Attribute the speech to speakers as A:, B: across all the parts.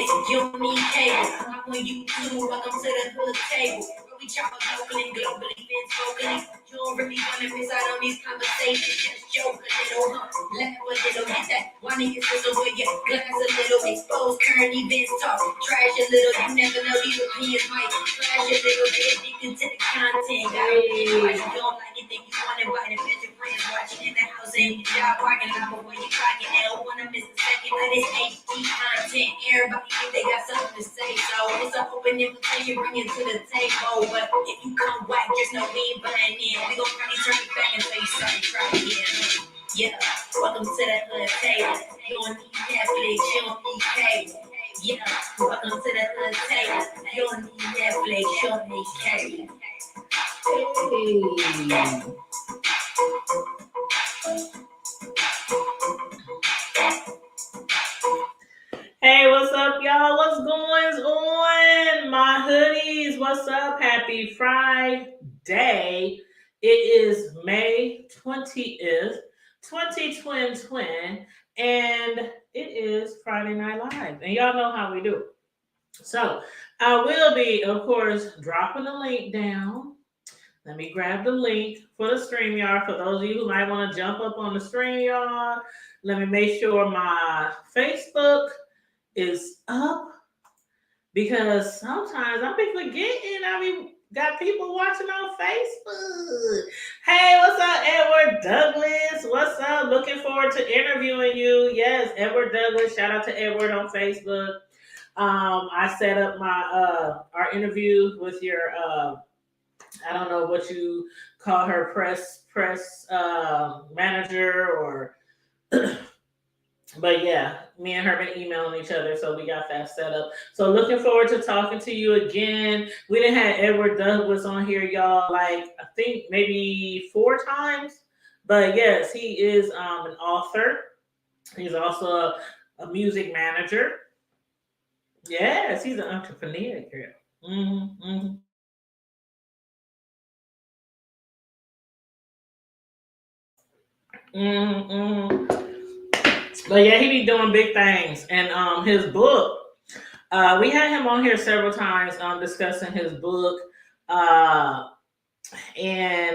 A: you don't need cable. I'm on YouTube, welcome to the hood table. We travel locally, globally, been vocally. You don't really want to miss out on these conversations. Just joke a little, laugh a little, get that one nigga sizzle with your glass a little, expose current events, talk trash a little. You never know, these opinions might flash a little. Get addicted to the content. Got opinions, why you don't like it, think you want to invite a bunch of friends watching in the house and your job parking lot before you clock it. They don't want to miss a second of this HD content. Everybody think they got something to say, so it's an open invitation, bring it to the table. But if you come whack, just know we ain't buying in. We gon' probably turn it back and say something, try again. Yeah, welcome to the hood table. You don't need Netflix, you don't need cable. Yeah, welcome to the hood table. You don't need Netflix, you don't need cable.
B: Hey, what's up, y'all? What's going on? My hoodies, what's up? Happy Friday. It is May 20th, 2020, and it is Friday Night Live. And y'all know how we do. So I will be, of course, dropping the link down. Let me grab the link for the StreamYard. For those of you who might want to jump up on the StreamYard, let me make sure my Facebook is up, because sometimes I be forgetting. Got people watching on Facebook. Hey, what's up, Edward Douglas? What's up? Looking forward to interviewing you. Yes, Edward Douglas. Shout out to Edward on Facebook. I set up my our interview with your I don't know what you call her, press manager, or but yeah, me and her been emailing each other, so we got that set up. So looking forward to talking to you again. We done had Edward Douglas on here, y'all, like I think maybe 4 times. But yes, he is an author. He's also a music manager. Yes, he's an entrepreneur, girl. Mm-hmm. Mm-hmm. But yeah, he be doing big things. And his book, we had him on here several times discussing his book. And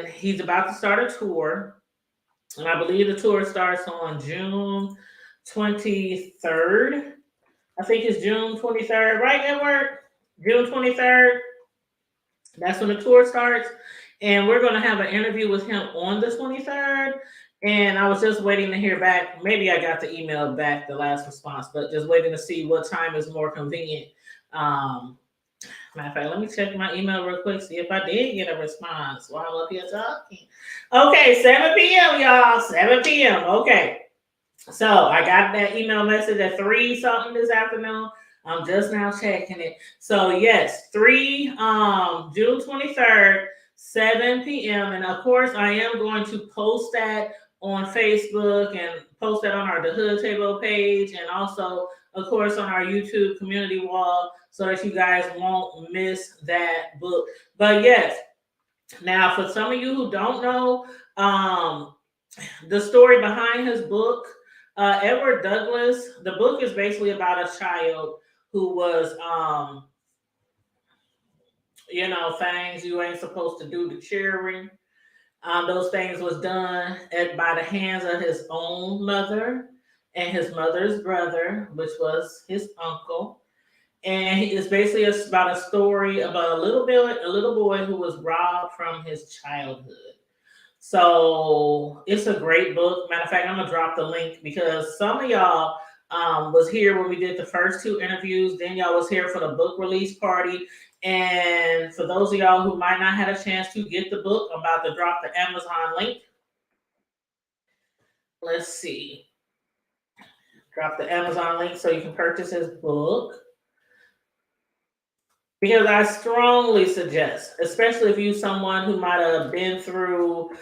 B: he's about to start a tour. And I believe the tour starts on June 23rd. I think it's June 23rd, right, Edward? June 23rd. That's when the tour starts. And we're going to have an interview with him on the 23rd. And I was just waiting to hear back. Maybe I got the email back, the last response, but just waiting to see what time is more convenient. Matter of fact, let me check my email real quick, see if I did get a response while I'm up here talking. Okay, 7 p.m., y'all. 7 p.m. Okay. So I got that email message at 3 something this afternoon. I'm just now checking it. So yes, June 23rd, 7 p.m. And of course, I am going to post that on Facebook and post that on our The Hood Table page, and also, of course, on our YouTube community wall, so that you guys won't miss that book. But yes, now for some of you who don't know the story behind his book, Edward Douglas, the book is basically about a child who was, things you ain't supposed to do to children. Those things was done by the hands of his own mother and his mother's brother, which was his uncle. And it's basically about a story about a little boy who was robbed from his childhood. So it's a great book. Matter of fact, I'm gonna drop the link because some of y'all was here when we did the first 2 interviews. Then y'all was here for the book release party. And for those of y'all who might not have a chance to get the book, I'm about to drop the Amazon link. Let's see. Drop the Amazon link so you can purchase his book. Because I strongly suggest, especially if you're someone who might have been through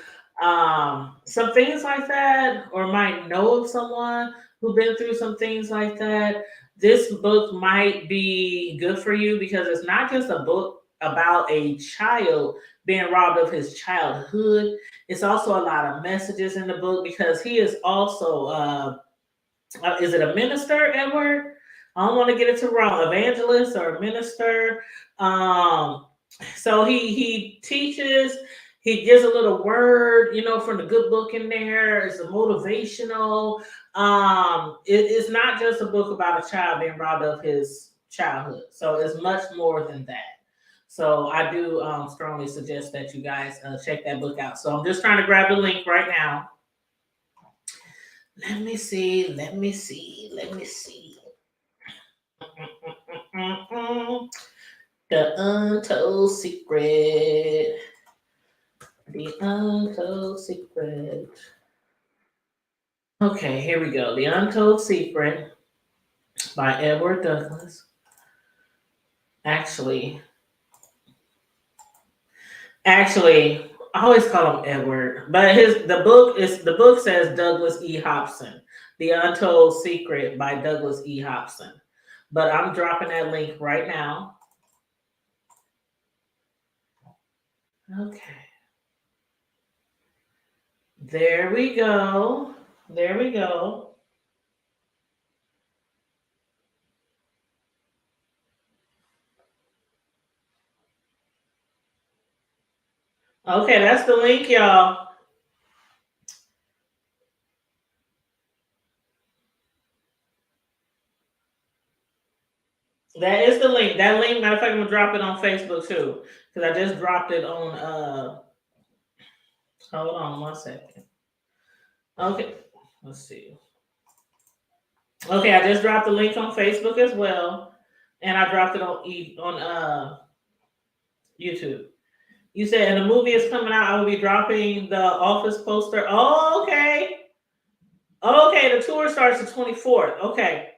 B: some things like that, or might know of someone who's been through some things like that, this book might be good for you, because it's not just a book about a child being robbed of his childhood. It's also a lot of messages in the book, because he is also, is it a minister, Edward? I don't want to get it to wrong, evangelist or minister. Um, so he teaches, he gives a little word, from the good book in there. It's a motivational. It's not just a book about a child being robbed of his childhood. So it's much more than that. So I do strongly suggest that you guys check that book out. So I'm just trying to grab the link right now. Let me see. Let me see. Let me see. The Untold Secret. The Untold Secret. Okay, here we go. The Untold Secret by Edward Douglas. Actually, I always call him Edward, but the book says Douglas E. Hobson. The Untold Secret by Douglas E. Hobson. But I'm dropping that link right now. Okay. There we go. There we go. Okay, that's the link, y'all. That is the link. That link, matter of fact, I'm gonna drop it on Facebook too. Because I just dropped it on hold on 1 second. Okay, let's see. Okay, I just dropped the link on Facebook as well. And I dropped it on YouTube. You said, and the movie is coming out. I will be dropping the Office poster. Oh, okay. Okay, the tour starts the 24th. Okay.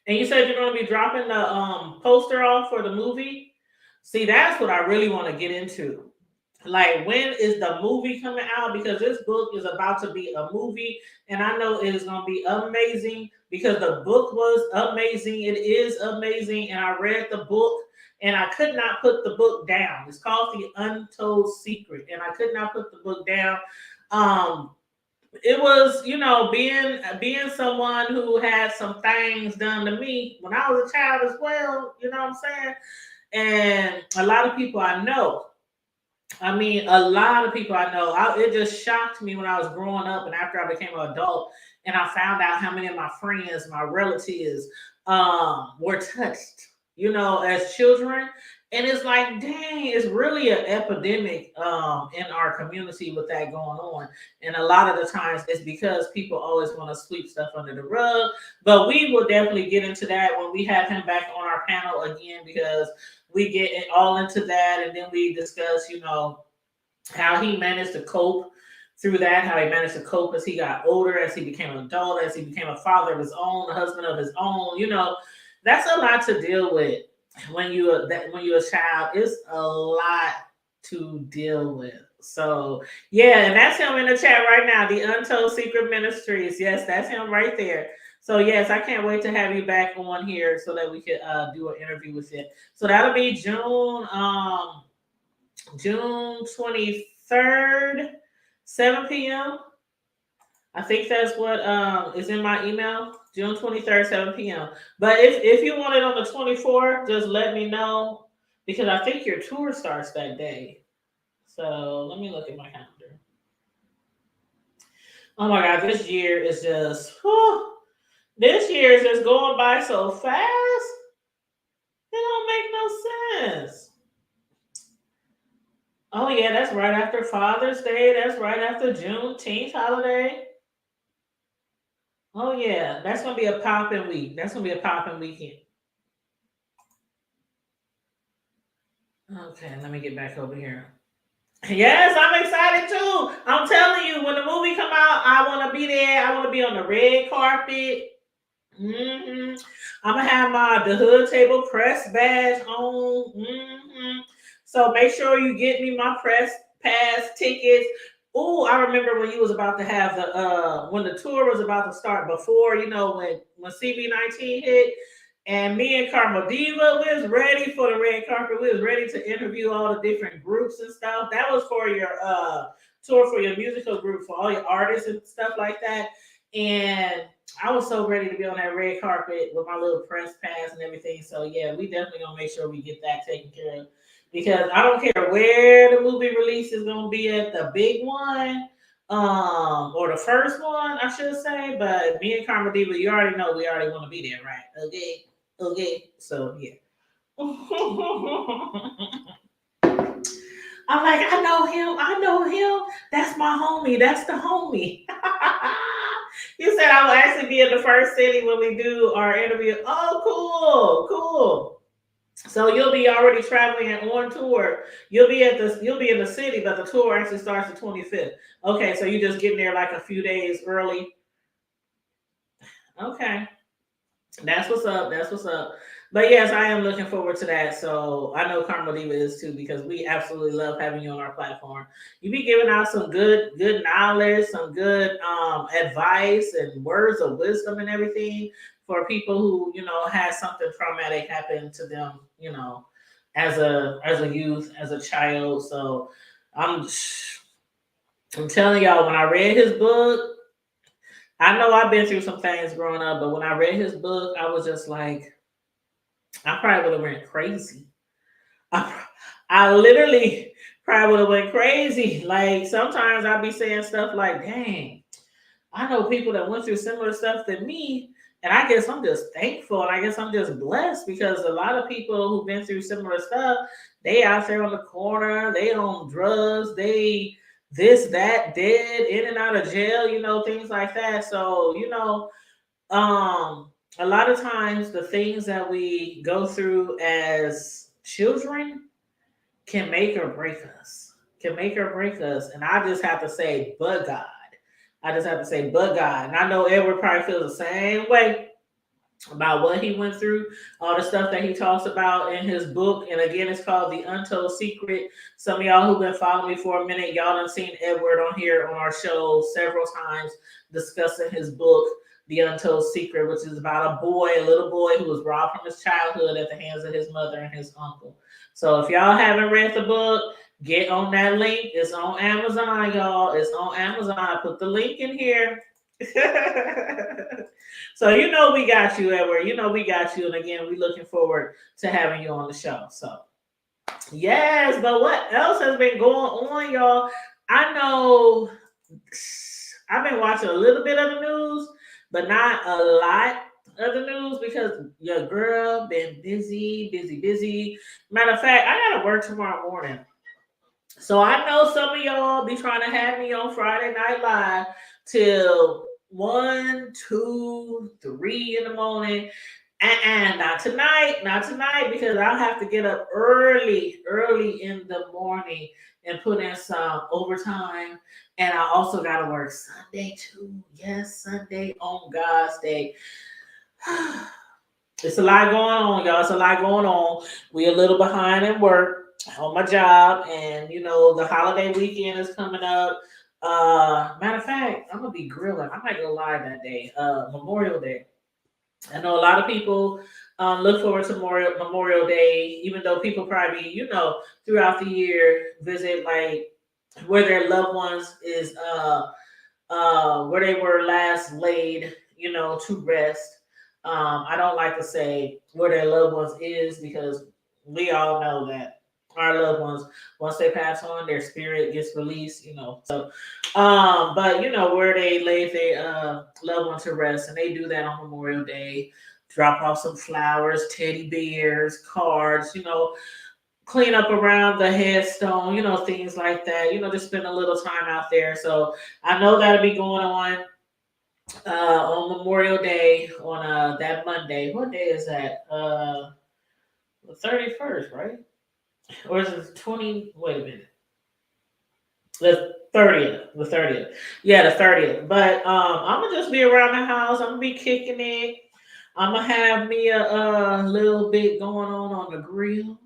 B: And you said you're going to be dropping the poster off for the movie. See, that's what I really want to get into. Like, when is the movie coming out? Because this book is about to be a movie, and I know it is going to be amazing because the book was amazing. It is amazing, and I read the book, and I could not put the book down. It's called The Untold Secret, and I could not put the book down. It was, being someone who had some things done to me when I was a child as well. You know what I'm saying? And a lot of people I know. I mean, a lot of people I know. It just shocked me when I was growing up and after I became an adult, and I found out how many of my friends, my relatives, were touched. As children. And it's like, dang, it's really an epidemic in our community with that going on. And a lot of the times it's because people always want to sweep stuff under the rug. But we will definitely get into that when we have him back on our panel again, because we get all into that. And then we discuss, how he managed to cope through that, how he managed to cope as he got older, as he became an adult, as he became a father of his own, a husband of his own. That's a lot to deal with when you're a child. It's a lot to deal with. So yeah, and that's him in the chat right now. The Untold Secret Ministries. Yes, that's him right there. So yes, I can't wait to have you back on here so that we could do an interview with you. So that'll be June 23rd, 7 p.m. I think that's what is in my email. June 23rd, 7 p.m. But if you want it on the 24th, just let me know, because I think your tour starts that day. So let me look at my calendar. Oh my God, this year is just, this year is just going by so fast. It don't make no sense. Oh yeah, that's right after Father's Day. That's right after Juneteenth holiday. Oh yeah, that's gonna be a popping week. That's gonna be a popping weekend. Okay, let me get back over here. Yes, I'm excited too. I'm telling you, when the movie come out, I want to be there. I want to be on the red carpet. I'm gonna have the Hood Table press badge on. So make sure you get me my press pass tickets. Oh, I remember when you was about to have when the tour was about to start, before, when CB19 hit, and me and Karma Diva, we was ready for the red carpet. We was ready to interview all the different groups and stuff. That was for your tour for your musical group, for all your artists and stuff like that. And I was so ready to be on that red carpet with my little press pass and everything. So yeah, we definitely gonna make sure we get that taken care of because I don't care where the movie release is gonna be at, the big one, or the first one, I should say. But me and Karma Diva, you already know we already want to be there, right? Okay, okay. So yeah. I'm like, I know him. I know him. That's my homie. That's the homie. You said I will actually be in the first city when we do our interview. Oh, cool, cool. So you'll be already traveling and on tour. You'll be in the city, but the tour actually starts the 25th. Okay, so you just getting there like a few days early. Okay. That's what's up. That's what's up. But yes, I am looking forward to that. So I know Karma Diva is too because we absolutely love having you on our platform. You be giving out some good knowledge, some good advice and words of wisdom and everything for people who had something traumatic happen to them. As a youth, as a child. So I'm I'm telling y'all, when I read his book, I know I've been through some things growing up, but when I read his book, I was just like, I probably would have went crazy. I, I literally probably would have went crazy. Like sometimes I'd be saying stuff like, "Dang, I know people that went through similar stuff than me." And I guess I'm just thankful, and I guess I'm just blessed because a lot of people who've been through similar stuff, they out there on the corner, they on drugs, they this, that, dead, in and out of jail, things like that. So, um, a lot of times the things that we go through as children can make or break us. Can make or break us. And I just have to say, but God. I just have to say, but God. And I know Edward probably feels the same way about what he went through, all the stuff that he talks about in his book. And again, it's called The Untold Secret. Some of y'all who've been following me for a minute, y'all done seen Edward on here on our show several times discussing his book, The Untold Secret, which is about a little boy who was robbed from his childhood at the hands of his mother and his uncle. So if y'all haven't read the book, get on that link. It's on Amazon, y'all. It's on Amazon. I put the link in here. So we got you, Edward. We got you. And again, we looking forward to having you on the show. So yes, but what else has been going on, y'all? I know I've been watching a little bit of the news, but not a lot of the news because your girl been busy, busy, busy. Matter of fact, I gotta work tomorrow morning. So I know some of y'all be trying to have me on Friday Night Live till 1, 2, 3 in the morning. And not tonight, because I'll have to get up early in the morning and put in some overtime. And I also got to work Sunday too. Yes, Sunday on God's day. It's a lot going on, y'all. It's a lot going on. We a little behind at work on my job, and the holiday weekend is coming up. Matter of fact, I'm gonna be grilling. I might go live that day, Memorial Day. I know a lot of people look forward to Memorial Day, even though people probably, throughout the year visit like where their loved ones is where they were last laid, to rest. I don't like to say where their loved ones is because we all know that our loved ones, once they pass on, their spirit gets released, So, but where they lay their loved one to rest, and they do that on Memorial Day. Drop off some flowers, teddy bears, cards, clean up around the headstone, things like that. Just spend a little time out there. So I know that'll be going on Memorial Day on that Monday. What day is that? The 31st, right? Or is it the 20? Wait a minute. The 30th. The 30th. Yeah, the 30th. But I'm gonna just be around the house. I'm gonna be kicking it. I'm gonna have me a little bit going on the grill.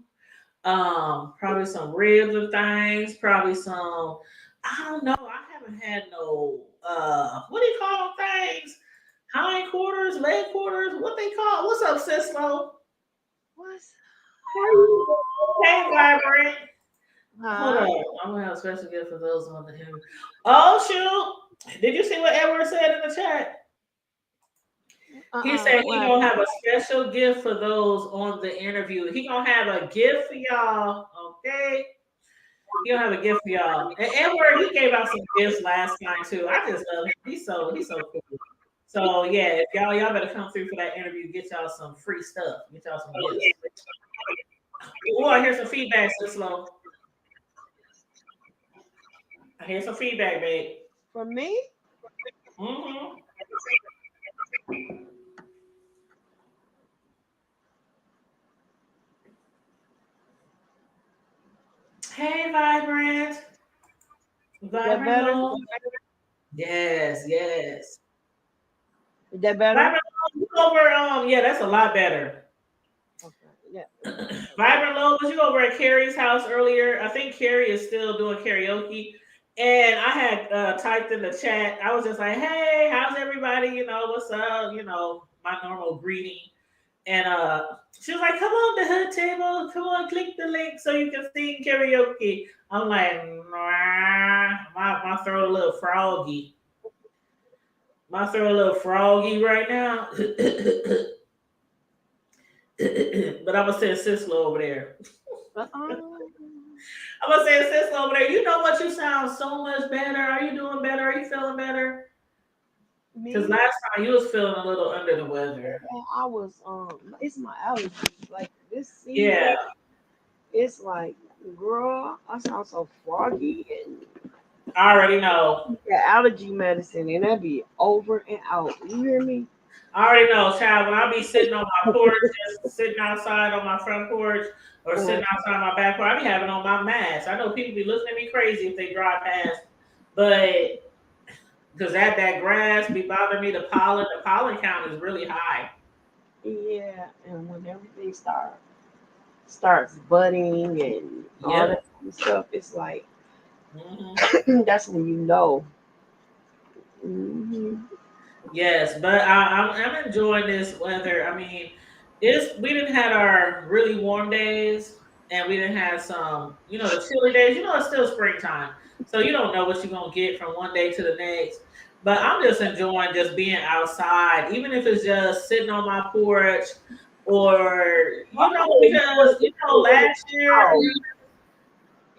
B: Probably some ribs and things. Probably some. I don't know. I haven't had no. What do you call them things? Hindquarters, leg quarters. What they call? What's up, Cislo?
C: What's
B: How you doing? Hey, Vibrant. Hold
C: huh?
B: on. I'm gonna have a special gift for those on the interview. Oh shoot! Did you see what Edward said in the chat? He said he
C: What?
B: gonna have a special gift for those on the interview. He gonna have a gift for y'all. Okay. He gonna have a gift for y'all. And Edward, he gave out some gifts last time too. I just love him. He's so cool. So yeah, if y'all better come through for that interview. Get y'all some free stuff. Get y'all some gifts. Oh, I hear some feedback, so slow. I hear some feedback, babe.
C: From me?
B: Mm-hmm. Hey, Vibrant.
C: That
B: Vibrant
C: better?
B: Low. Yes, yes.
C: Is that better?
B: Vibrant Low, you over, yeah, that's a lot better.
C: Okay. Yeah.
B: Vibrant Low, was you over at Carrie's house earlier? I think Carrie is still doing karaoke. And I had typed in the chat. I was just like, hey, how's everybody? You know, what's up? You know, my normal greeting. And she was like, come on the hood table. Come on, click the link so you can sing karaoke. I'm like, nah, my throat a little froggy. My throat a little froggy right now. But I'm going to send Sislo over there. I'm gonna say, Sis over there, you know what? You sound so much better. Are you doing better? Are you feeling better? Because last time you was feeling a little under the weather.
C: I was it's my allergies. Like this season,
B: Yeah.
C: it's like, girl, I sound so froggy and
B: I already know.
C: the allergy medicine and that be over and out. You hear me?
B: I already know, child. When I be sitting on my porch, just sitting outside on my front porch or sitting outside my back porch, I be having on my mask. I know people be looking at me crazy if they drive past, but because that grass be bothering me, the pollen count is really high.
C: Yeah, and when everything starts budding and all that stuff, it's like that's when you know. Mm-hmm.
B: Yes, but I'm enjoying this weather. I mean, we didn't had our really warm days, and we didn't have some, the chilly days. It's still springtime, so you don't know what you're gonna get from one day to the next. But I'm just enjoying just being outside, even if it's just sitting on my porch, or because last year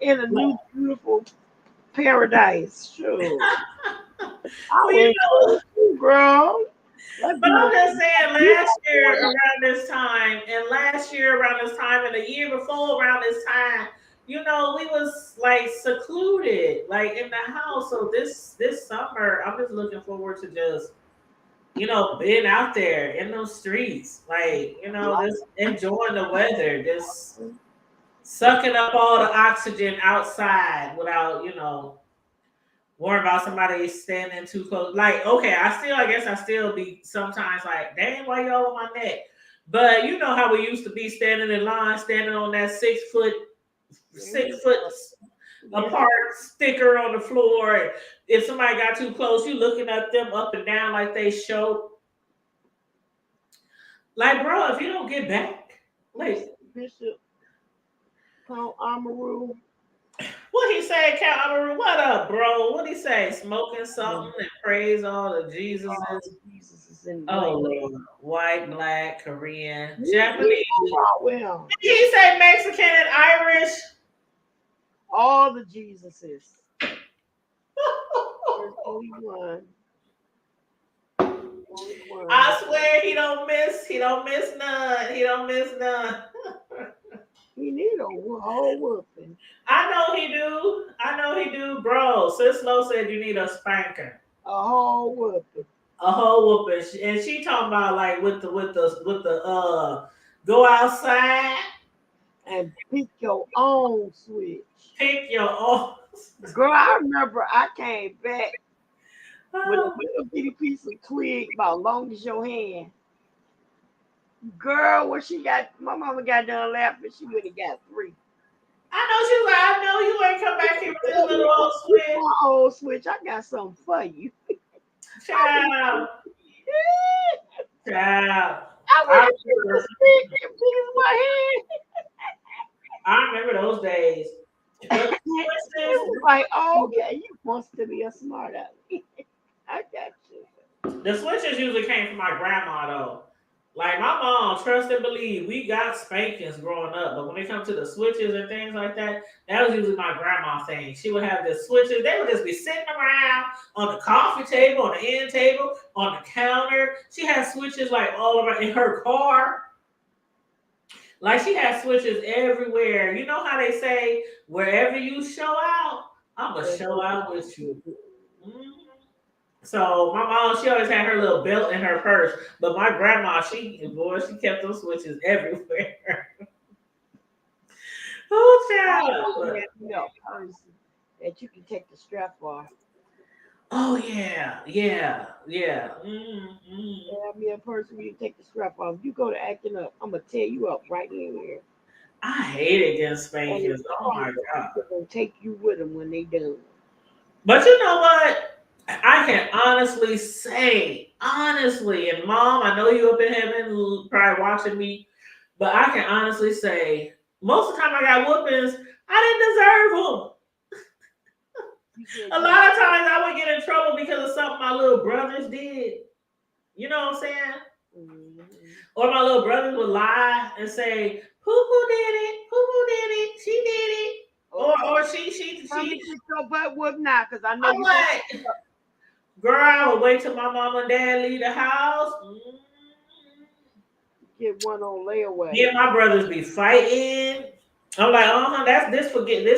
C: in a new beautiful paradise. Sure.
B: well, you know,
C: girl.
B: But I'm just saying, last year around this time, and the year before around this time, we was like secluded, like in the house. So this summer, I'm just looking forward to just, being out there in those streets, like, just enjoying the weather, just sucking up all the oxygen outside without, worry about somebody standing too close. Like, okay, I guess I still be sometimes like, dang, why y'all on my neck? But you know how we used to be standing in line, standing on that 6 foot apart sticker on the floor. If somebody got too close, you looking at them up and down like they show. Like, bro, if you don't get back, like
C: Bishop Count Amaru.
B: What he say, Count Amaru? What up, bro? What he say? Smoking something and praise all the Jesus.
C: Jesus is in
B: Lord. White, black, Korean, Japanese.
C: Well,
B: Did he say Mexican and Irish?
C: All the Jesuses. There's only one.
B: I swear he don't miss none. He don't miss none.
C: He need a whole whooping.
B: I know he do, bro. Sis Lo said you need a spanker.
C: A whole whooping.
B: A whole whooping. And she talking about like with the go outside
C: and pick your own switch.
B: Pick your own.
C: Girl, I remember I came back with a little bitty piece of twig about long as your hand. Girl, when my mama got done laughing, she would have got 3.
B: I know she was like, I know you ain't come back here with this little old switch.
C: My old switch, I got something for you.
B: Child. Child. I remember those days.
C: Like, oh, okay, you wants to be a smart aleck.
B: The switches usually came from my grandma though. Like my mom, trust and believe, we got spankings growing up, but when it comes to the switches and things like that, that was usually my grandma thing. She would have the switches; they would just be sitting around on the coffee table, on the end table, on the counter. She had switches like all around in her car. Like she had switches everywhere. You know how they say, wherever you show out, I'm gonna show out with you. Mhm. So my mom, she always had her little belt in her purse, but my grandma, she kept those switches everywhere. Oh,
C: She
B: child.
C: had me a purse that you can take the strap off.
B: Oh yeah, yeah, yeah. Mm.
C: She had me a purse where you take the strap off. You go to acting up, I'm gonna tear you up right in here.
B: I hate getting
C: And if
B: spankings.
C: you
B: Oh
C: find
B: my
C: your
B: god.
C: people gonna take you with them when they done.
B: But you know what? I can honestly say, honestly, and mom, I know you up in heaven, probably watching me, but I can honestly say, most of the time I got whoopings, I didn't deserve them.
C: You said
B: A
C: you
B: lot of times I would get in trouble because of something my little brothers did. You know what I'm saying?
C: mm-hmm.
B: Or my little brothers would lie and say, "Poo did it. Poo did it. She did it."
C: Okay.
B: Or
C: Come and
B: she.
C: get your butt whooped now, cause I know
B: I'm
C: you gonna
B: like, girl, I would wait till my mom and dad leave the house.
C: get one on layaway.
B: Yeah, my brothers be fighting. I'm like, that's this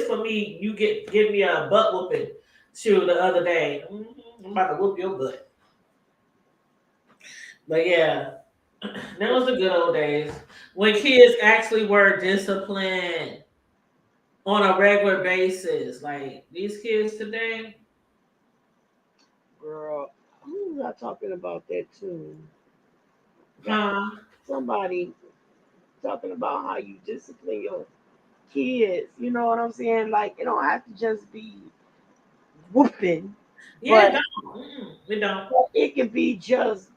B: for me. You give me a butt whooping. Shoot, the other day, I'm about to whoop your butt. But yeah, that was the good old days when kids actually were disciplined on a regular basis. Like these kids today,
C: Girl, who was I talking about that too? God,
B: huh?
C: somebody talking about how you discipline your kids. You know what I'm saying? Like it don't have to just be whooping,
B: Yeah, it
C: but
B: don't. It don't.
C: it can be just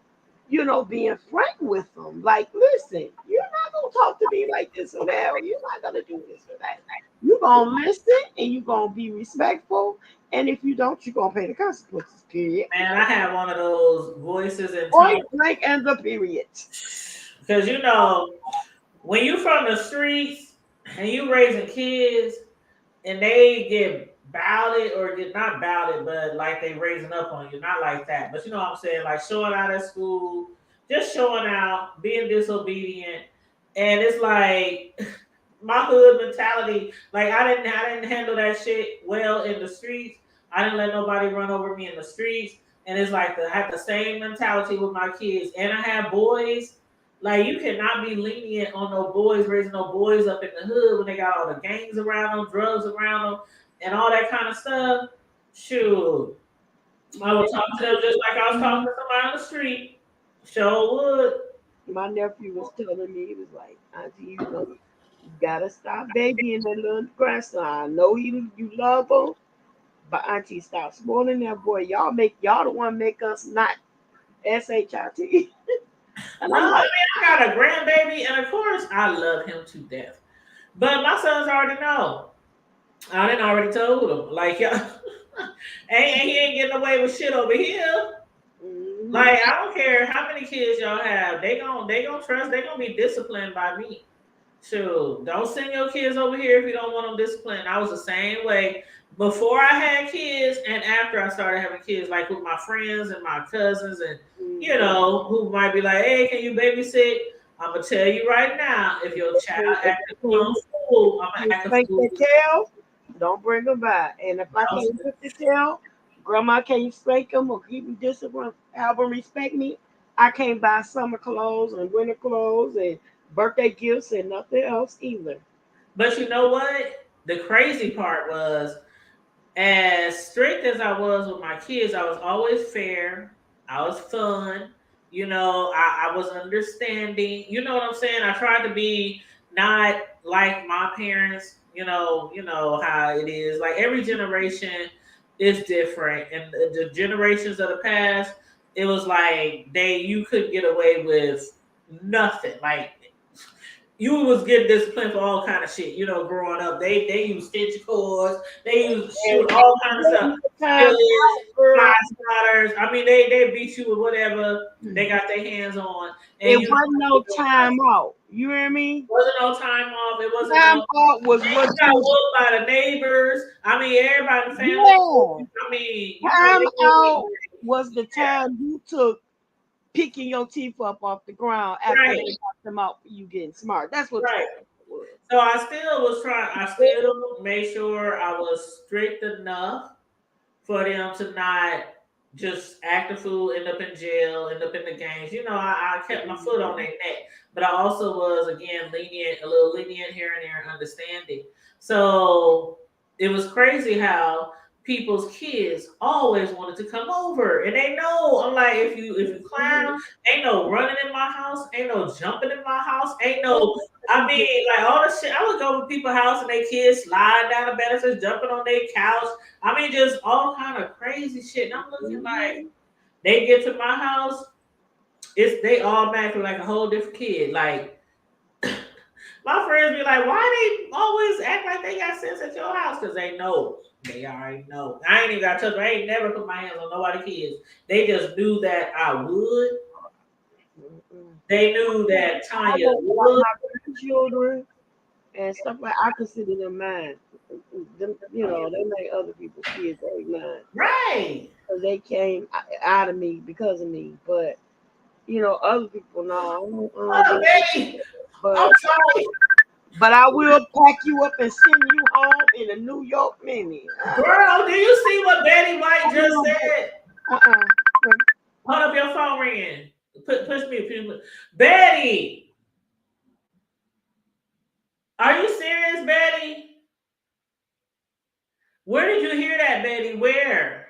C: being frank with them. Like, listen, you're not gonna talk to me like this or that, or you're not gonna do this or that. You're gonna listen and you're gonna be respectful. And if you don't, you're gonna pay the consequences, period.
B: Man, I had one of those voices and tones
C: Point blank and the period.
B: because when you from the streets and you raising kids and they get bowed or get not bowed, but like they raising up on you, not like that. But you know what I'm saying? Like showing out at school, just showing out, being disobedient. And it's like my hood mentality, like I didn't handle that shit well in the streets. I didn't let nobody run over me in the streets. And it's like I have the same mentality with my kids. And I have boys. Like you cannot be lenient on no boys, raising no boys up in the hood when they got all the gangs around them, drugs around them, and all that kind of stuff. Shoot.
C: My
B: I would talk to them just like I was talking to somebody on the street. Sure would.
C: my nephew was telling me, he was like, Auntie, you gotta stop babying that little grandson. I know you love him, but Auntie, stop spoiling that boy. Y'all the one make us not shit. And
B: No,
C: I'm
B: I
C: like,
B: mean I got a grandbaby, and of course I love him to death. But my sons already know. I didn't already told him. Like y'all, ain't he ain't getting away with shit over here.
C: mm-hmm.
B: Like I don't care how many kids y'all have, they gonna trust, they gonna be disciplined by me. So don't send your kids over here if you don't want them disciplined. I was the same way before I had kids and after I started having kids, like with my friends and my cousins, and who might be like, "Hey, can you babysit?" I'm gonna tell you right now, if your child acting a fool, I'm gonna
C: You
B: act a
C: spank
B: fool.
C: the tail, don't bring them back. And if I can't whip the tail, grandma can't spank them or keep them disciplined, have them respect me. I can't buy summer clothes and winter clothes and birthday gifts and nothing else either.
B: But you know what? The crazy part was, as strict as I was with my kids, I was always fair. I was fun. I was understanding. You know what I'm saying? I tried to be not like my parents. You know how it is. Like every generation is different, and the generations of the past, it was like you could get away with nothing. Like you was getting disciplined for all kind of shit. You know, growing up, they use stitch cords, they use
C: And
B: shoot all kind of stuff.
C: time
B: Pillars,
C: out, girl.
B: fly spotters. I mean, they beat you with whatever they got their hands on, and
C: It
B: you
C: wasn't no time out. You hear me?
B: wasn't no time off. It wasn't
C: Time
B: no.
C: out was
B: You
C: what
B: got
C: you.
B: whooped by the neighbors. I mean, everybody in the family.
C: Yeah.
B: I mean, you know,
C: Time
B: they
C: out was the time you took picking your teeth up off the ground after
B: right,
C: they knocked them out for you getting smart. That's what
B: right.
C: time was.
B: So I still was trying. I still made sure I was strict enough for them to not just act a fool, end up in jail, end up in the gangs. You know, I kept my foot on their neck, but I also was again lenient, a little lenient here and there, understanding. So it was crazy how people's kids always wanted to come over, and they know I'm like, if you clown, ain't no running in my house, ain't no jumping in my house, ain't no. I mean, like all the shit. I would go to people's house and they kids slide down the banisters, jumping on their couch. I mean, just all kind of crazy shit. And I'm looking like they get to my house, it's they automatically like a whole different kid. Like my friends be like, why they always act like they got sense at your house? Because they know. They already know. I ain't even got to touch. I ain't never put my hands on nobody's kids. They just knew that I would. They knew that Tanya would.
C: Children and stuff like I consider them mine. Them, you know, they make other people's kids they mine.
B: Right.
C: So they came out of me because of me. But you know, other people know.
B: Oh, baby.
C: But
B: I'm sorry.
C: but I will pack you up and send you home in a New York Mini.
B: Girl, do you see what Betty White just said? Hold up, your phone ringing. Push me. Betty, are you serious, Betty? Where did you hear that, Betty? Where?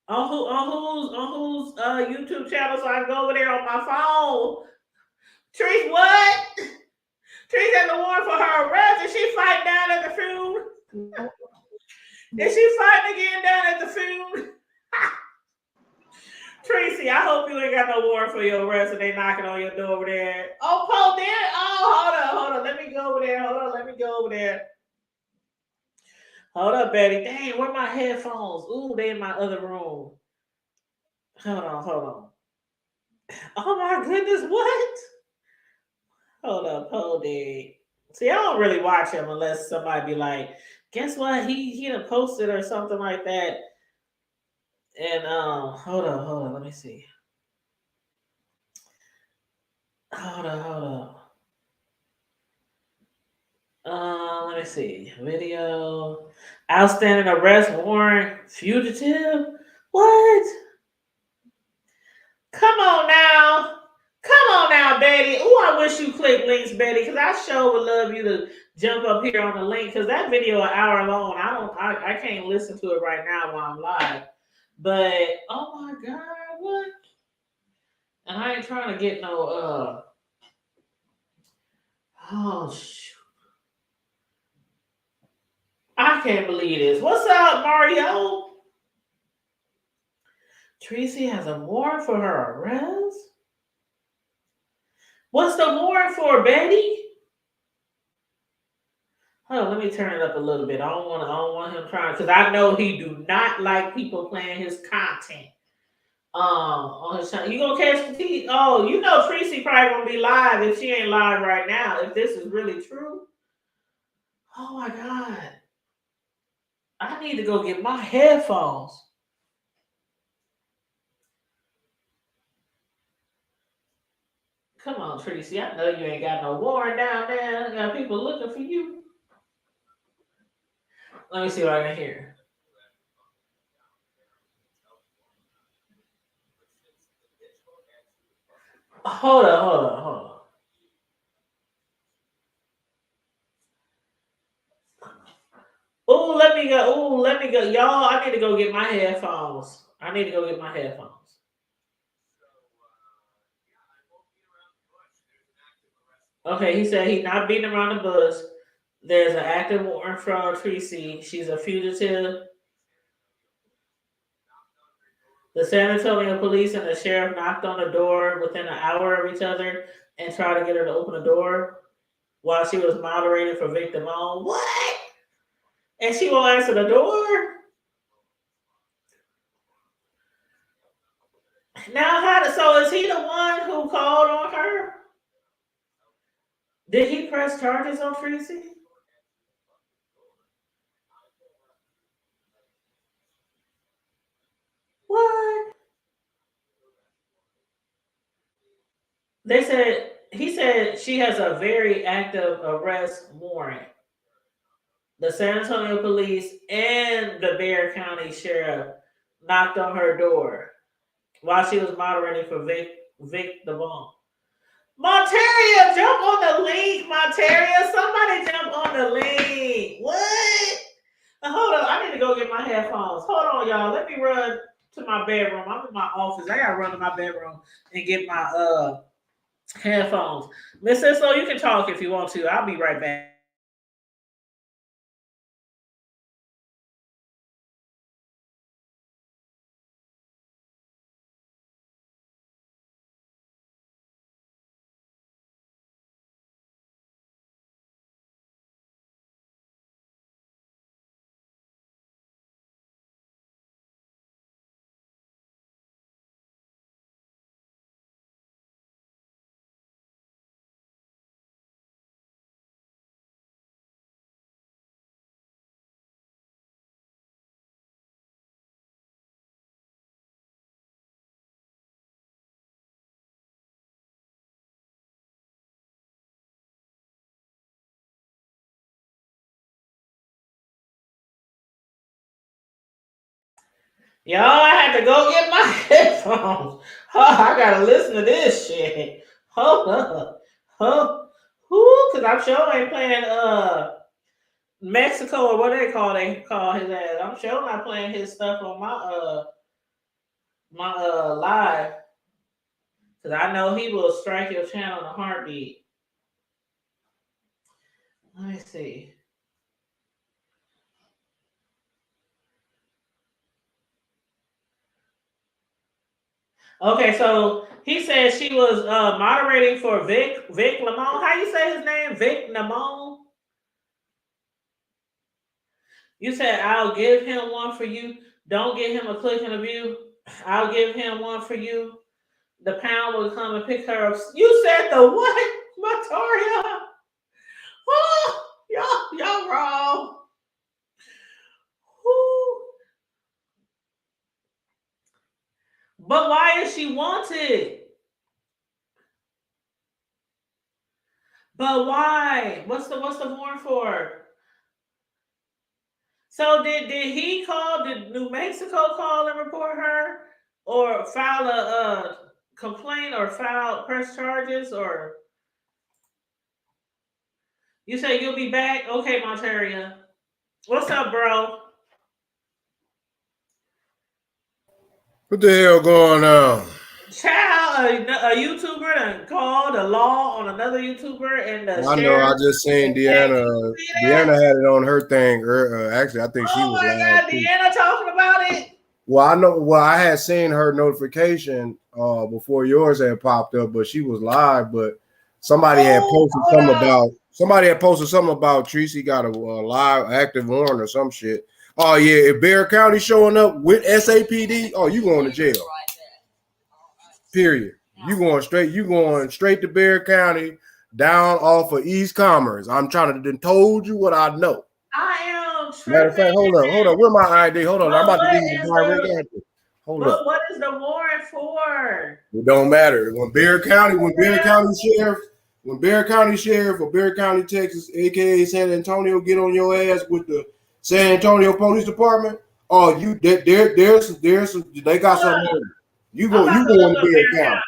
B: On whose YouTube channel so I can go over there on my phone? Trees, what? Trees had the warrant for her arrest. Is she fighting down at the funeral? Is she fighting again down at the funeral? Tracy, I hope you ain't got no warrant for your arrest and they knocking on your door over there. Oh, Paul there? Oh, hold on. Let me go over there. Hold up, Betty. Dang, where my headphones? Ooh, they in my other room. Hold on. Oh my goodness, what? Hold it. See, I don't really watch him unless somebody be like, guess what? He done posted or something like that. And hold on, let me see. Hold on. Let me see. Video. Outstanding arrest warrant. Fugitive. What? Come on now, Betty. Oh, I wish you click links, Betty, because I sure would love you to jump up here on the link because that video an hour long. I can't listen to it right now while I'm live. But oh my god, what? And I ain't trying to get no oh shoot. I can't believe this. What's up, Mario? Tracy has a warrant for her arrest? What's the warrant for, Betty? Hold on, let me turn it up a little bit. I don't want him trying because I know he do not like people playing his content. On his channel. You gonna catch the teeth? Oh, you know Tracy probably gonna be live if she ain't live right now. If this is really true. Oh my god. I need to go get my headphones. Come on, Tracy. I know you ain't got no warrant down there. I got people looking for you. Let me see what I can hear. Hold on. Oh, let me go. Y'all, I need to go get my headphones. Okay, he said he's not beating around the bush. There's an active warrant for Tracy. She's a fugitive. The San Antonio police and the sheriff knocked on the door within an hour of each other and tried to get her to open the door. while she was moderating for Vic Damone. What? And she won't answer the door? Now, so is he the one who called on her? Did he press charges on Tracy? What? He said she has a very active arrest warrant. The San Antonio police and the Bexar County Sheriff knocked on her door while she was moderating for Vic Damone. Monteria, jump on the link, Monteria. Somebody jump on the link. What? Hold on, I need to go get my headphones. Hold on, y'all. Let me run to my bedroom. I'm in my office. I gotta run to my bedroom and get my headphones. Miss Islo, you can talk if you want to. I'll be right back. Y'all, I had to go get my headphones. Oh, I gotta listen to this shit. Hold up. Cause I'm sure ain't playing Mexico or what they call his ass. I'm sure not playing his stuff on my live. Cause I know he will strike your channel in a heartbeat. Let me see. Okay, so he said she was moderating for Vic Damone. How you say his name? Vic Damone? You said, I'll give him one for you. Don't get him a click and a view. I'll give him one for you. The pound will come and pick her up. You said the what? Monteria? Oh, y'all wrong. Woo. But why is she wanted? But why? What's the warrant for? So did he call? Did New Mexico call and report her, or file a complaint, or press charges, or? You say you'll be back? Okay, Monteria. What's up, bro?
D: What the hell going on?
B: Child, a YouTuber done called a law on another YouTuber, and the
D: I know. I just seen Deanna. Deanna had it on her thing. Actually, I think she was.
B: Oh my God, Deanna talking about it.
D: Well, I know. Well, I had seen her notification before yours had popped up, but she was live. But somebody had posted something about Tracy got a live active warrant or some shit. Oh yeah, if Bexar County showing up with SAPD, oh, you going to jail. Period. You going straight to Bexar County, down off of East Commerce. I'm trying to told you what I know.
B: I am.
D: Matter of fact, hold up. Where my ID? Hold on. I'm about to give you the direct address. Hold up.
B: What is the warrant for?
D: It don't matter. When Bexar County Sheriff or Bexar County, Texas, aka San Antonio, get on your ass with the San Antonio Police Department, oh, they got something. You going to Bexar County.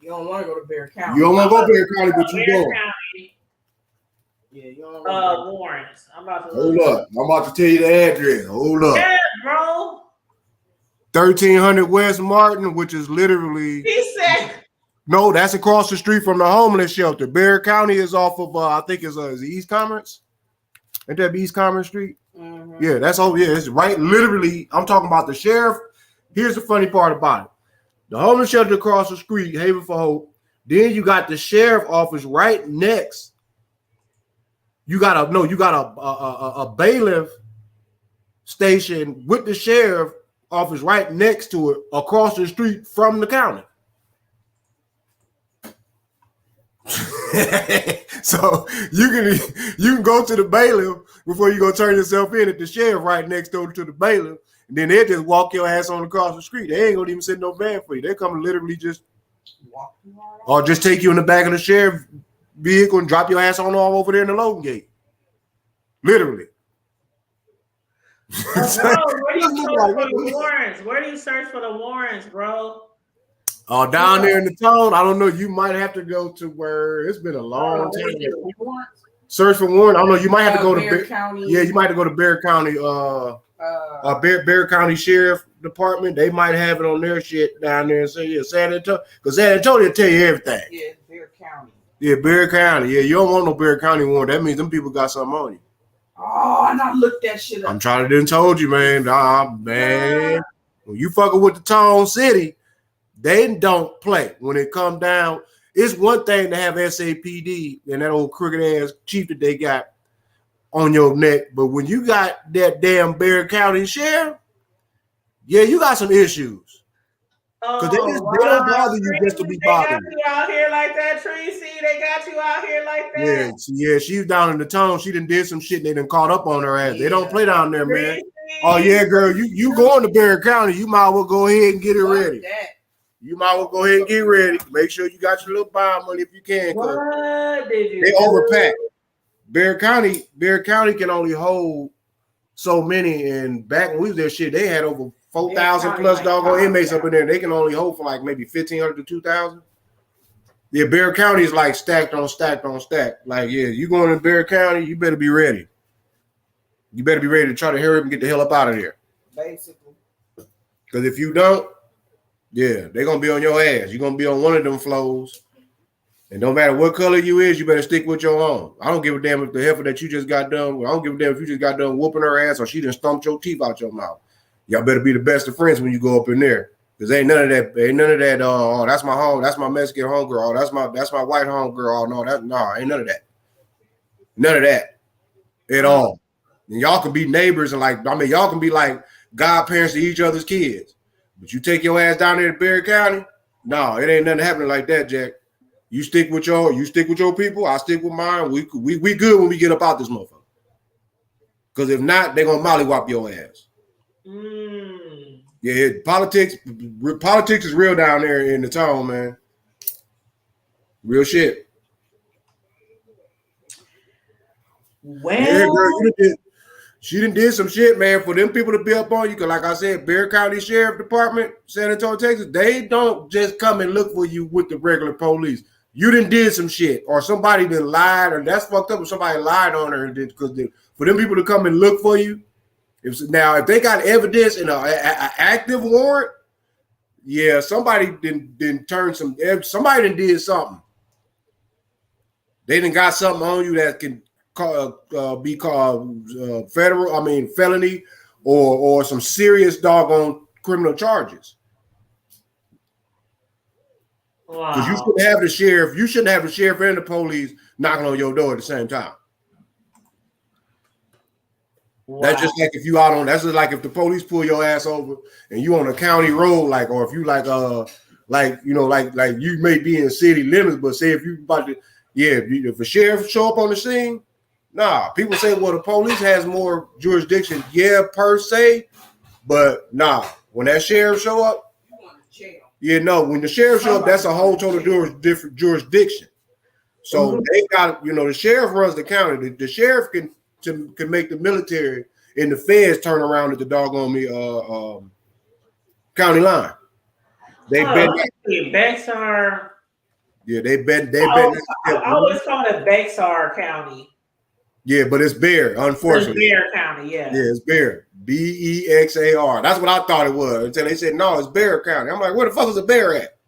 C: You don't want to go to Bexar County.
D: You don't want to go to Bexar County, but you going.
C: Yeah, you don't want to
B: warrants. I'm about to
D: hold up. I'm about to tell you the address. Hold up.
B: Yeah, bro.
D: 1300 West Martin, which is literally.
B: He said.
D: No, that's across the street from the homeless shelter. Bexar County is off of, I think it's East Commerce. Ain't that East Commerce Street? Mm-hmm. Yeah, that's over. Yeah, it's right. Literally, I'm talking about the sheriff. Here's the funny part about it. The homeless shelter across the street, Haven for Hope. Then you got the sheriff office right next You got a bailiff station with the sheriff office right next to it, across the street from the county. So you can go to the bailiff before you go turn yourself in at the sheriff right next door to the bailiff, and then they just walk your ass on across the street. They ain't gonna even send no van for you. They come literally just walk you out, or just take you in the back of the sheriff vehicle and drop your ass on all over there in the loading gate. Literally.
B: Bro, where do you search for the warrants? Where do you search for the warrants, bro?
D: Oh, down there in the town, I don't know. You might have to go to where it's been a long time. Search for warrant. I don't know. You might have to go to Bexar County. Yeah, you might have to go to Bexar County. Bexar County Sheriff Department. They might have it on their shit down there and say, yeah, San Antonio, because San Antonio will tell you everything.
E: Yeah, Bexar County.
D: Yeah, Bexar County. Yeah, you don't want no Bexar County warrant. That means them people got something on you.
E: Oh, and I looked that shit up.
D: I'm trying to didn't told you, man. Man, when you fucking with the Town City, they don't play. When it come down, it's one thing to have SAPD and that old crooked ass chief that they got on your neck, but when you got that damn Bexar County sheriff, yeah, you got some issues. Because they don't bother you just to be bothered.
B: They got you out here like that, Tracy. They got you out here like that.
D: Yeah, she's down in the town. She done did some shit and they done caught up on her ass. They don't play down there, man. Oh, yeah, girl, you going to Bexar County, you might well go ahead and get it ready. You might well go ahead and get ready. Make sure you got your little bond money if you can.
B: What did you
D: They
B: do?
D: overpack. Bexar County can only hold so many, and back when we was there, shit, they had over 4,000 plus doggone inmates up in there. They can only hold for like maybe 1,500 to 2,000. Yeah, Bexar County is like stacked on stacked on stacked. Like, yeah, you going to Bexar County, you better be ready. You better be ready to try to hurry up and get the hell up out of there.
E: Basically.
D: Because if you don't, yeah, they're going to be on your ass. You're going to be on one of them flows. And no matter what color you is, you better stick with your own. I don't give a damn if the heifer that you just got done with, I don't give a damn if you just got done whooping her ass or she done stomped your teeth out your mouth. Y'all better be the best of friends when you go up in there. Because ain't none of that, oh, that's my home, that's my Mexican homegirl, oh, that's my white homegirl, oh, no, ain't none of that. None of that at all. And y'all can be neighbors and y'all can be like godparents to each other's kids. But you take your ass down there to Bexar County, no, it ain't nothing happening like that, Jack. You stick with your people, I stick with mine. We good when we get up out this motherfucker. Because if not, they're gonna mollywop your ass. Yeah, politics is real down there in the town, man. Real shit.
B: Well,
D: yeah, girl, she done did some shit, man, for them people to be up on you. Because like I said, Bexar County Sheriff Department, San Antonio, Texas, they don't just come and look for you with the regular police. You done did some shit, or somebody done lied, or that's fucked up if somebody lied on her. Because for them people to come and look for you, if they got evidence in an active warrant, yeah, somebody didn't turn somebody done did something. They done got something on you that can be called felony or some serious doggone criminal charges. Because you shouldn't have the sheriff and the police knocking on your door at the same time. Wow. That's just like that's just like if the police pull your ass over and you on a county road, or if you you may be in city limits, but say if you about to, if a sheriff show up on the scene, nah, people say, well, the police has more jurisdiction, per se, but nah, when that sheriff show up, when the sheriff show up, that's a whole total different jurisdiction. So they got, the sheriff runs the county. The sheriff can make the military and the feds turn around at the doggone county line. They bet.
B: Bexar.
D: Yeah, they bet.
B: I always call it Bexar County.
D: Yeah, but it's Bexar, unfortunately.
B: It's Bexar County, yeah.
D: Yeah, it's Bexar. Bexar. That's what I thought it was until they said, no, it's Bexar County. I'm like, where the fuck is a bear at?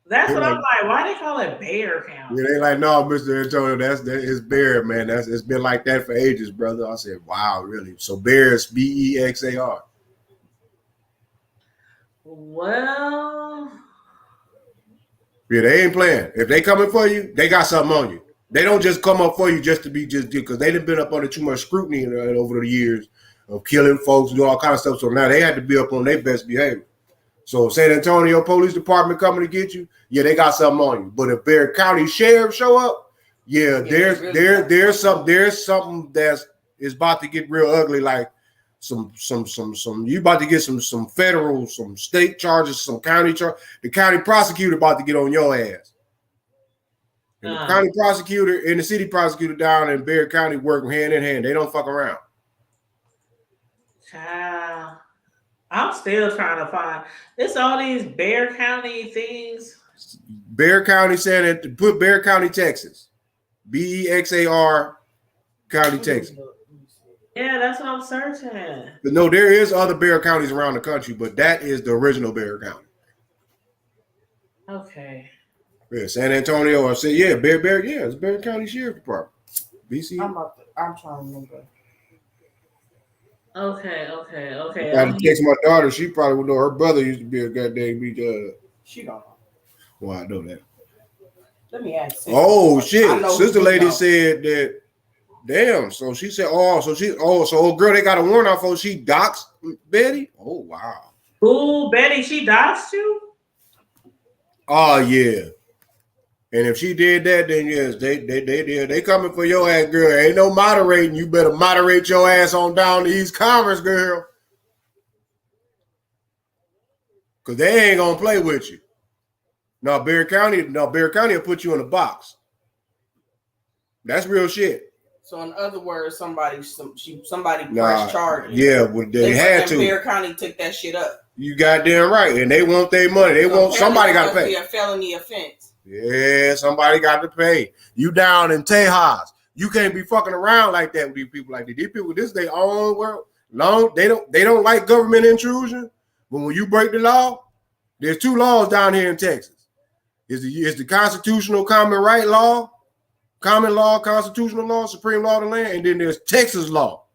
B: That's what I'm like. Why they call it Bexar County?
D: Yeah, they like, no, Mr. Antonio, it's Bexar, man. It's been like that for ages, brother. I said, wow, really? So Bexar is Bexar.
B: Well,
D: yeah, they ain't playing. If they coming for you, they got something on you. They don't just come up for you just to be just because they done been up under too much scrutiny over the years of killing folks, doing all kind of stuff. So now they had to be up on their best behavior. So if San Antonio Police Department coming to get you, yeah, they got something on you. But if Bexar County Sheriff show up, yeah, there's something that's is about to get real ugly. Like some you about to get some federal, some state charges, some county charge. The county prosecutor about to get on your ass. And the county prosecutor and the city prosecutor down in Bexar County work hand in hand. They don't fuck around.
B: Child, I'm still trying to find. It's all these Bexar County things.
D: Bexar County said it. Put Bexar County, Texas. Bexar County, Texas.
B: Yeah, that's what I'm searching.
D: But no, there is other Bexar counties around the country, but that is the original Bexar County.
B: Okay.
D: Yeah, San Antonio. I said, yeah, Bexar, yeah, it's Bexar County Sheriff Department. BC.
E: I'm trying to remember.
B: Okay.
D: I got to text my daughter. She probably would know her brother used to be a goddamn beat.
E: She don't know.
D: Well, I know that.
E: Let me ask.
D: Oh shit! Sister lady
E: know.
D: said that. Damn. So she said, so girl, they got a warrant out for she doxed Betty. Oh wow.
B: Ooh, Betty, she doxed you?
D: Oh yeah. And if she did that, then yes, they coming for your ass, girl. Ain't no moderating. You better moderate your ass on down to East Commerce, girl. Cause they ain't gonna play with you. No, Bexar County will put you in a box. That's real shit.
E: So in other words, somebody pressed charges.
D: Yeah, well, they had to.
E: Bexar County took that shit up.
D: You goddamn right, and they want their money. They want somebody got to pay.
E: Be a felony offense.
D: Yeah, somebody got to pay. You down in Tejas. You can't be fucking around like that with these people like that. These people, this is their own world. No, they don't like government intrusion. But when you break the law, there's two laws down here in Texas. It's the constitutional common right law, common law, constitutional law, supreme law of the land, and then there's Texas law.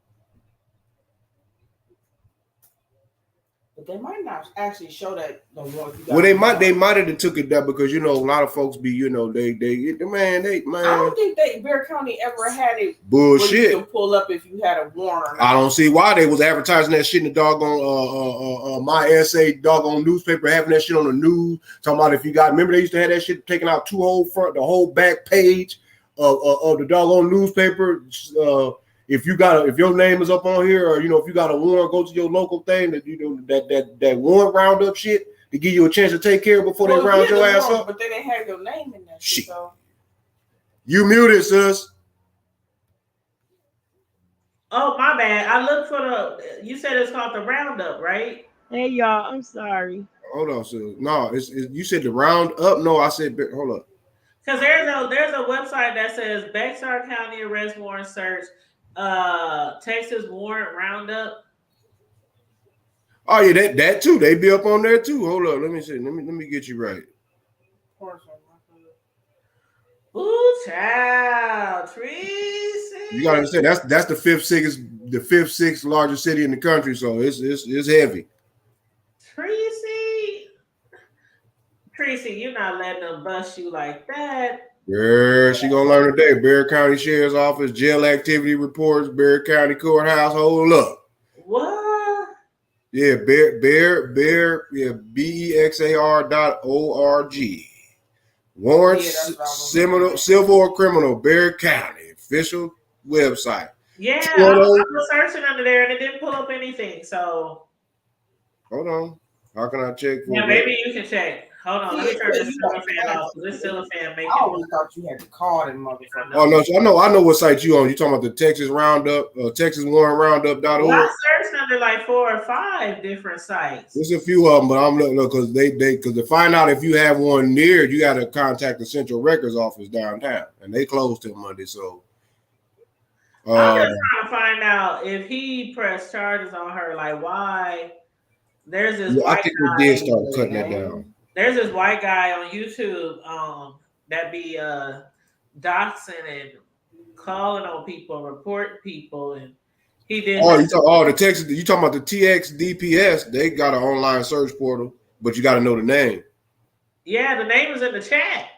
E: But they might not actually show that the law.
D: Well, they might have took it down because a lot of folks be, they
E: I don't think Bexar County ever had it.
D: Bullshit.
E: You can pull up if you had a warrant.
D: I don't see why they was advertising that shit in the doggone my essay doggone newspaper, having that shit on the news. Talking about if you got, remember they used to have that shit taking out the whole back page of the doggone newspaper. If your name is up on here, or if you got a warrant, go to your local thing that warrant roundup shit to give you a chance to take care of before they round your ass up.
E: But they didn't have your name in that shit. So.
D: You muted, sis.
B: Oh, my bad. I looked for you said it's called the roundup, right?
C: Hey y'all, I'm sorry.
D: Hold on, sis. No, you said the roundup. No, I said hold up.
B: Because there's a website that says Bexar County arrest warrant search. Texas warrant roundup.
D: Oh yeah, that too. They be up on there too. Hold up, let me see. Let me get you right.
B: Ooh, child, Tracy.
D: You gotta understand that's the fifth sixth largest city in the country, so it's heavy.
B: Tracy, you're not letting them bust you like that.
D: Girl, she gonna learn today. Bexar County Sheriff's Office, jail activity reports, Bexar County Courthouse. Hold up.
B: What?
D: Yeah, BEXAR.org. Warrants, civil or criminal, Bexar County official website.
B: Yeah, I was searching under there and it didn't pull up anything. So
D: hold on. How can I check?
B: Yeah, maybe you can check. Hold on, let me turn this ceiling fan off. This ceiling fan making.
E: I always thought you had to call them motherfucker.
D: Oh no, so I know what site you on. You talking about the Texas Roundup, Texas Warrant Roundup.org?
B: Well, I searched under like 4 or 5 different sites.
D: There's a few of them, but I'm looking because because to find out if you have one near, you got to contact the Central Records office downtown, and they close till Monday. So
B: I'm just trying to find out if he pressed charges on her. Like why? There's this.
D: I think they did start cutting that down.
B: There's this white guy on YouTube that be doxing and calling on people, reporting people, and he did.
D: Oh, the Texas. You talking about the TXDPS? They got an online search portal, but you got to know the name.
B: Yeah, the name is in the chat.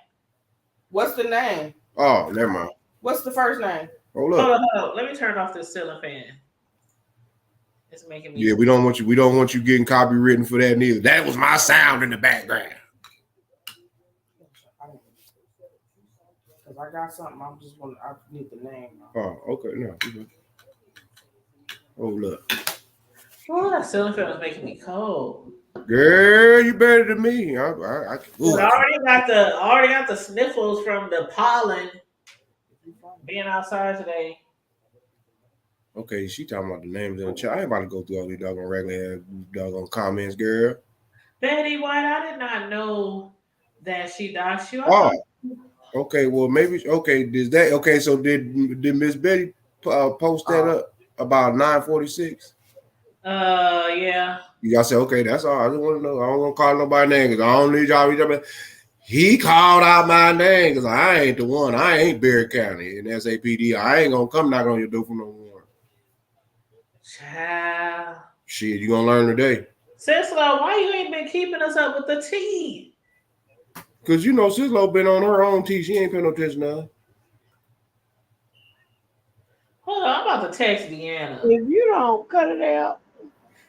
E: What's the name?
D: Oh, never mind.
E: What's the first name?
D: Hold
B: Hold
D: up.
B: on, hold on. Let me turn off this ceiling fan. It's making me.
D: Yeah, we don't want you getting copywritten for that neither. That was my sound in the background.
E: Because I got something. I need the name.
D: Oh, okay. No. Hold up.
B: Oh, that ceiling fan was making me cold.
D: Girl, you better than me.
B: I already got the sniffles from the pollen being outside today.
D: Okay, she talking about the names in the chat. I ain't about to go through all these doggone comments, girl.
B: Betty White, I did not know that she doxed you.
D: Okay. Well, maybe. Okay, so did Miss Betty post that up about 9:46?
B: Yeah.
D: You gotta say, okay, that's all. I just want to know. I don't want to call nobody name because I don't need y'all. He called out my name because I ain't the one. I ain't Berry County in SAPD. I ain't gonna come knock on your door for no more.
B: Child.
D: Shit, you gonna learn today.
B: Sislo, why you ain't been keeping us up with the tea?
D: Because Sislo been on her own tea. She ain't paying no attention now.
B: Hold on, I'm about to text Deanna.
C: If you don't cut it out.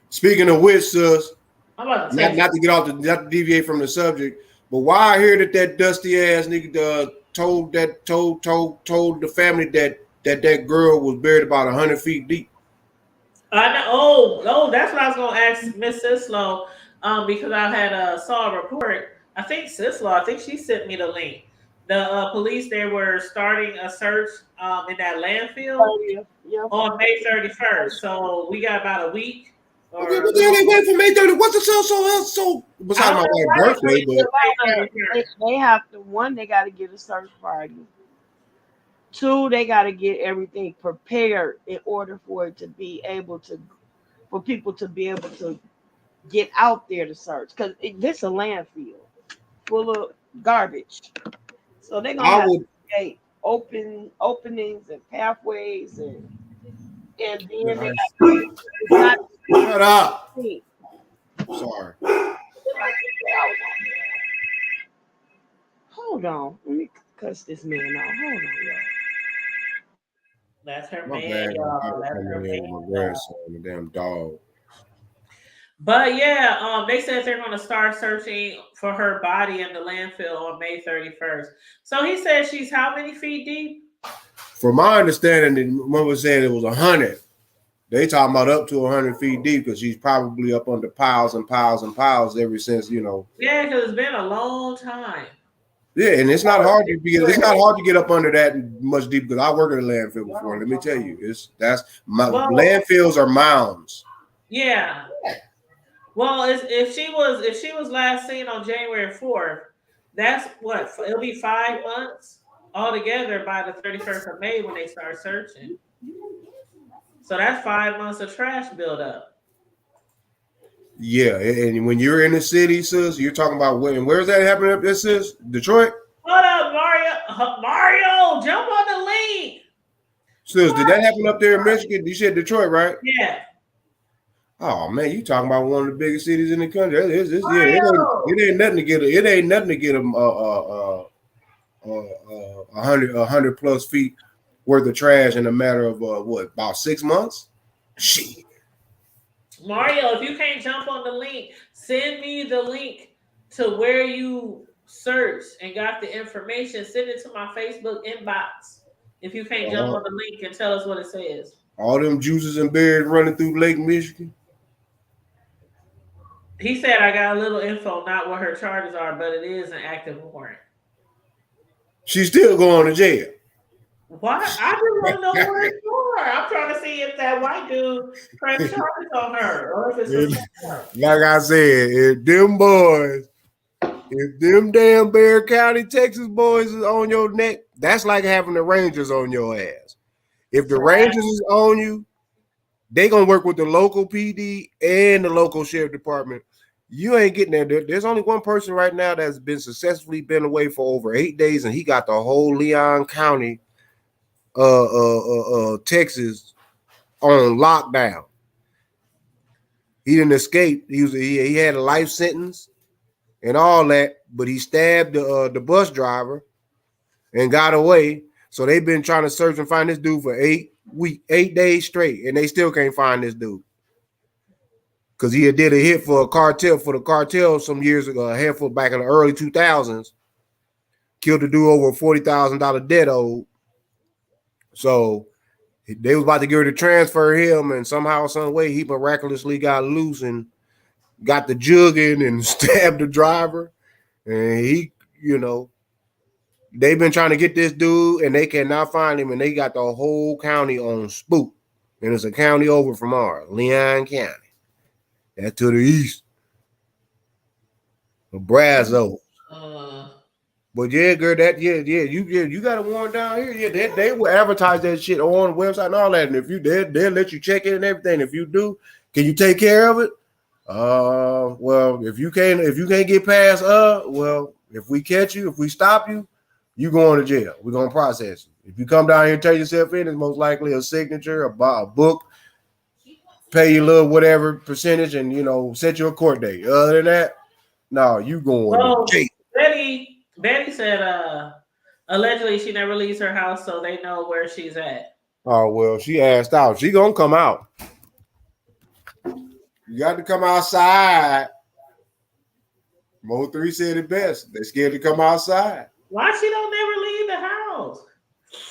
D: Speaking of which, sis,
B: I'm about to text
D: not to deviate from the subject, but why I hear that dusty ass nigga told the family that girl was buried about 100 feet deep.
B: I know. Oh, that's what I was gonna ask Miss Sislo. Because I saw a report. I think she sent me the link. The police, they were starting a search in that landfill on May 31st. So we got about a week.
D: Okay, but then they wait for May 30th. What's the so besides my wife's birthday? But
C: they have to, one, they got to get a search party. Two, they got to get everything prepared in order for it to be able to, for people to be able to get out there to search. Because this is a landfill full of garbage. So they're going to have to create openings and pathways and then they got to
D: shut up. Sorry.
C: Hold on. Let me cuss this man out. Hold on, y'all.
B: That's her
D: My
B: man,
D: bad.
B: y'all. That's her man.
D: My grandson, the damn dog.
B: But yeah, they said they're going to start searching for her body in the landfill on May 31st. So he said she's how many feet deep?
D: From my understanding, mom was saying it was 100. They talking about up to 100 feet deep because she's probably up under piles and piles and piles ever since,
B: Yeah, because it's been a long time.
D: Yeah, and it's not hard to get up under that much deep because I worked at a landfill before. Let me tell you, landfills are mounds.
B: Yeah. Well, if she was last seen on January 4th, that's what it'll be 5 months altogether by the 31st of May when they start searching. So that's 5 months of trash buildup.
D: Yeah, and when you're in the city, sis, you're talking about where's that happening up there, sis? Detroit?
B: What up, Mario? Mario, jump on the link.
D: Sis, did that happen up there in Michigan? You said Detroit, right?
B: Yeah.
D: Oh man, you talking about one of the biggest cities in the country? It ain't nothing to get. It ain't nothing to get them 100 plus feet worth of trash in a matter of about 6 months? Shit.
B: Mario, if you can't jump on the link, send me the link to where you searched and got the information. Send it to my Facebook inbox. If you can't jump on the link and tell us what it says.
D: All them juices and berries running through Lake Michigan.
B: He said I got a little info, not what her charges are, but it is an active warrant.
D: She's still going to jail.
B: What? I just want to know what it's for. I'm trying to see if that white dude pressed charges on her or if it's
D: like I said, if them damn Bear County, Texas boys is on your neck, that's like having the Rangers on your ass. If the Rangers is on you, they gonna work with the local PD and the local sheriff department. You ain't getting there. There's only one person right now that's been successfully been away for over 8 days, and he got the whole Leon County, Texas, on lockdown. He didn't escape. He had a life sentence and all that, but he stabbed the bus driver, and got away. So they've been trying to search and find this dude for 8 days straight, and they still can't find this dude. Because he did a hit for the cartel some years ago, a handful back in the early 2000s. Killed a dude over a $40,000 debt owed. So they was about to get ready to transfer him, and somehow, some way, he miraculously got loose and got the jug in and stabbed the driver. And he, they've been trying to get this dude, and they cannot find him, and they got the whole county on spook. And it's a county over from ours, Leon County. That's to the east. Brazos. But yeah, girl, you got a warrant down here. Yeah, they will advertise that shit on the website and all that. And if you they'll let you check it and everything. If you do, can you take care of it? Well, if you can't get past, well, if we catch you, if we stop you, you going to jail. We're gonna process you. If you come down here and turn yourself in, it's most likely a signature, a book, pay you a little whatever percentage, and set you a court date. Other than that, no, you going to jail.
B: Betty said allegedly she never leaves her house, so they know where she's at.
D: Oh, well, she asked out. She gonna come out. You got to come outside. Mo 3 said it best. They're scared to come outside.
B: Why she don't never leave the house?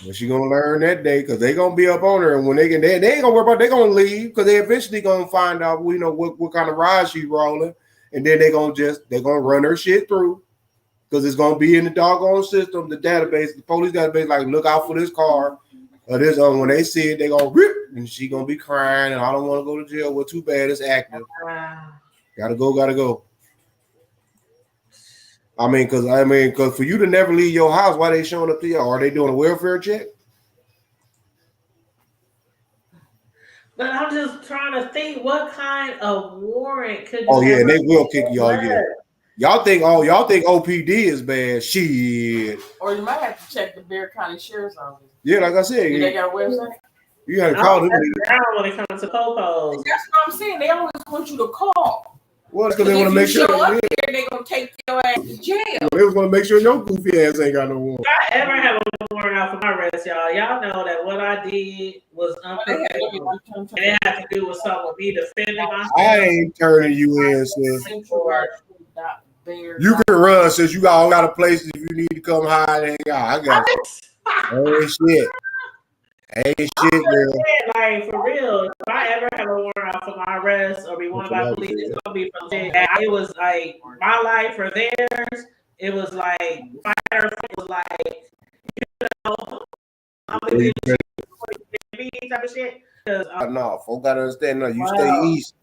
D: Well, she gonna learn that day because they gonna be up on her, and when they ain't gonna worry about, they gonna leave because they eventually gonna find out what kind of ride she's rolling, and then they gonna run her shit through. Because it's gonna be in the doggone system, the database, the police database. Like, look out for this car or this. When they see it, they gonna rip, and she gonna be crying. And I don't want to go to jail. Well, too bad, it's active. Gotta go. Because for you to never leave your house, why they showing up to you? Are they doing a welfare check?
B: But I'm just trying to think, what kind of warrant could?
D: Oh yeah, and they will kick y'all. Yeah. Y'all think OPD is bad. Shit.
E: Or you might have to check the Bexar County Sheriff's Office.
D: Yeah, like I said.
E: They got a website?
D: You gotta call them.
B: When it comes to Popos.
E: That's what I'm saying. They always want you to call.
D: Well, because they want to make sure
E: they're gonna take your ass to jail.
D: They was gonna make sure your goofy ass ain't got no warrant.
B: If I ever have a warrant out for my arrest, y'all know that what I did was unprofessional. And it had to do with something with me defending myself. I
D: ain't turning you in, sis. You can run since you got all lot of places if you need to come hide. I got you. Ain't shit, man.
B: Like, for real, if I ever have a warrant out for my arrest or be wanted by police, it's gonna be from jail. It was like my life or theirs. It was like fight or flight. It was like, I'm gonna get me type of shit.
D: No, folks gotta understand. No, you stay east.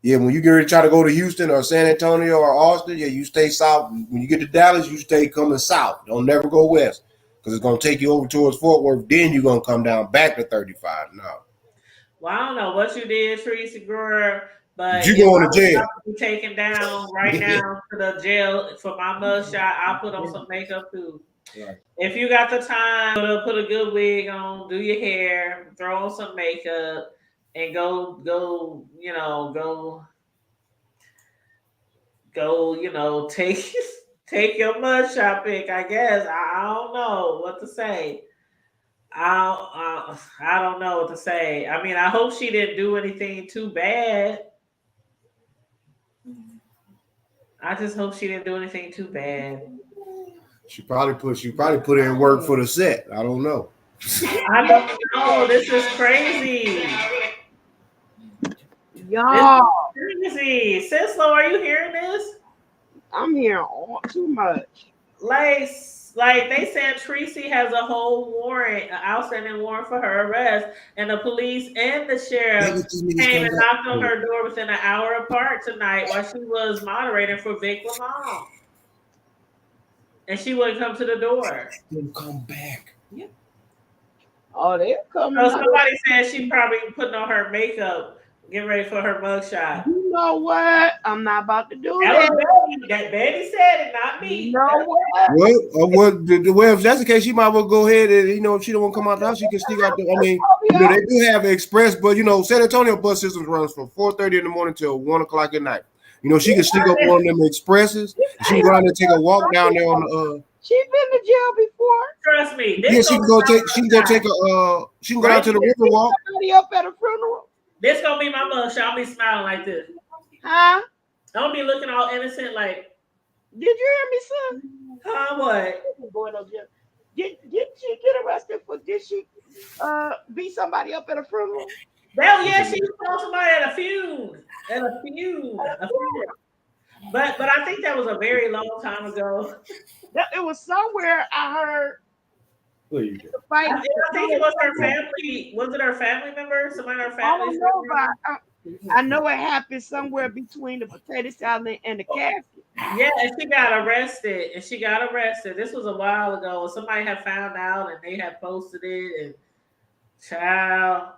D: Yeah, when you get ready to try to go to Houston or San Antonio or Austin, yeah, you stay south. When you get to Dallas, you stay coming south. Don't never go west. Because it's going to take you over towards Fort Worth. Then you're going to come down back to 35. No.
B: Well, I don't know what you did, Tracy Greer, but
D: you going to jail.
B: Be taken down right now to the jail for my mugshot. I'll put on some makeup too. Right. If you got the time, put a good wig on, do your hair, throw on some makeup, and go, take your mugshot pic, I guess. I don't know what to say. I don't know what to say. I mean, I hope she didn't do anything too bad. I just hope she didn't do anything too bad.
D: She probably put in work for the set. I don't know.
B: I don't know. This is crazy.
C: Y'all.
B: This is crazy. Sislo, are you hearing this?
C: I'm hearing all too much.
B: Like they said, Tracy has a whole warrant, an outstanding warrant for her arrest, and the police and the sheriff came and knocked on her door within an hour apart tonight while she was moderating for Vic Lamont. And she wouldn't come to the door.
D: Didn't come back.
C: Yeah. Oh, they're coming.
B: So somebody said she probably putting on her makeup. Get ready for her mugshot.
C: You know what? I'm not about to do
B: that. Betty said it, not me.
C: You know what?
D: Well, if that's the case, she might well go ahead and, if she don't want to come out the house, she can sneak out there. I mean, they do have express, but, San Antonio bus systems runs from 4:30 in the morning till 1 o'clock at night. She can sneak up on them expresses. She can go out and take a walk down there on the
C: She been to jail before.
B: Trust me.
D: Yeah,
B: This
D: she
B: gonna
D: can go
B: be
D: take.
B: my
D: She can go
B: mugshot.
D: take a. She can go down to the
B: Right?
D: river walk.
C: Somebody up at a funeral.
B: This gonna be my mugshot. I'll be smiling like this.
C: Huh?
B: Don't be looking all innocent like,
C: Did you hear me, son?
B: huh, what?
C: Going up jail. Did she get arrested for? Did she beat somebody up at a funeral?
B: Well, yeah, she saw somebody at a feud. At a feud. A feud. But I think that was a very long time ago.
C: It was somewhere I heard
D: What you
C: the fight.
B: I think it was her family. Was it her family member? Somebody in her
C: I
B: family?
C: don't know, but I know it happened somewhere between the potato salad and the casket.
B: Yeah, and she got arrested. This was a while ago. And somebody had found out and they had posted it. And child,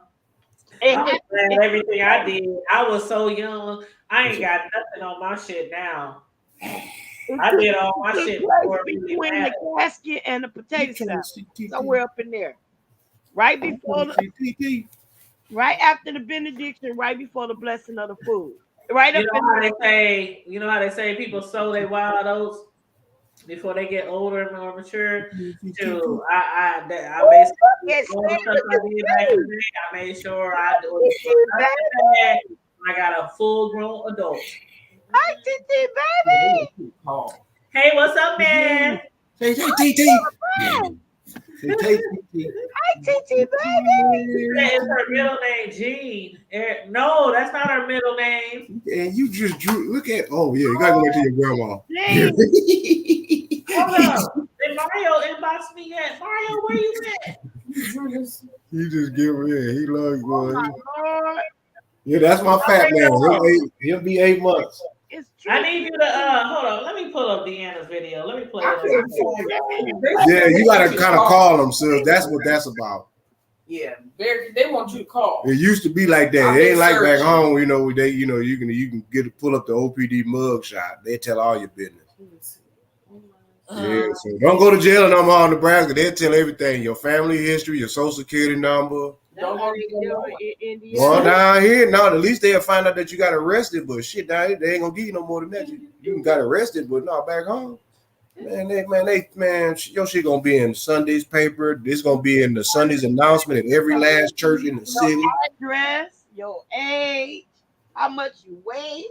C: It
B: I was
C: happened-
B: glad everything I did. I was so young. I ain't got nothing on my shit now. I did all my
C: took
B: shit
C: place
B: before it really
C: between
B: mattered.
C: the casket and the potato salad, somewhere up in there, right before, right after the benediction, right before the blessing of the food, right up
B: You
C: in
B: know how
C: there.
B: they say, people sow their wild oats before they get older and more mature. Too, I basically
C: Yes,
B: all the stuff I did back in the day, I made sure I do
C: baby.
B: it. I got a full grown adult.
C: Hi, Titi, baby.
B: Hey, what's up, man?
D: Say TT.
C: Hi, Titi, baby.
B: That is her middle name, Jean. No, that's not her middle name.
D: And you just drew. Look at. Oh yeah, you gotta go back to your grandma.
C: Jean.
B: Hold up. Did Mario inbox me yet? Mario, where you at?
D: You just give him. Yeah, he loves
C: Oh my
D: going.
C: Lord.
D: Yeah, that's my fat man. He'll be 8 months.
C: It's true.
B: I need you to hold on. Let me pull up Deanna's video. Let me play it.
D: Yeah, you gotta kind of call him, sis. That's what that's about.
E: Yeah, they want you to call.
D: It used to be like that. It ain't like back home, you know. You can pull up the OPD mug shot. They tell all your business. Yeah, so don't go to jail in Omaha, Nebraska. They'll tell everything: your family history, your social security number.
E: Don't go to
D: Well, down here, no, at least they'll find out that you got arrested. But shit, down here, they ain't gonna give you no more than that. You got arrested, but not back home. Man, your shit gonna be in Sunday's paper. This gonna be in the Sunday's announcement at every last church in the city.
C: Your address, your age, how much you weigh.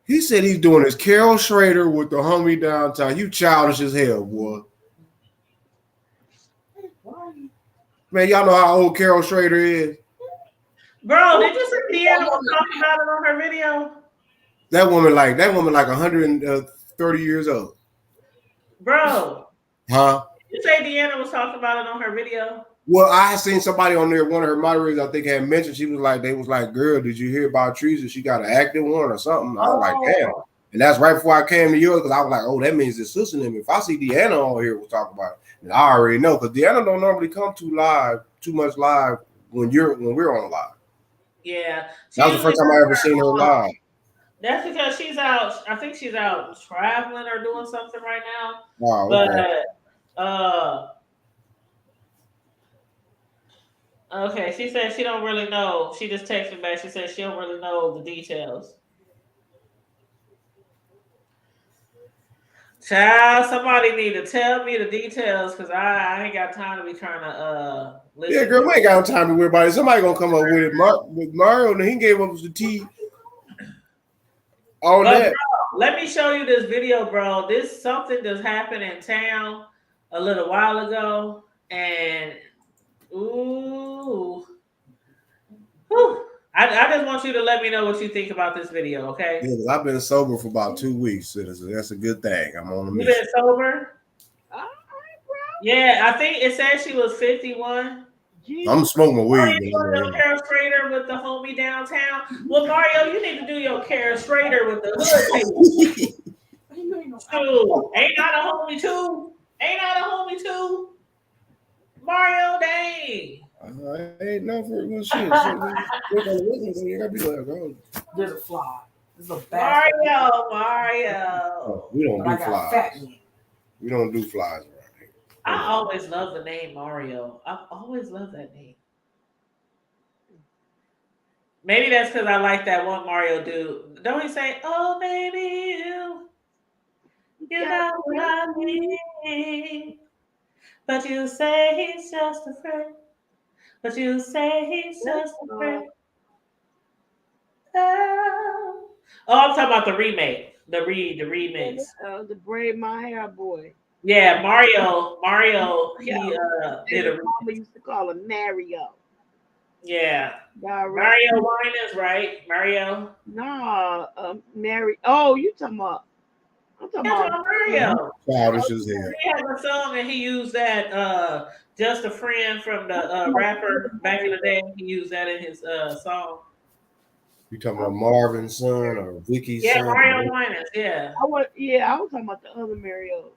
D: He said he's doing his Carol Schrader with the homie downtown. You childish as hell, boy. Man, y'all know how old Carol Schrader is.
B: Bro, did you see Deanna was talking about it on her video?
D: That woman like 130 years old.
B: Bro,
D: Huh?
B: you say Deanna was talking about it on her video?
D: Well, I had seen somebody on there, one of her moderators, I think, had mentioned, they was like, girl, did you hear about Teresa? She got an active one or something. I was like, damn. And that's right before I came to yours, because I was like, oh, that means it's sister in me. If I see Deanna on here, we'll talk about it. And I already know, because Deanna don't normally come too much live when we're on live.
B: Yeah.
D: That was the first time I ever seen her live.
B: That's because she's out. I think she's out traveling or doing something right now.
D: Wow, okay.
B: But okay, she said she don't really know. She just texted back. She said she don't really know the details. Child, somebody need to tell me the details because I ain't got time to be trying to listen.
D: Yeah, girl, we ain't got no time to worry about it. Somebody gonna come up with it. With Mario, and he gave us the tea. All that.
B: Bro, let me show you this video, bro. This something just happened in town a little while ago, and ooh, whew. I just want you to let me know what you think about this video, okay?
D: Yeah, 'cause I've been sober for about 2 weeks, so that's a good thing. I'm on the
B: You
D: mission.
B: been sober?
C: All right,
B: Yeah, I think it said she was 51.
C: bro.
D: I'm smoking my weed.
B: You doing your Carol Schrader with the homie downtown? Well, Mario, you need to do your Carol Schrader with the hood people. Shoot, ain't not a homie too? Ain't not a homie too? Mario, dang.
D: Ain't no for well, shit. You gotta be like, oh,
E: There's a fly. There's a bad
B: Mario.
D: we don't
E: I
D: do
E: got fat
D: flies.
E: man.
D: We don't do flies around here.
B: I always love the name Mario. I've always loved that name. Maybe that's because I like that one Mario dude. Don't he say, "Oh baby, you"? You know what I mean. But you say he's just a friend. But you say he's just a friend. Oh, I'm talking about the remake. The remix.
C: The braid my hair boy.
B: Yeah, Mario, he did a
C: Mama used to call him Mario.
B: yeah.
C: God rest.
B: Mario Winans, right? Mario.
C: Nah, Mary. Oh, you talking about? I'm talking
B: That's
C: about
B: Mario.
D: Childish as hell.
B: He had a song and he used that Just a Friend from the rapper back in the day. He used that in his song.
D: You talking about Marvin's son or Vicky's
B: Yeah,
D: son?
B: Mario Winans, yeah.
C: I was talking about the other Mario.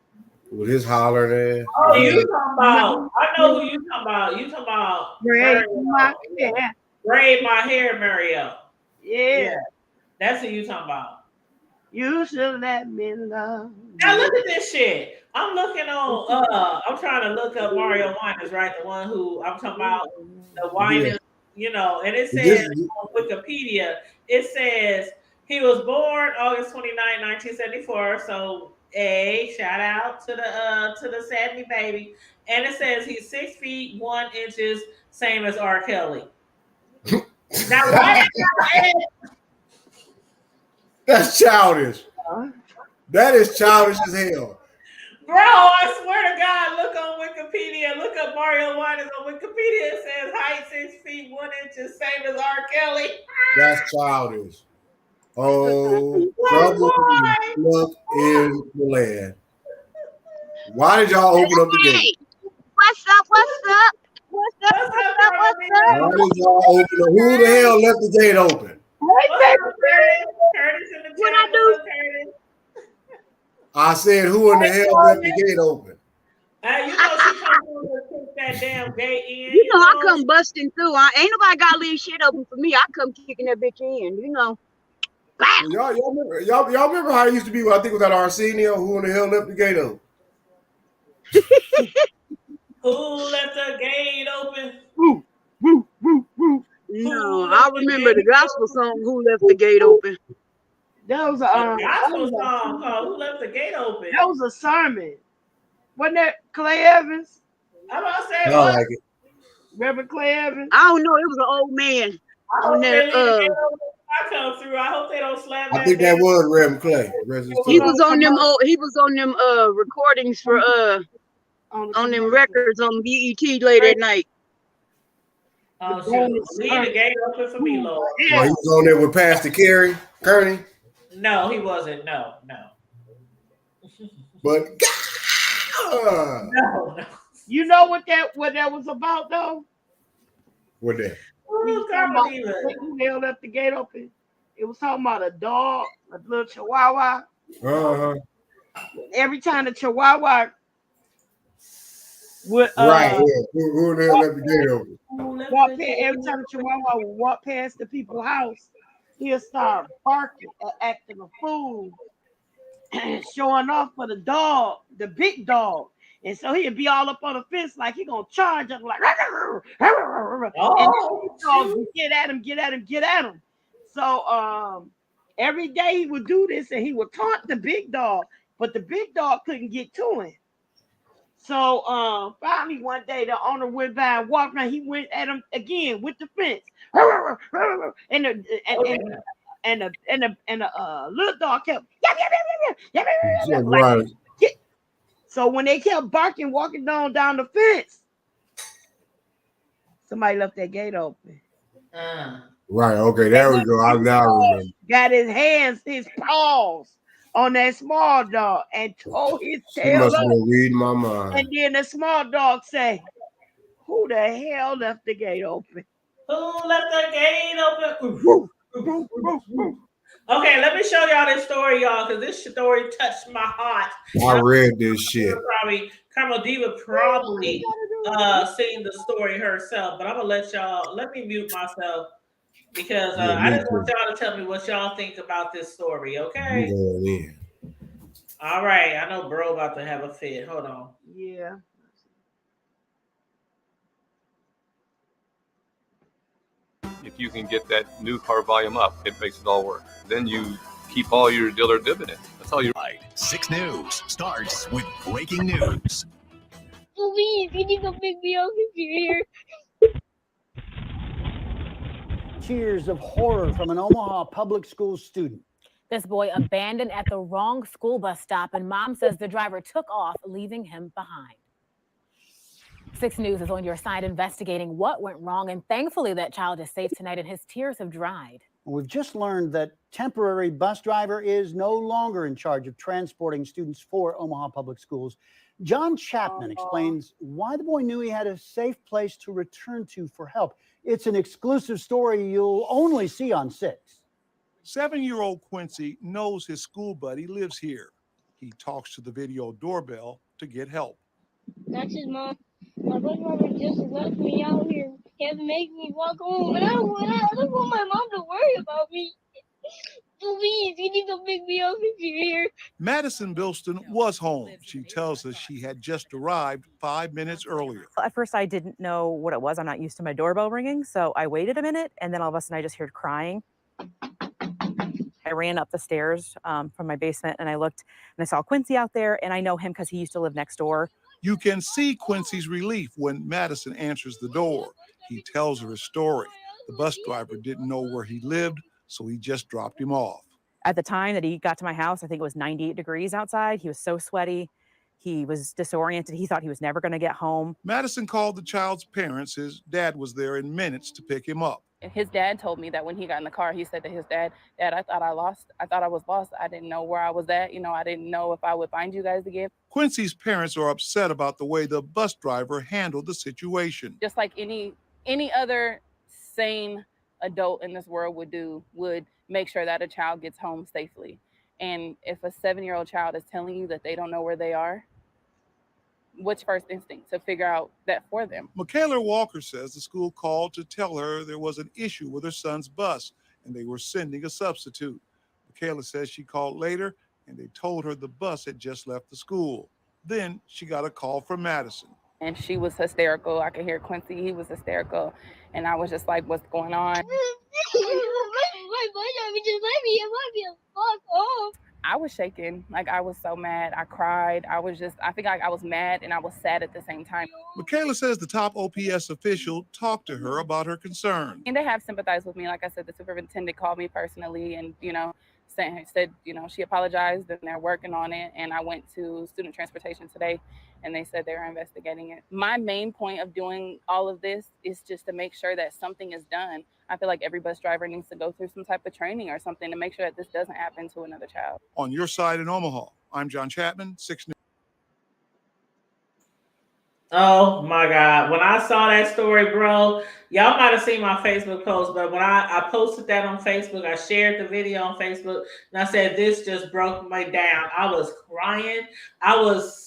D: With his holler there.
B: Oh, you talking about? I know who you talking about. You talking about
C: Braid
B: Mario.
C: my hair.
B: Braid my hair, Mario.
C: Yeah.
B: That's who you talking about.
C: You should let me love.
B: Now look at this shit. I'm looking on. I'm trying to look up Mario Winans, right? The one who I'm talking about, the Winans, you know. And it says on Wikipedia, it says he was born August 29, 1974. So a shout out to the Sammy baby. And it says he's 6 feet 1 inches, same as R. Kelly. Now why
D: That's childish. That is childish as hell.
B: Bro, I swear to God, look on Wikipedia. Look up Mario Winans on Wikipedia. It says height 6 feet 1 inches, same as R. Kelly.
D: That's childish. Oh, trouble in the land. Why did y'all open up the gate?
A: What's up? Why
D: did y'all open up? Who the hell left the gate open?
B: Curtis in the
A: What I do?
D: I said, who in the hell left the gate open?
B: You know she come through and kick that damn gate in.
A: You know I come busting through. Ain't nobody got to leave shit open for me. I come kicking that bitch in. You know.
D: Well, y'all remember how it used to be? I think it was at Arsenio. Who in the hell left the gate open?
B: Who left the gate open?
C: Woo, woo, woo, woo.
A: No, I remember the gospel song, Who Left the Gate Open.
C: That was
B: a gospel song called Who Left the Gate Open.
C: That was a sermon. Wasn't that Clay Evans?
B: I'm about to say
D: I like it.
C: Reverend Clay Evans?
A: I don't know. It was an old man on there.
B: I come through. I hope they don't slam
D: I think that was Reverend Clay.
A: He was on them recordings for on them records on BET late at night.
B: Oh shoot. Leave the gate open for me, Lord.
D: Yeah. Oh, he was on there with Pastor Kearney?
B: No, he wasn't. No.
D: But
B: no.
C: You know what that was about though?
D: What that?
C: Who the hell left the gate open? It was talking about a dog, a little chihuahua. Every time the chihuahua would
D: right, who the hell left the gate open?
C: Every time the chihuahua would walk past the people's house, he'll start barking and acting a fool, showing off for the dog, the big dog. And so he'd be all up on the fence like he gonna charge up like and get at him. So every day he would do this and he would taunt the big dog, but the big dog couldn't get to him. So finally one day the owner went by and walked around. He went at him again with the fence, and the little dog kept
D: right.
C: So when they kept barking, walking down the fence, somebody left that gate open.
D: Right. Okay. There we go. I now remember.
C: Got his paws on that small dog and tore his tail
D: up. Reading my mind.
C: And then the small dog say, "Who the hell left the gate open?
B: Who left the gate open?" Okay, let me show y'all this story, y'all, because this story touched my heart.
D: I read this shit.
B: Carmel Diva probably seen the story herself, but I'm gonna let me mute myself because I just want y'all to tell me what y'all think about this story, okay? All right, I know bro about to have a fit. Hold on.
C: Yeah.
F: If you can get that new car volume up, it makes it all work. Then you keep all your dealer dividends. That's tell you.
G: 6 News starts with breaking news.
H: Please, you need to pick me up if you're here.
I: Cheers of horror from an Omaha public school student.
J: This boy abandoned at the wrong school bus stop, and mom says the driver took off, leaving him behind. 6 News is on your side investigating what went wrong, and thankfully that child is safe tonight and his tears have dried.
I: We've just learned that temporary bus driver is no longer in charge of transporting students for Omaha Public Schools. John Chapman explains why the boy knew he had a safe place to return to for help. It's an exclusive story you'll only see on 6.
K: 7-year-old Quincy knows his school buddy lives here. He talks to the video doorbell to get help.
H: That's his mom. My bus driver just left me out here. He had to make me walk home. And I don't want my mom to worry about me. Please, you need to pick me up if you're here.
K: Madison Bilston was home. She tells us she had just arrived 5 minutes earlier.
L: At first, I didn't know what it was. I'm not used to my doorbell ringing, so I waited a minute, and then all of a sudden, I just heard crying. I ran up the stairs from my basement, and I looked, and I saw Quincy out there, and I know him because he used to live next door.
K: You can see Quincy's relief when Madison answers the door. He tells her his story. The bus driver didn't know where he lived, so he just dropped him off.
L: At the time that he got to my house, I think it was 98 degrees outside. He was so sweaty. He was disoriented. He thought he was never going to get home.
K: Madison called the child's parents. His dad was there in minutes to pick him up.
M: His dad told me that when he got in the car, he said to his dad, "Dad, I thought I was lost. I didn't know where I was at. I didn't know if I would find you guys again."
K: Quincy's parents are upset about the way the bus driver handled the situation.
M: Just like any other sane adult in this world would make sure that a child gets home safely. And if a 7-year-old child is telling you that they don't know where they are, what's first instinct? To figure out that for them.
K: Michaela Walker says the school called to tell her there was an issue with her son's bus and they were sending a substitute. Michaela says she called later and they told her the bus had just left the school. Then she got a call from Madison.
M: And she was hysterical. I could hear Quincy, he was hysterical. And I was just like, what's going on?
H: My bus driver just let me fuck off.
M: I was shaking. Like, I was so mad. I cried. I think I was mad and I was sad at the same time.
K: Michaela says the top OPS official talked to her about her concerns.
M: And they have sympathized with me. Like I said, the superintendent called me personally and, said, she apologized and they're working on it. And I went to student transportation today and they said they're investigating it. My main point of doing all of this is just to make sure that something is done. I feel like every bus driver needs to go through some type of training or something to make sure that this doesn't happen to another child.
K: On your side in Omaha, I'm John Chapman, 6 News.
B: Oh my God. When I saw that story, bro, y'all might have seen my Facebook post, but when I posted that on Facebook, I shared the video on Facebook and I said, this just broke me down. I was crying. I was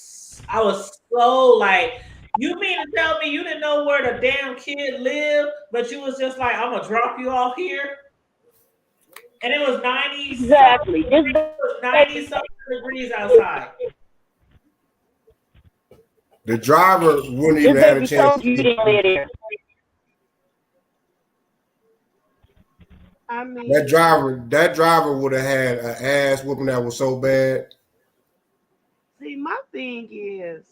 B: so like, you mean to tell me you didn't know where the damn kid lived, but you was just like, I'm going to drop you off here? And it was 90.
C: Exactly.
B: It was 90-something degrees outside.
D: The driver wouldn't even have a chance.
C: I mean,
D: That driver would have had an ass whooping that was so bad.
C: see, my thing is,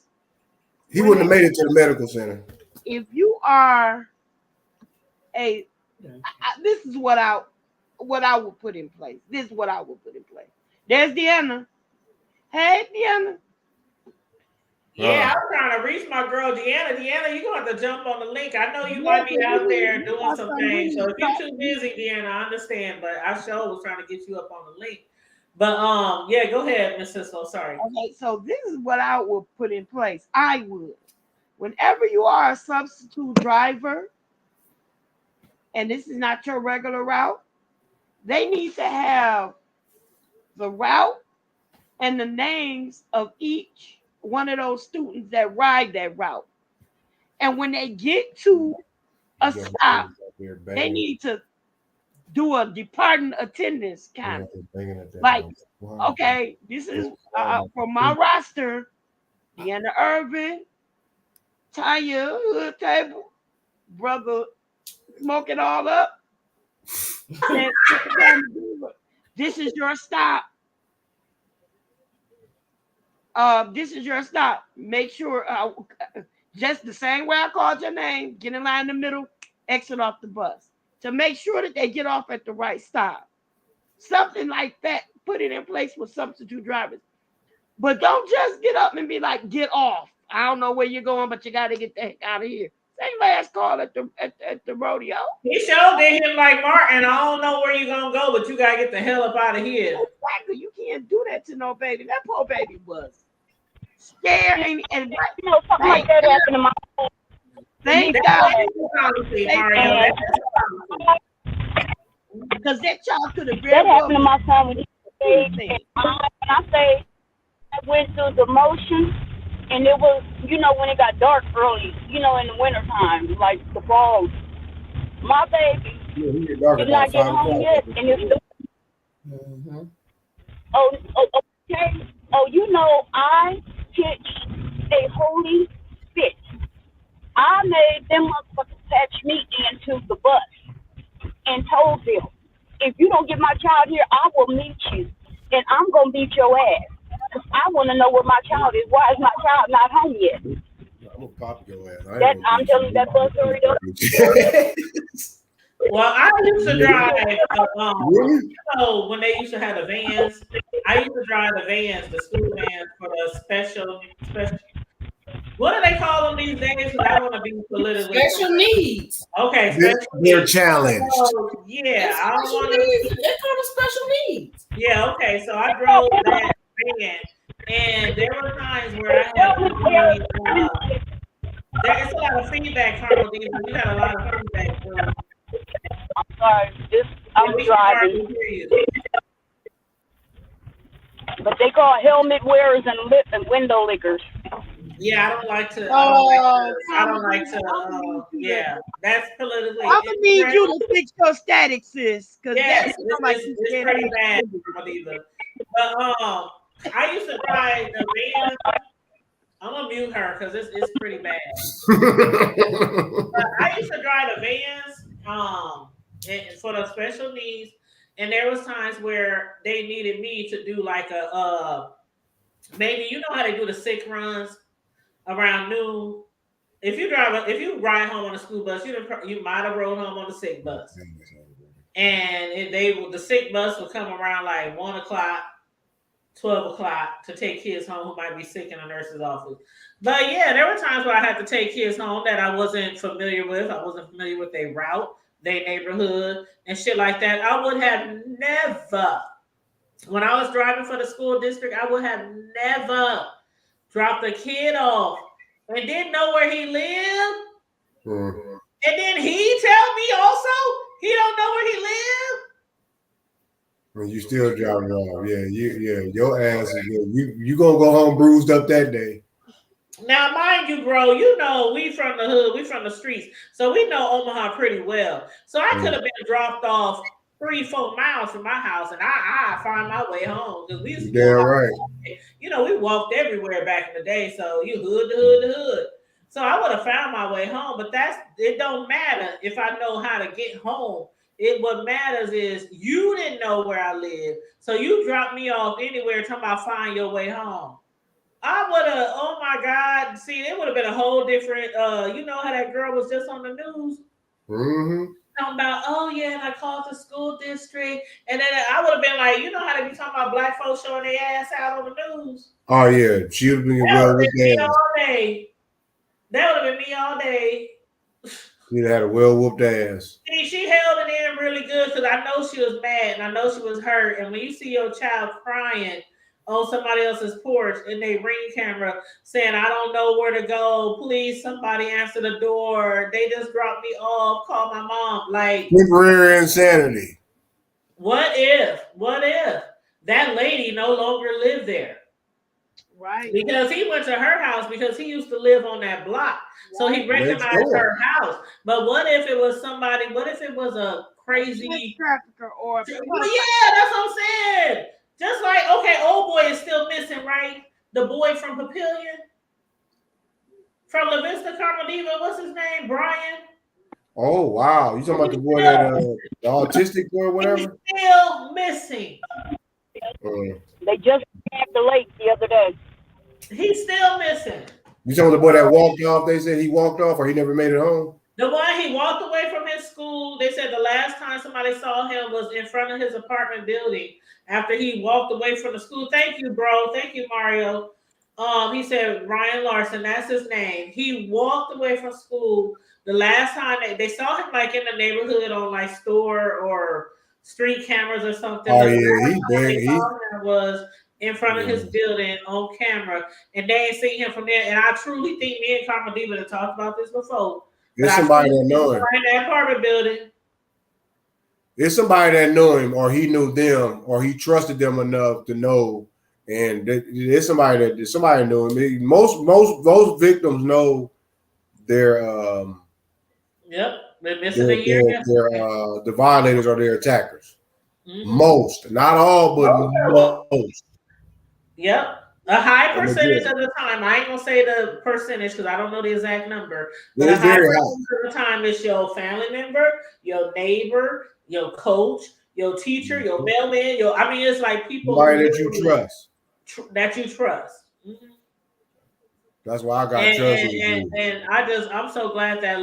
D: He wouldn't have made it to the medical center.
C: if you are this is what I would put in place. This is what I would put in place. There's Deanna. Hey, Deanna.
B: Yeah, I'm trying to reach my girl Deanna. Deanna, you're going to have to jump on the link. I know you might be out there doing some things. So if you're too busy, Deanna, I understand. But I sure was trying to get you up on the link. But yeah, go ahead, Miss Cisco. Sorry.
C: Okay, so this is what I would put in place. I would. Whenever you are a substitute driver, and this is not your regular route, they need to have the route and the names of each one of those students that ride that route. And when they get to a stop, they need to do a departing attendance kind of like, okay, this is from my roster, Deanna Irvin, Tanya Hood Table, brother Smoke It All Up. And this is your stop. this is your stop. Make sure, just the same way I called your name, get in line in the middle, exit off the bus to make sure that they get off at the right stop. Something like that. Put it in place with substitute drivers. But don't just get up and be like, get off. I don't know where you're going, but you got to get the heck out of here. Same last call at the rodeo.
B: He sure did him like Martin. I don't know where you're going to go, but you got to get the hell up out of here.
C: Exactly. You can't do that to no baby. That poor baby was scared. And
H: you know, something like that happened to my
C: thank God. Because that child could have
H: that happened to my son when he was a baby. And I say I went through the motion, and it was, you know, when it got dark early, you know, in the wintertime, like the fall. My baby did not get home yet, and it's okay. Oh, you know, I pitched a holy fit. I made them motherfuckers patch me into the bus and told them, if you don't get my child here, I will meet you, and I'm gonna beat your ass. Cause I want to know where my child is. Why is my child not home yet?
D: I'm gonna pop your ass.
H: I'm telling you that bus story.
B: Well, I used to drive, you know, when they used to have the vans, I used to drive the vans, the school vans for the special, what do they call them these days? Because I want to be politically
E: Special needs.
B: Okay,
D: they're challenged.
B: So, yeah, I don't want to.
E: They're called special needs.
B: Yeah, okay, so I drove that van, and there were times where I had to there's a lot of feedback, Carl. You had a lot of feedback.
H: I'm sorry, I'm driving. But they call helmet wearers and lip and window lickers.
B: Yeah, I don't like to. Yeah, that's politically.
C: I'm gonna need you to fix your static, sis. Because
B: yes, it's pretty bad. But I used to drive the van. I'm gonna mute her because it's pretty bad. But I used to drive the vans and for the special needs, and there was times where they needed me to do like a maybe you know how they do the sick runs around noon. If you ride home on a school bus, you might have rode home on the sick bus, and the sick bus would come around like 1 o'clock. 12 o'clock to take kids home who might be sick in a nurse's office. But yeah, there were times where I had to take kids home that I wasn't familiar with. I wasn't familiar with their route, their neighborhood, and shit like that. I would have never, when I was driving for the school district, I would have never dropped a kid off and didn't know where he lived. And then he tell me also he don't know where he lived.
D: When you still driving off, your ass is you gonna go home bruised up that day.
B: Now, mind you, bro, you know we from the hood, we from the streets, so we know Omaha pretty well. So I could have been dropped off 3-4 miles from my house, and I find my way home because we used to
D: right.
B: You know, we walked everywhere back in the day, so you hood to hood to hood. So I would have found my way home, but it don't matter if I know how to get home. What matters is you didn't know where I live, so you dropped me off anywhere talking about find your way home. I would have, oh my God, see, it would have been a whole different, you know how that girl was just on the news? Talking about, oh yeah, and I called the school district, and then I would have been like, you know how they be talking about black folks showing their ass out on the news?
D: Oh yeah, she would have been well with
B: me all day. That would have been me all day.
D: You'd had a well whooped ass.
B: See, she held it in really good because I know she was mad and I know she was hurt. And when you see your child crying on somebody else's porch in their ring camera saying, I don't know where to go, please somebody answer the door. They just dropped me off, call my mom. Like
D: temporary insanity.
B: What if that lady no longer lived there?
C: Right.
B: Because he went to her house because he used to live on that block. So he recognized her house. But what if it was somebody, what if it was a crazy
C: trafficker or
B: well, yeah, that's what I'm saying. Just like, okay, old boy is still missing, right? The boy from Papillion. From La Vista Carmelita, what's his name? Brian.
D: Oh wow. You talking about the boy that the autistic boy or whatever?
B: He's still missing.
H: They just at the lake the other day.
B: He's still missing.
D: You told the boy that walked off, they said he walked off or he never made it home?
B: The one he walked away from his school, they said the last time somebody saw him was in front of his apartment building after he walked away from the school. Thank you, bro. Thank you, Mario. He said Ryan Larson, that's his name. He walked away from school. The last time they saw him like in the neighborhood on like store or street cameras or something.
D: Oh,
B: The
D: yeah,
B: last
D: he
B: time
D: bad.
B: they saw him was in front of his building on camera, and they ain't seen him from there. And I truly think me and Karma Diva have talked about this before.
D: There's somebody that know him.
B: In that apartment building.
D: It's somebody that knew him, or he knew them, or he trusted them enough to know. And there's somebody that knew him. Most victims know their
B: Yep, they're missing a year.
D: The violators are their attackers.
B: Mm-hmm.
D: Most, not all, but most.
B: Yep. A high percentage of the time. I ain't gonna say the percentage because I don't know the exact number. But a high percentage of the time it's your family member, your neighbor, your coach, your teacher, your mailman. I mean, it's like people
D: that you trust.
B: That you trust. Mm-hmm.
D: That's why I got trust.
B: And I'm so glad that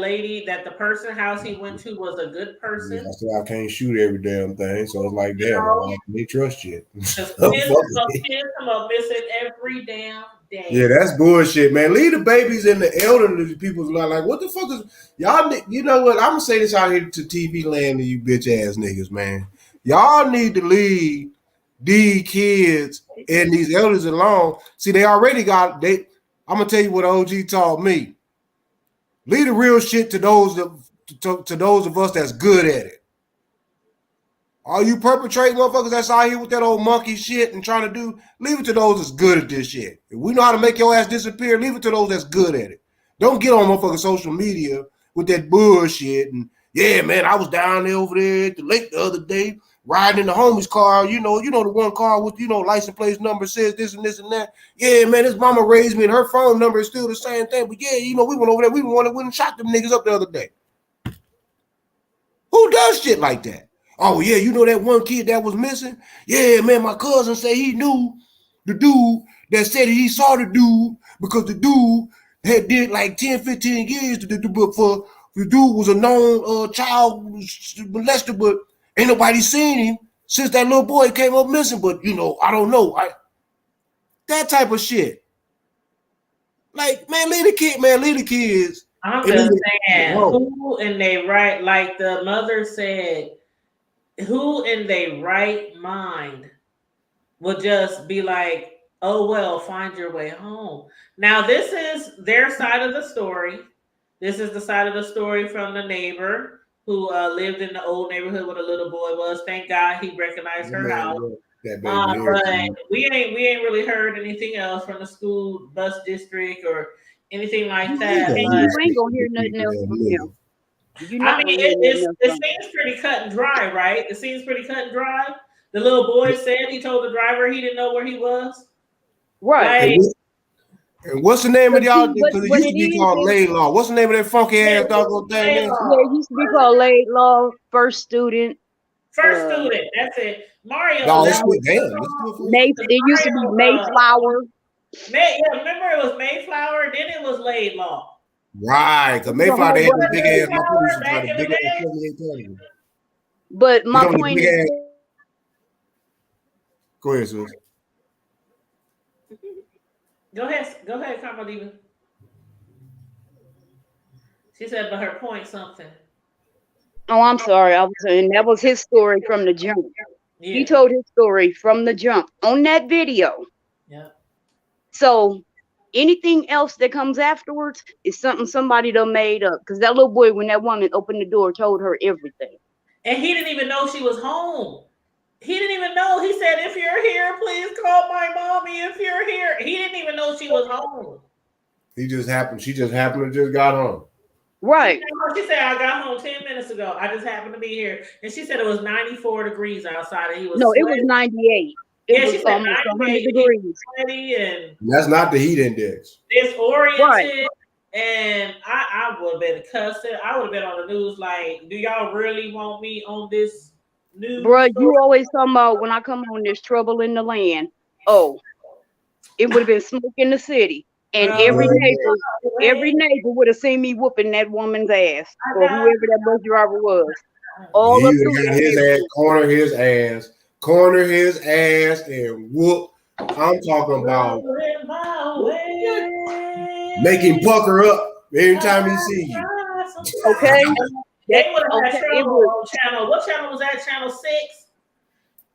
B: the person house he went to was a good person.
D: Yeah, that's why I can't shoot every damn thing. So it's like, damn, I can't trust you.
B: Kids come up missing every damn day.
D: Yeah, that's bullshit, man. Leave the babies and the elderly people's like, what the fuck is y'all? You know what? I'm gonna say this out here to TV land to you bitch ass niggas, man. Y'all need to leave these kids and these elders alone. See, they already got I'm gonna tell you what OG taught me. Leave the real shit to those of us that's good at it. All you perpetrating motherfuckers that's out here with that old monkey shit and trying to do, leave it to those that's good at this shit. If we know how to make your ass disappear, leave it to those that's good at it. Don't get on motherfucking social media with that bullshit and yeah, man, I was down there over there at the lake the other day, riding in the homie's car, you know the one car with, license plate number says this and this and that. Yeah, man, his mama raised me and her phone number is still the same thing. But yeah, we went over there, we went and shot them niggas up the other day. Who does shit like that? Oh, yeah, that one kid that was missing? Yeah, man, my cousin said he knew the dude that said he saw the dude because the dude had did like 10, 15 years for the dude was a known child molester, but ain't nobody seen him since that little boy came up missing. But, I don't know. That type of shit. Like, man, leave the kids.
B: I'm just saying, who in their right, like the mother said, who in their right mind would just be like, oh, well, find your way home. Now, this is their side of the story. This is the side of the story from the neighbor who lived in the old neighborhood where the little boy was. Thank God he recognized her house. But we ain't really heard anything else from the school bus district or anything like that.
C: You ain't gonna hear nothing else from him.
B: It seems pretty cut and dry, right? It seems pretty cut and dry. The little boy said he told the driver he didn't know where he was.
C: Right.
D: And what's the name of y'all? Because it used to be called Laidlaw. What's the name of that funky ass doggone thing?
C: Yeah, it used to be called Laidlaw, first student.
B: First student, that's it. Mario.
C: It used to be Mayflower.
B: Remember it was Mayflower, then it was Laidlaw.
D: Right, because Mayflower they had the big ass.
C: But my point is,
D: go ahead, sis.
B: Go ahead, Karma Diva. She said, but her point something.
C: Oh, I'm sorry. I was saying that was his story from the jump. Yeah. He told his story from the jump on that video.
B: Yeah.
C: So anything else that comes afterwards is something somebody done made up. Because that little boy, when that woman opened the door, told her everything.
B: And he didn't even know she was home. He didn't even know. He said, if you're here, please call my mommy if you're here. He didn't even know she was home.
D: She just happened to just got home.
C: Right.
B: She said, I got home 10 minutes ago. I just happened to be here. And she said it was 94 degrees outside. And he was
C: it was 98.
B: She said
C: almost 100 degrees.
B: And
D: that's not the heat index.
B: Disoriented. Right. And I would have been cussing. I would have been on the news like, do y'all really want me on this news?
C: Bro, you always talking about when I come on, there's trouble in the land. Oh,
N: it would have been smoke in the city. And
B: Girl,
N: every
B: wait,
N: neighbor would have seen me whooping that woman's ass
B: I
N: or
B: know.
N: whoever that bus driver was. All
D: He
N: up
D: would
N: through
D: have got
N: that
D: his ass,
N: neighborhood.
D: corner his ass, and whoop. I'm talking about
B: Rolling my way.
D: make him pucker up every time he see you.
N: Okay.
B: They would have had
N: Okay, it
B: trouble
N: was-
B: on channel. What channel was that? Channel 6.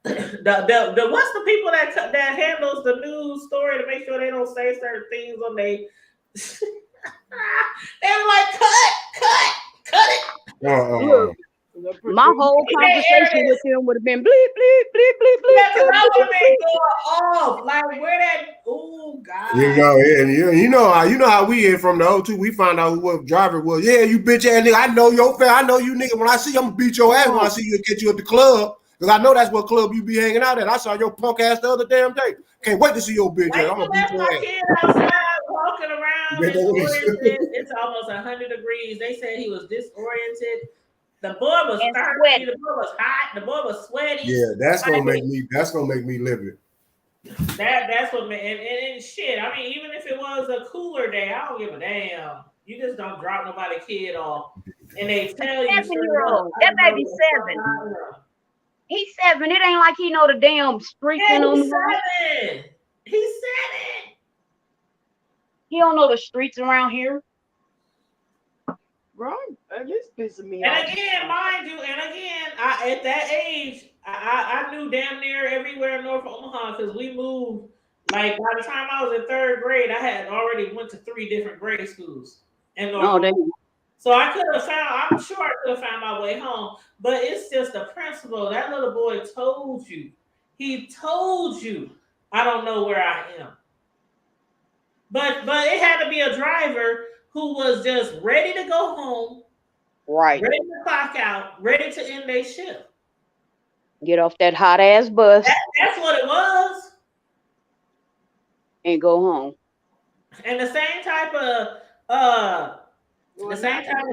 B: The what's the people that handles the news story to make sure they don't say certain things on they. They're like cut it.
N: Look, my whole conversation with him would have been bleep, bleep, bleep, bleep, bleep.
B: Yeah, 'cause I would have been going off. Like where that? Oh God.
D: You know, and you know how we in from the O2. We find out who what driver was. Yeah, you bitch ass nigga. I know your fan. I know you nigga. When I see you, I'm gonna beat your ass when I see you and catch you at the club. Because I know that's what club you be hanging out at. I saw your punk ass the other damn day. Can't wait to see your bitch ass. I'm gonna beat your
B: My
D: ass.
B: kid outside walking around.
D: You better
B: Disoriented. It's almost 100 degrees. They said he was disoriented. The boy was
N: And
B: thirsty.
N: sweaty.
B: The boy was hot. The boy was sweaty.
D: Yeah, that's gonna
B: Like,
D: make me livid.
B: That's what and shit. I mean, even if it was a cooler day, I don't give a damn. You just don't drop nobody kid off, and they tell you.
N: 7-year-old. That baby 7. He's 7. It ain't like he know the damn streets
B: Yeah,
N: in on
B: he's
N: the road.
B: 7. He's 7.
N: He don't know the streets around here.
C: Bro, this pissing me
B: And
C: off.
B: again, mind you, I at that age, I knew damn near everywhere in North Omaha because we moved. Like by the time I was in 3rd grade, I had already went to 3 different grade schools in North
N: Oh,
B: Omaha.
N: damn.
B: So I could have found. I'm sure I could have found my way home. But it's just the principle. That little boy told you. He told you. I don't know where I am. But it had to be a driver who was just ready to go home,
N: Right.
B: ready to clock out, ready to end their shift.
N: Get off that hot ass bus
B: That's what it was.
N: and go home.
B: And the same type of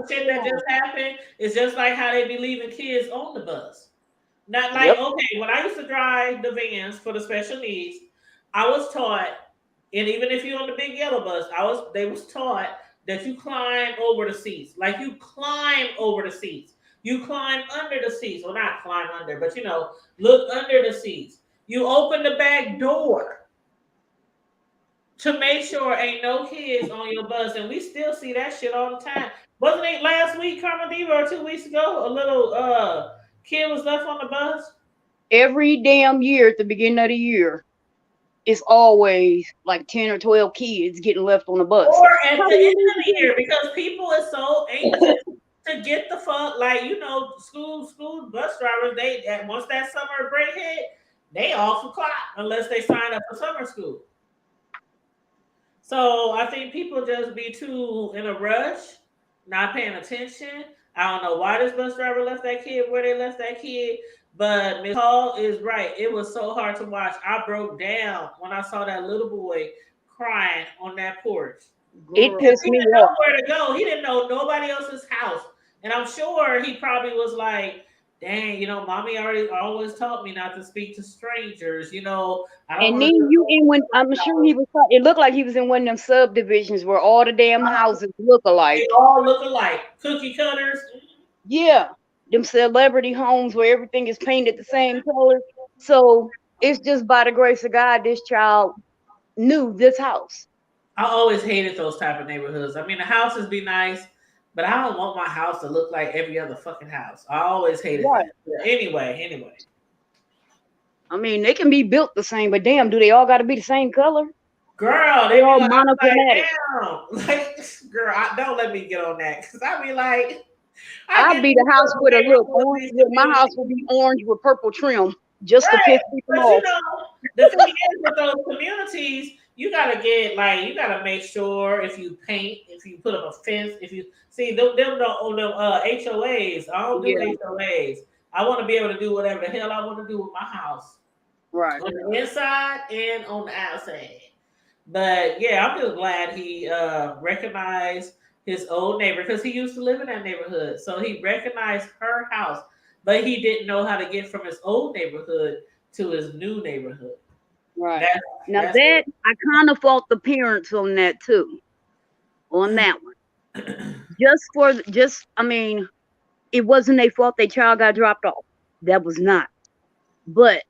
B: shit that just happened is just like how they be leaving kids on the bus. Not like, okay, when I used to drive the vans for the special needs, I was taught, and even if you're on the big yellow bus, they was taught that you climb over the seats. Like you climb over the seats. You climb under the seats. Well, not climb under, but look under the seats. You open the back door to make sure ain't no kids on your bus. And we still see that shit all the time. Wasn't it last week, Carmen Diva, or 2 weeks ago, a little kid was left on the bus?
N: Every damn year at the beginning of the year, it's always like 10 or 12 kids getting left on the bus.
B: Or at the end of the year, because people are so anxious to get the fuck, school bus drivers, once that summer break hit, they off the clock unless they sign up for summer school. So I think people just be too in a rush, not paying attention. I don't know why this bus driver left that kid where they left that kid, but Ms. Hall is right. It was so hard to watch. I broke down when I saw that little boy crying on that porch.
N: It pissed me
B: He didn't know
N: off.
B: where to go. He didn't know nobody else's house. And I'm sure he probably was like, dang, mommy always taught me not to speak to strangers. I don't
N: And
B: wanna
N: then
B: do-
N: you in when I'm sure he was. It looked like he was in one of them subdivisions where all the damn houses look alike.
B: They all look alike. Cookie cutters.
N: Yeah, them celebrity homes where everything is painted the same color. So it's just by the grace of God, this child knew this house.
B: I always hated those type of neighborhoods. I mean, the houses be nice, but I don't want my house to look like every other fucking house. I always hated
N: Right.
B: that. Anyway.
N: I mean, they can be built the same, but damn, do they all got to be the same color?
B: Girl,
N: They
B: they
N: all
B: be like,
N: monochromatic.
B: girl, don't let me get on that because I be like,
N: I'd be the house with a look orange. My house would be orange with purple trim, just to piss people
B: But
N: off.
B: the thing is with those communities, you gotta make sure if you paint, if you put up a fence, if you see them HOAs. I don't do HOAs. I want to be able to do whatever the hell I want to do with my house.
N: Right.
B: On the inside and on the outside. But yeah, I'm just glad he recognized his old neighbor because he used to live in that neighborhood. So he recognized her house, but he didn't know how to get from his old neighborhood to his new neighborhood.
N: Right.
B: That,
N: Now
B: that's
N: that I kind of fault the parents on that too. On that one. I mean, it wasn't their fault their child got dropped off. That was not. But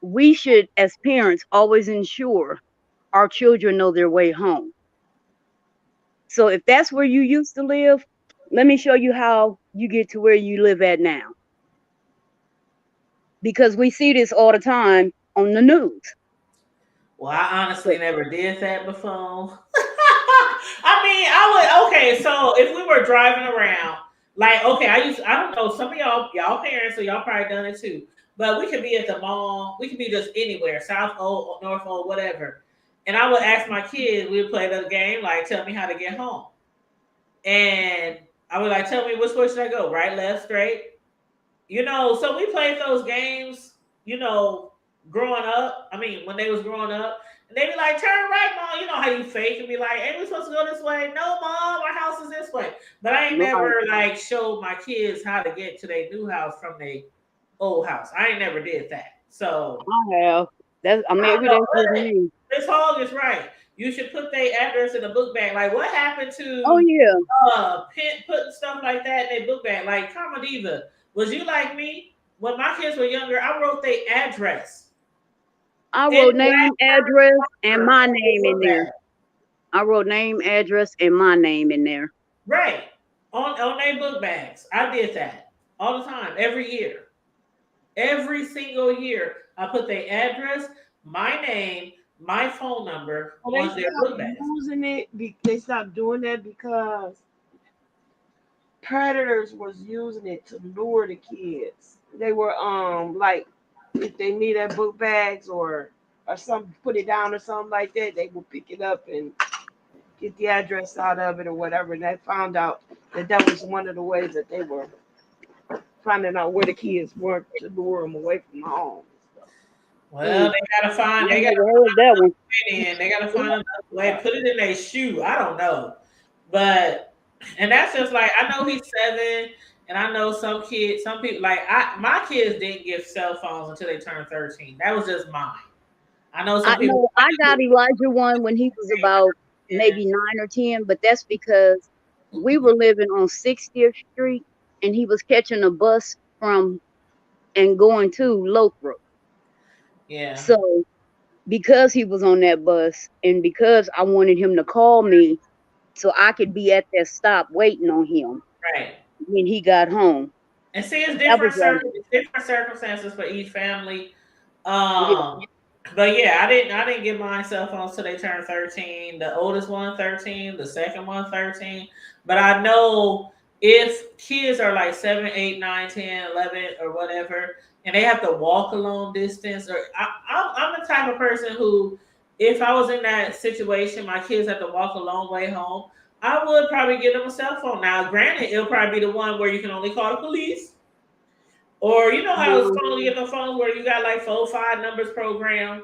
N: we should, as parents, always ensure our children know their way home. So if that's where you used to live, let me show you how you get to where you live at now. Because we see this all the time on the news.
B: Well, I honestly never did that before. I mean, I would, okay, so if we were driving around, like, okay, I don't know, some of y'all parents, so y'all probably done it too, but we could be at the mall, we could be just anywhere, South Old, North Old, whatever. And I would ask my kids, we would play the game, like, tell me how to get home. And I would like, tell me which way should I go, right, left, straight? You know, so we played those games, you know, growing up. I mean, when they was growing up, and they be like, turn right, Mom. You know how you fake and be like, ain't we supposed to go this way? No, Mom, our house is this way. But I ain't never like showed my kids how to get to their new house from their old house. I ain't never did that. So
N: I have. Maybe that's just me.
B: Miss Hogg is right. You should put their address in a book bag. Like, what happened to putting stuff like that in their book bag? Like, Karma Diva, was you like me? When my kids were younger, I wrote their address.
N: I wrote name, address, and my name in there. I wrote name, address, and my name in there.
B: Right. On their book bags. I did that all the time, every year. Every single year, I put their address, my name, my phone number on their book bags.
C: They stopped doing that because predators was using it to lure the kids. They were like, if they need their book bags or something, put it down or something like that, they would pick it up and get the address out of it or whatever. And I found out that was one of the ways that they were finding out where the kids were to lure them away from home.
B: Well, they gotta find that one. They gotta find another way. Put it in their shoe. I don't know, but and that's just like, I know he's 7. And I know some people, like my kids didn't get cell phones until they turned 13. That was just mine. I know some people.
N: I got Elijah one when he was about maybe 9 or 10, but that's because we were living on 60th Street and he was catching a bus from and going to Lothrop.
B: Yeah.
N: So because he was on that bus and because I wanted him to call me so I could be at that stop waiting on him.
B: Right.
N: When he got home.
B: And see, it's different circumstances for each family. But yeah, I didn't get my cell phones till they turned 13. The oldest one 13, the second one 13. But I know if kids are like 7, 8, 9, 10, 11 or whatever, and they have to walk a long distance, or I'm the type of person who, if I was in that situation, my kids have to walk a long way home, I would probably give them a cell phone. Now, granted, it'll probably be the one where you can only call the police. Or you know how it's phone, you get the phones where you got like 4, 5 numbers programmed.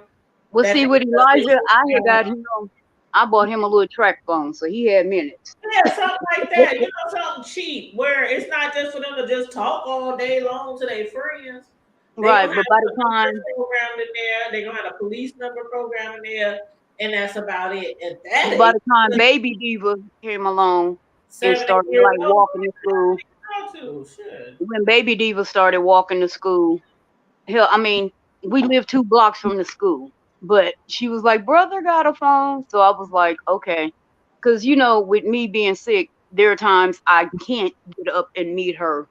N: Well, see, with Elijah, I bought him a little track phone, so he had minutes.
B: Yeah, something like that. You know, something cheap where it's not just for them to just talk all day long to their friends.
N: Right, but by the time
B: program in there, they're gonna have a police number program in there. And that's about it. And
N: by the time Baby Diva came along and started like walking to school, when Baby Diva started walking to school, hell, I mean, we lived 2 blocks from the school, but she was like, brother got a phone. So I was like, okay. Because, you know, with me being sick, there are times I can't get up and meet her.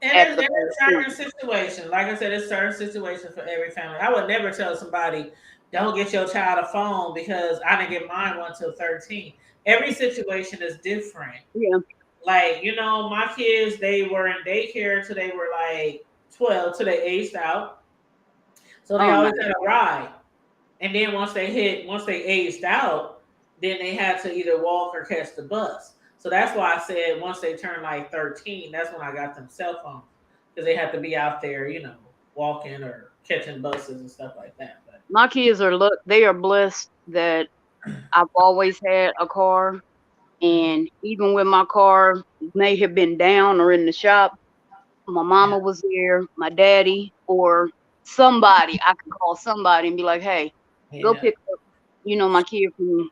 B: And it's certain situations. Like I said, it's certain situations for every family. I would never tell somebody, don't get your child a phone because I didn't get mine until 13. Every situation is different.
N: Yeah.
B: Like, you know, my kids, they were in daycare till they were like 12, till they aged out. So they always had a ride. And then once they aged out, then they had to either walk or catch the bus. So that's why I said once they turned like 13, that's when I got them cell phones. Because they have to be out there, you know, walking or catching buses and stuff like that. But
N: my kids are blessed that I've always had a car. And even when my car may have been down or in the shop, my mama was there, my daddy, or somebody. I could call somebody and be like, hey, Go
B: Yeah.
N: pick up, my kid from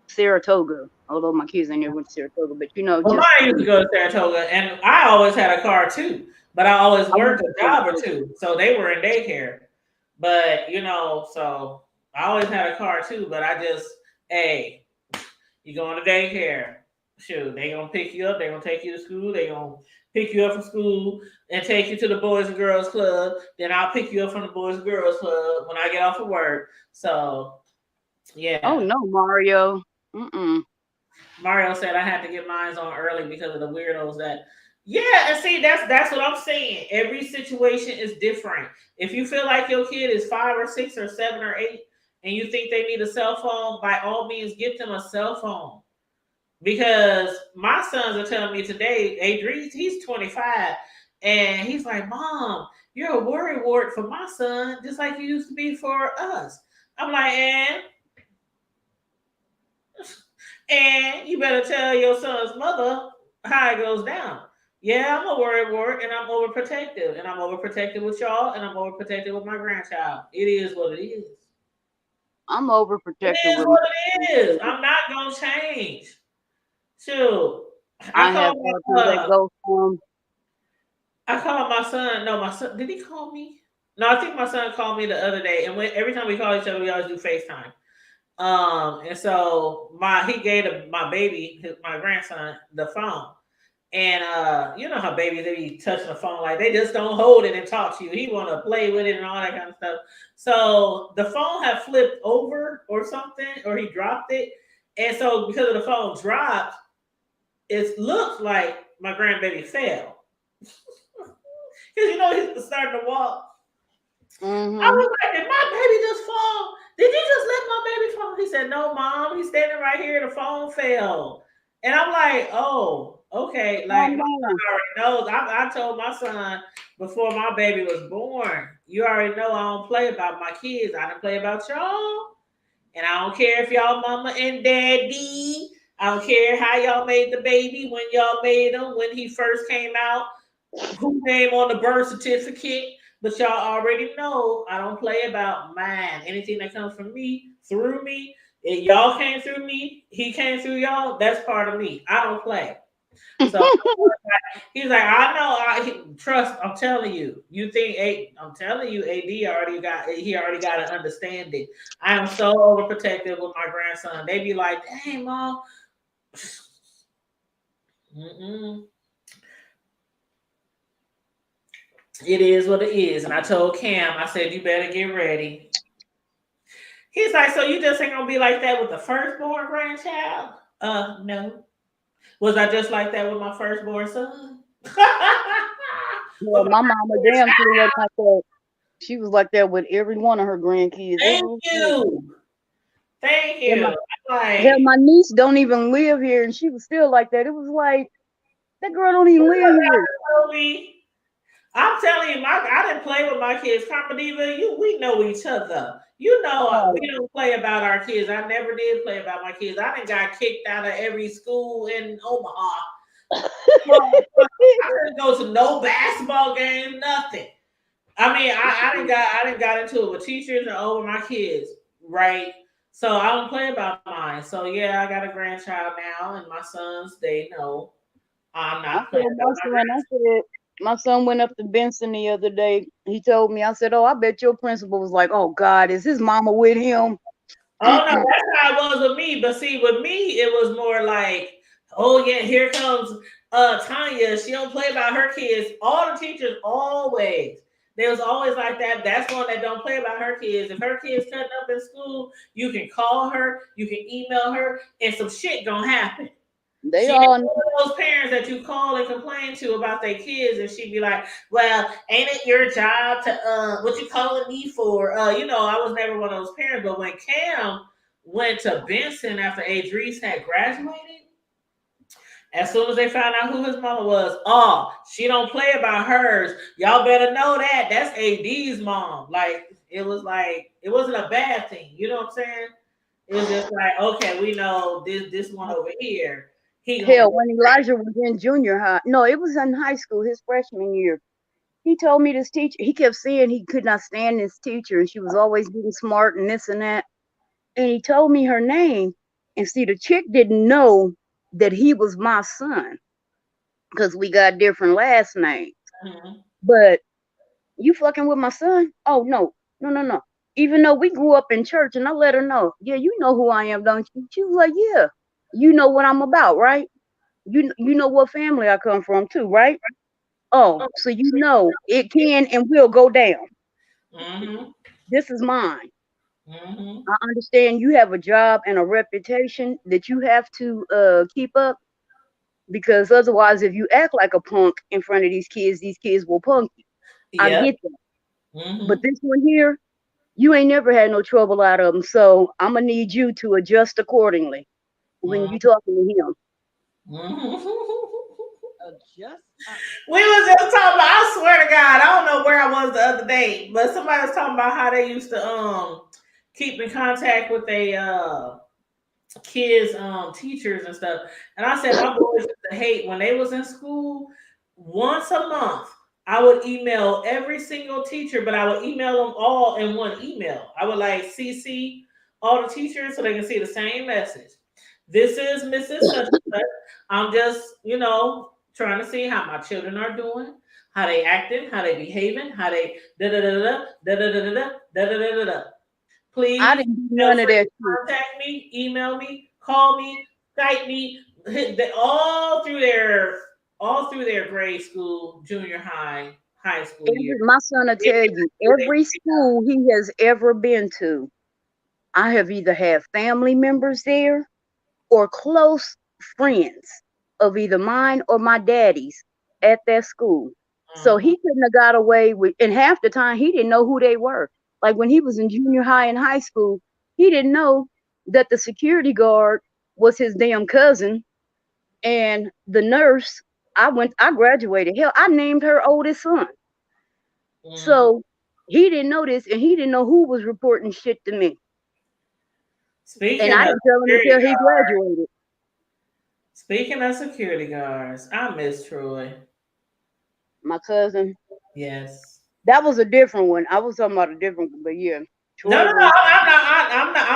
N: Saratoga. Although my kids ain't never went to Saratoga, but
B: Well,
N: just
B: mine used to go to Saratoga, and I always had a car too, but I always
N: I went
B: worked
N: to
B: a job or
N: Saratoga.
B: two, so they were in daycare. But so I always had a car too. But I just, hey, you going to daycare? Shoot, they gonna pick you up. They gonna take you to school. They gonna pick you up from school and take you to the Boys and Girls Club. Then I'll pick you up from the Boys and Girls Club when I get off of work. So yeah.
N: Oh no, Mario.
B: Mario said I had to get mine on early because of the weirdos that. Yeah, and see, that's what I'm saying. Every situation is different. If you feel like your kid is 5 or 6 or 7 or 8 and you think they need a cell phone, by all means, get them a cell phone. Because my sons are telling me today, Adrian, he's 25, and he's like, Mom, you're a worry wart for my son, just like you used to be for us. I'm like, and you better tell your son's mother how it goes down. Yeah, I'm a worry wart, and I'm overprotective, and I'm overprotective with y'all, and I'm overprotective with my grandchild. It is what it is.
N: I'm overprotective
B: It is
N: with
B: what
N: my
B: it is. I'm not gonna change. Shoot,
N: I have daughters that go from.
B: I called my son. No, my son. Did he call me? No, I think my son called me the other day. And every time we call each other, we always do FaceTime. And so he gave my baby, my grandson, the phone. And you know how babies, they be touching the phone like they just don't hold it and talk to you. He want to play with it and all that kind of stuff. So the phone had flipped over or something, or he dropped it. And so because of the phone dropped, it looks like my grandbaby fell. Because he's starting to walk. I was like, did my baby just fall? Did you just let my baby fall? He said, no, Mom. He's standing right here. The phone fell. And I'm like, oh, okay. Like, my son already knows. I told my son before my baby was born, you already know I don't play about my kids. I don't play about y'all. And I don't care if y'all mama and daddy. I don't care how y'all made the baby, when y'all made him, when he first came out, who name on the birth certificate. But y'all already know I don't play about mine. Anything that comes from me, through me, if y'all came through me, he came through y'all, that's part of me. I don't play. So he's like, I know. Trust. I'm telling you. I'm telling you, he already got an understanding. I am so overprotective with my grandson. They be like, dang, Mom. It is what it is. And I told Cam, I said, you better get ready. He's like, so you just ain't gonna be like that with the firstborn grandchild? No. Was I just like that with my firstborn son?
N: Well, my mama damn sure was like that. She was like that with every one of her grandkids.
B: Thank you.
N: Yeah, my niece don't even live here, and she was still like that. It was like, that girl don't even live here.
B: I'm telling you, I didn't play with my kids. Carmen Diva, we know each other. You know, we don't play about our kids. I never did play about my kids. I done got kicked out of every school in Omaha. I didn't go to no basketball game, nothing. I mean, I didn't got into it with teachers and over my kids, right? So I don't play about mine. So yeah, I got a grandchild now, and my sons, they know I'm not playing about
N: my son went up to Benson the other day. He told me, I said, oh, I bet your principal was like, oh God, is his mama with him?
B: Oh no, that's how it was with me. But see, with me, it was more like, oh yeah, here comes Tanya. She don't play about her kids. All the teachers always. There was always like that. That's one that don't play about her kids. If her kids cutting up in school, you can call her, you can email her, and some shit gonna happen.
N: They
B: she
N: all
B: one of those parents that you call and complain to about their kids, and she'd be like, well, ain't it your job to what you calling me for? I was never one of those parents. But when Cam went to Benson after Adrice had graduated, as soon as they found out who his mama was, she don't play about hers. Y'all better know that. That's AD's mom. Like, it wasn't a bad thing. You know what I'm saying? It was just like, okay, we know this one over here.
N: Hell, when Elijah was in junior high, no, it was in high school, his freshman year. He told me this teacher, he kept saying he could not stand this teacher, and she was always getting smart and this and that. And he told me her name. And see, the chick didn't know that he was my son because we got different last names. But you fucking with my son? Oh, no. No. Even though we grew up in church, and I let her know, yeah, you know who I am, don't you? She was like, yeah, you know what I'm about, right? You know what family I come from too, right? Oh, so you know it can and will go down. This is mine. I understand you have a job and a reputation that you have to keep up, because otherwise, if you act like a punk in front of these kids will punk you. I get that. But this one here, you ain't never had no trouble out of them, so I'm gonna need you to adjust accordingly when you talking to him.
C: Adjust.
B: We was just talking about, I swear to God, I don't know where I was the other day, but somebody was talking about how they used to keep in contact with their kids, teachers and stuff. And I said my boys used to hate when they was in school. Once a month, I would email every single teacher, but I would email them all in one email. I would like CC all the teachers so they can see the same message. This is Mrs. Such and Such. I'm just, trying to see how my children are doing, how they acting, how they behaving, how they da-da-da-da-da. Please,
N: I didn't do none of that.
B: Contact me, email me, call me, Skype me, all through their grade school, junior high, high school year.
N: My son will tell you, every school he has ever been to, I have either had family members there or close friends of either mine or my daddy's at that school. So he couldn't have got away with, and half the time he didn't know who they were. Like when he was in junior high and high school, he didn't know that the security guard was his damn cousin, and the nurse, I graduated. Hell, I named her oldest son. So he didn't know this, and he didn't know who was reporting shit to me. And I didn't tell him until he graduated.
B: Speaking of security guards, I miss Troy.
N: My cousin.
B: Yes.
N: That was a different one. I was talking about a different one, but yeah.
B: No, I'm not.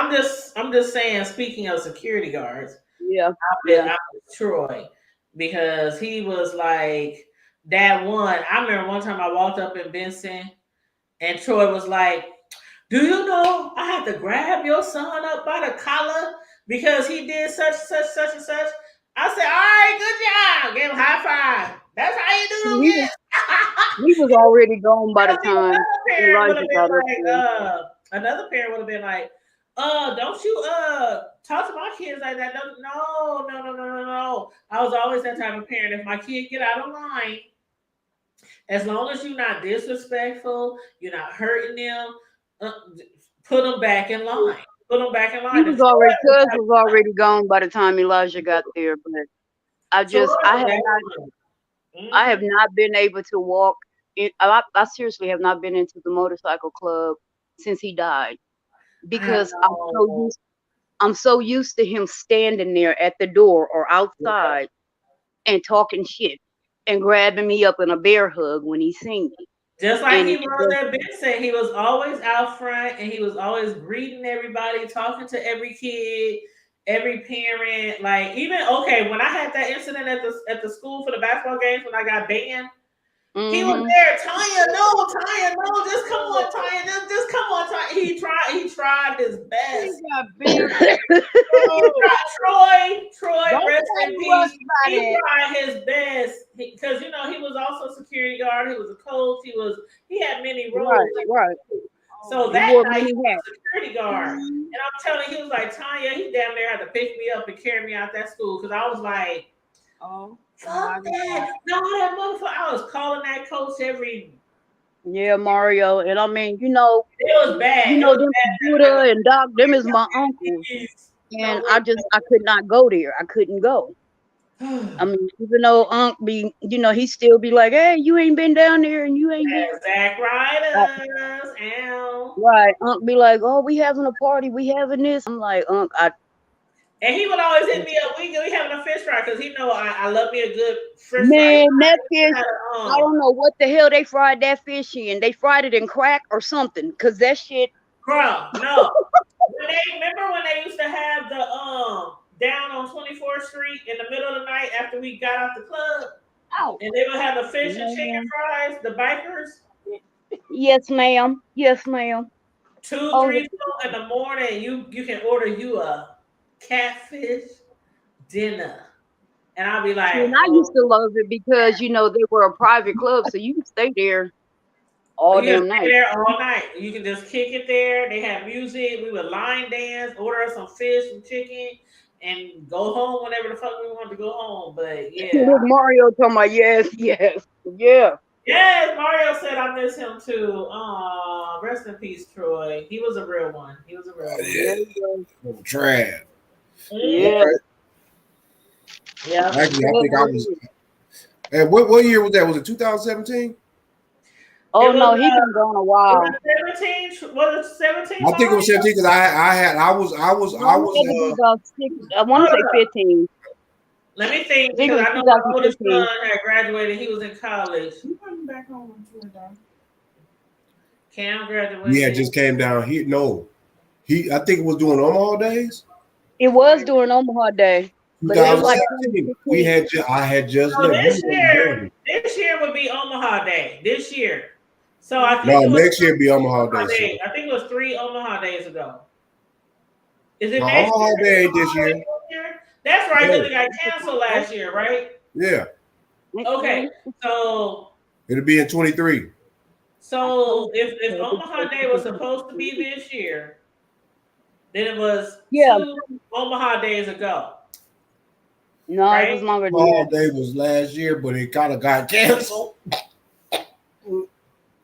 B: I'm just saying. Speaking of security guards,
N: yeah,
B: I miss Troy because he was like that one. I remember one time I walked up in Benson, and Troy was like, "Do you know I had to grab your son up by the collar because he did such and such?" I said, "All right, good job." Gave him a high five. That's how you do it.
N: He was already gone by the time.
B: Another parent would have been like, don't you talk to my kids like that. No. I was always that type of parent. If my kid get out of line, as long as you're not disrespectful, you're not hurting them, put them back in line. Put them back in line.
N: Cuz was already gone by the time Elijah got there, but I have not been able to walk. I seriously have not been into the motorcycle club since he died, because I'm so used to him standing there at the door or outside and talking shit and grabbing me up in a bear hug when he seen me.
B: Just like he was at Benson, he was always out front and he was always greeting everybody, talking to every kid, every parent. Like when I had that incident at the school for the basketball games when I got banned, he was there. Tanya, no, just come on, Tanya, just come on, Tanya. He tried his best. Troy, rest in peace. He tried his best because he was also a security guard. He was a coach. He had many roles.
N: Right.
B: So that night he was a security guard, and I'm telling you, he was like, Tanya, he damn near had to pick me up and carry me out that school because I was like, fuck that. No, that motherfucker. I was calling that coach every.
N: Yeah, Mario. And I mean,
B: it was bad.
N: Them Buddha and Doc, them is my uncles. And I could not go there. I couldn't go. I mean, even though Unc be, he still be like, hey, you ain't been down there and you ain't been.
B: Zach Riders.
N: Right. Unc be like, oh, we having a party. We having this. I'm like, Unc,
B: and he would always hit me up. We having a fish fry because he know I love me a good fish fry.
N: Man, that fish, I don't know what the hell they fried that fish in. They fried it in crack or something because that shit.
B: Girl, no. Remember when they used to have the down on 24th Street in the middle of the night after we got out the club?
N: Oh.
B: And they would have the fish and chicken fries, the bikers.
N: Yes, ma'am. Yes, ma'am.
B: 2,
N: Oh,
B: 3 in the morning, you can order you a catfish dinner. And I'll be like,
N: and I used to love it because they were a private club, so you could stay there all
B: you can
N: damn
B: stay
N: night.
B: there all night. You can just kick it there. They have music. We would line dance, order some fish and chicken, and go home whenever the fuck we wanted to go home. But yeah.
N: With Mario talking about yes, yeah.
B: Yes, Mario said I miss him too. Rest in peace, Troy. He was a real one.
D: I'm Trad.
N: Yeah.
B: Yeah.
D: Actually, I think I was. And what year was that? Was it 2017?
N: Oh no, he's been gone a while.
B: Was it 17? Was it 17?
D: I think it was 17 because I was.
N: I want to say 15.
B: Let me think.
N: I think it was
B: Because I know my oldest
N: 2015.
B: son had graduated. He was in college.
E: You coming back home on Twitter?
B: Cam graduated.
D: Yeah, just came down. I think it was doing Omaha days.
N: It was during Omaha Day, but it was like
D: 2017. I had just
B: So
D: left.
B: this year would be Omaha Day. This year. So I think
D: No,
B: it was
D: next year be Omaha Day.
B: days. I think it was 3 Omaha days ago. Is it
D: No,
B: next
D: Omaha
B: year?
D: Day ain't this year.
B: That's right, because
D: Yeah.
B: it got canceled last year, right?
D: Yeah,
B: Okay, so
D: it'll be in 23.
B: if Omaha Day was supposed to be this year, then it was 2 Omaha days ago.
N: No,
B: right?
N: it was longer than
D: Omaha
N: that.
D: Day was last year, but it kind of got canceled.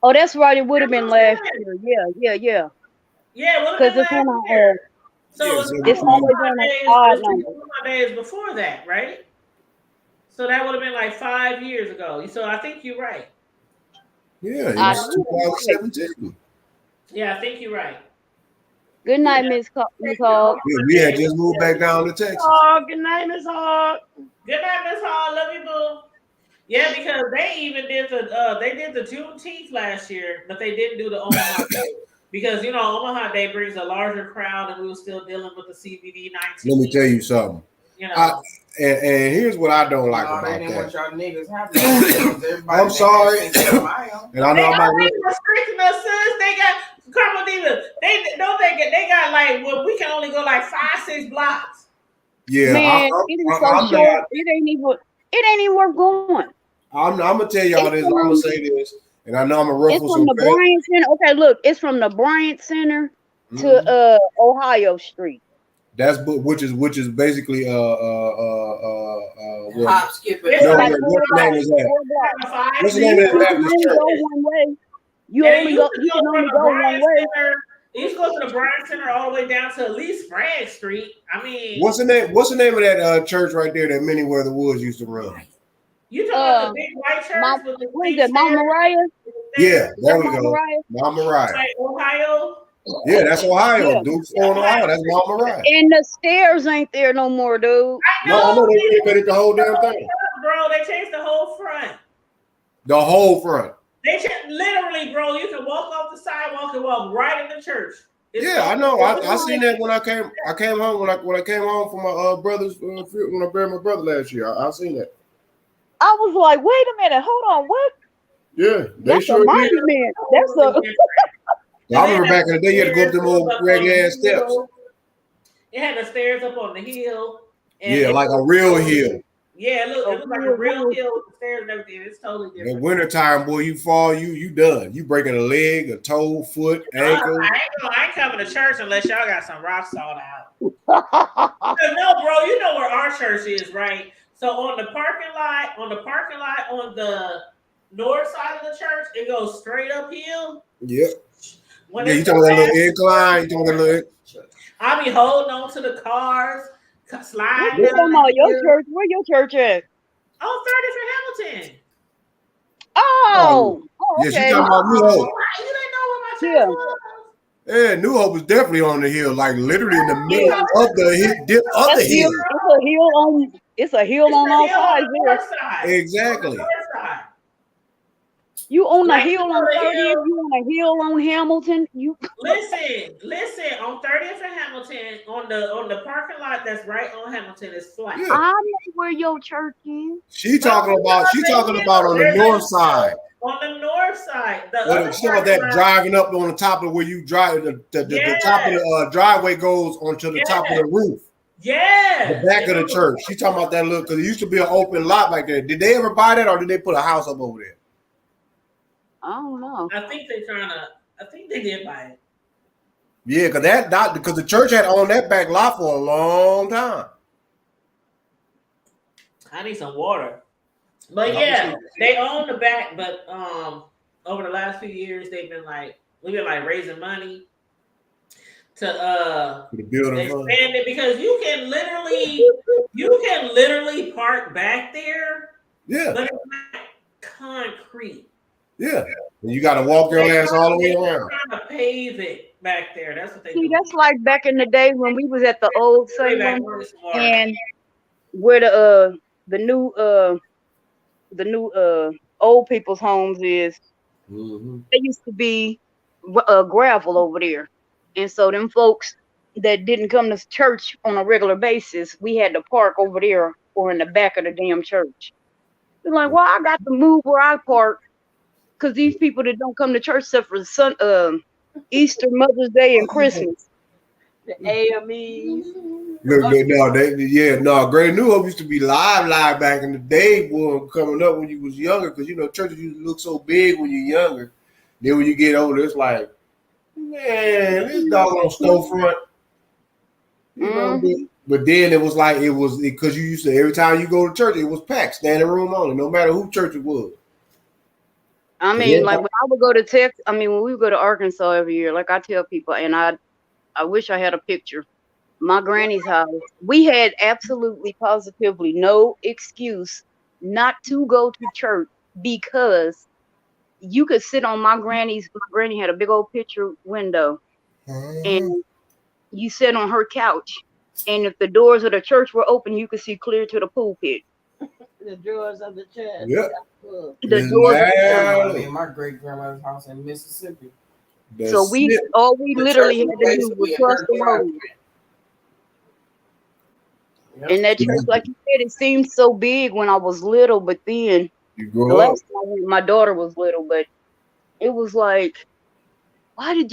N: Oh, that's right. It would have been last year. Yeah.
B: Yeah, what
N: Because it's on our
B: So
N: it's always on an odd number.
B: Omaha Days before that, right? So that would have been like 5 years ago. So I think you're right.
D: Yeah, it was 2017.
B: Yeah, I think you're right.
N: Good night, Miss Hall.
D: Yeah, we had just moved back down to Texas.
C: Oh, good night, Miss Hall.
B: Good night, Miss Hall. Love you, boo. Yeah, because they even did the Juneteenth last year, but they didn't do the Omaha Day because Omaha Day brings a larger crowd, and we were still dealing with the CBD-19.
D: Let me tell you something. And here's what I don't like about
E: They didn't want
D: that.
E: y'all niggas having.
D: I'm sorry, and I know I'm not.
B: Restricting us, sis. They got Carmel Diva. They got like we can only go like 5-6 blocks.
D: Yeah,
N: Man, it is so short. It ain't even worth going.
D: I'm gonna tell y'all this. I'm gonna say this, and I know I'm gonna
N: It's
D: ruffle
N: from
D: some
N: the
D: feathers.
N: Bryant Center. Okay, look, it's from the Bryant Center to Ohio Street.
D: That's which is basically what?
E: Hop, skip
D: No,
E: it.
N: Like
D: what's the name of that? What's the name of that
N: You
D: Baptist
N: only
D: church?
N: go one way. You
B: And
N: only
B: you
N: go.
B: can
N: You can
B: from
N: only
B: the
N: go one
B: Bryant
N: way.
B: Center. You used to go to the Bryant Center all the way down to at least Bragg Street. I mean,
D: What's the name? What's the name of that church right there that Minnie Where the Woods used to run?
B: you talking about the big white church with the
N: What is
B: big
N: it, Mount
B: stairs?
N: Moriah?
D: Yeah, there we
N: Mount
D: go.
N: Moriah?
D: Mount Moriah.
B: Like Ohio.
D: Yeah, that's Ohio.
N: Yeah.
D: Dude, Florida, Ohio. That's Mount Moriah.
N: And the stairs ain't there no more, dude.
D: No, I know they renovated the whole damn thing.
B: Bro, they changed the whole front.
D: The whole front.
B: They literally, bro. You can walk off the sidewalk and walk right in the church.
D: Yeah, I know. I seen that when I came home when I came home from my brother's when I buried my brother last year. I seen that.
N: I was like, wait a minute, hold on, what?
D: Yeah, they
N: That's a
D: sure did.
N: monument. That's a.
D: I remember back in the day, you had to go up them old regular ass steps.
B: It had the stairs up on the hill.
D: Yeah, like a real hill.
B: Yeah, it looked like a real hill with the stairs and everything. It's totally different.
D: In wintertime, boy, you fall, you done. You breaking a leg, a toe, foot, ankle.
B: I ain't coming to church unless y'all got some rock salt out. No, bro, you know where our church is, right? So on the parking lot on the north side of the church, it goes straight uphill.
D: Yep.
B: When
D: Yeah, you
B: it's
D: talking about that
B: fast,
D: little incline? You talking about that little?
B: I be holding on to the cars, sliding.
N: You talking about your church? Where your church at?
B: Oh, 30th and Hamilton.
N: Oh,
D: Yeah,
N: okay.
D: she talking about New Hope.
B: You didn't know where my church was?
D: Yeah, New Hope is definitely on the hill, like literally in the middle of the hill.
N: It's a hill on all sides there.
D: Exactly.
N: You on the
B: Like,
N: hill
B: you know
N: on
B: the
N: 30th,
B: hill.
N: you on the hill on Hamilton. You
B: Listen. On 30th and Hamilton, on the parking lot that's right on Hamilton is flat.
D: Yeah.
N: I know where your church is.
D: She talking about on the
B: There's
D: north side.
B: On the north side, the
D: Well,
B: other
D: some of
B: parking
D: that
B: lot.
D: driving up on the top of where you drive, the top of the driveway goes onto the top of the roof.
B: Yeah.
D: The back of the church. She talking about that look because it used to be an open lot like that. Did they ever buy that or did they put a house up over there?
N: I don't know.
B: I think they did buy it.
D: Yeah, because the church had owned that back lot for a long time.
B: I need some water. But yeah, they own the back, but over the last few years we've been raising money to expand it because you can literally park back there.
D: Yeah.
B: But it's not concrete.
D: Yeah. And you gotta walk your ass all the way around.
B: Trying to pave it back there. That's what they
N: See,
B: do.
N: that's like back in the day when we was at the old
B: Way back
N: Salem
B: where it's water.
N: and where the new old people's homes is.
D: Mm-hmm.
N: There used to be gravel over there, and so them folks that didn't come to church on a regular basis, we had to park over there or in the back of the damn church. They're like, well, I got to move where I park because these people that don't come to church except for Easter, Mother's Day, and Christmas.
C: The AMEs.
D: Great New Hope used to be live back in the day, boy, coming up when you was younger, because churches used to look so big when you're younger. Then when you get older, it's like, man, this doggone storefront. But then it was because you used to, every time you go to church, it was packed, standing room only, no matter who church it was.
N: I mean, like when I would go to Texas, when we would go to Arkansas every year, like I tell people, and I wish I had a picture. My granny's house, we had absolutely positively no excuse not to go to church because you could sit on my granny had a big old picture window and you sit on her couch, and if the doors of the church were open, you could see clear to the pulpit.
C: The doors of the church.
D: Yeah.
N: The doors of the
E: church. My great grandmother's house in Mississippi.
N: So we literally had to do was cross the road. And that church, like you said, it seemed so big when I was little, but then
D: the
N: last time I went, my daughter was little, but it was like, why did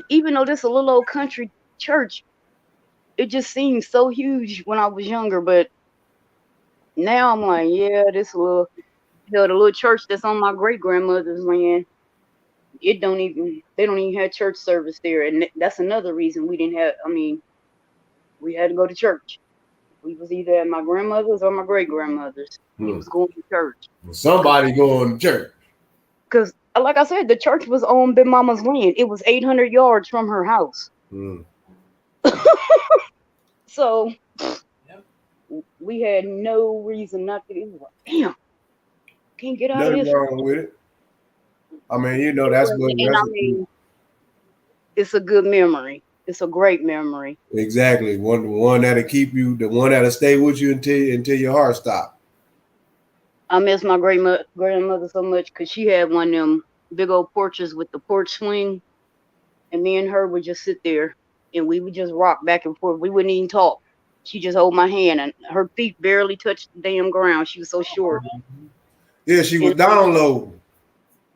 N: even though this is a little old country church, it just seemed so huge when I was younger, but now I'm like, yeah, the little church that's on my great grandmother's land, they don't even have church service there, and that's another reason we didn't have. We had to go to church. We was either at my grandmother's or my great grandmother's. We was going to church.
D: Somebody going to church.
N: Because, like I said, the church was on Big Mama's land. It was 800 yards from her house. So we had no reason not to. Damn, can't get out of this.
D: Nothing wrong with it. That's what.
N: It's a good memory. It's a great memory.
D: Exactly. One that'll keep you, the one that'll stay with you until your heart stops.
N: I miss my grandmother so much because she had one of them big old porches with the porch swing, and me and her would just sit there and we would just rock back and forth. We wouldn't even talk. She just hold my hand and her feet barely touched the damn ground. She was so short.
D: Yeah, she was downloading.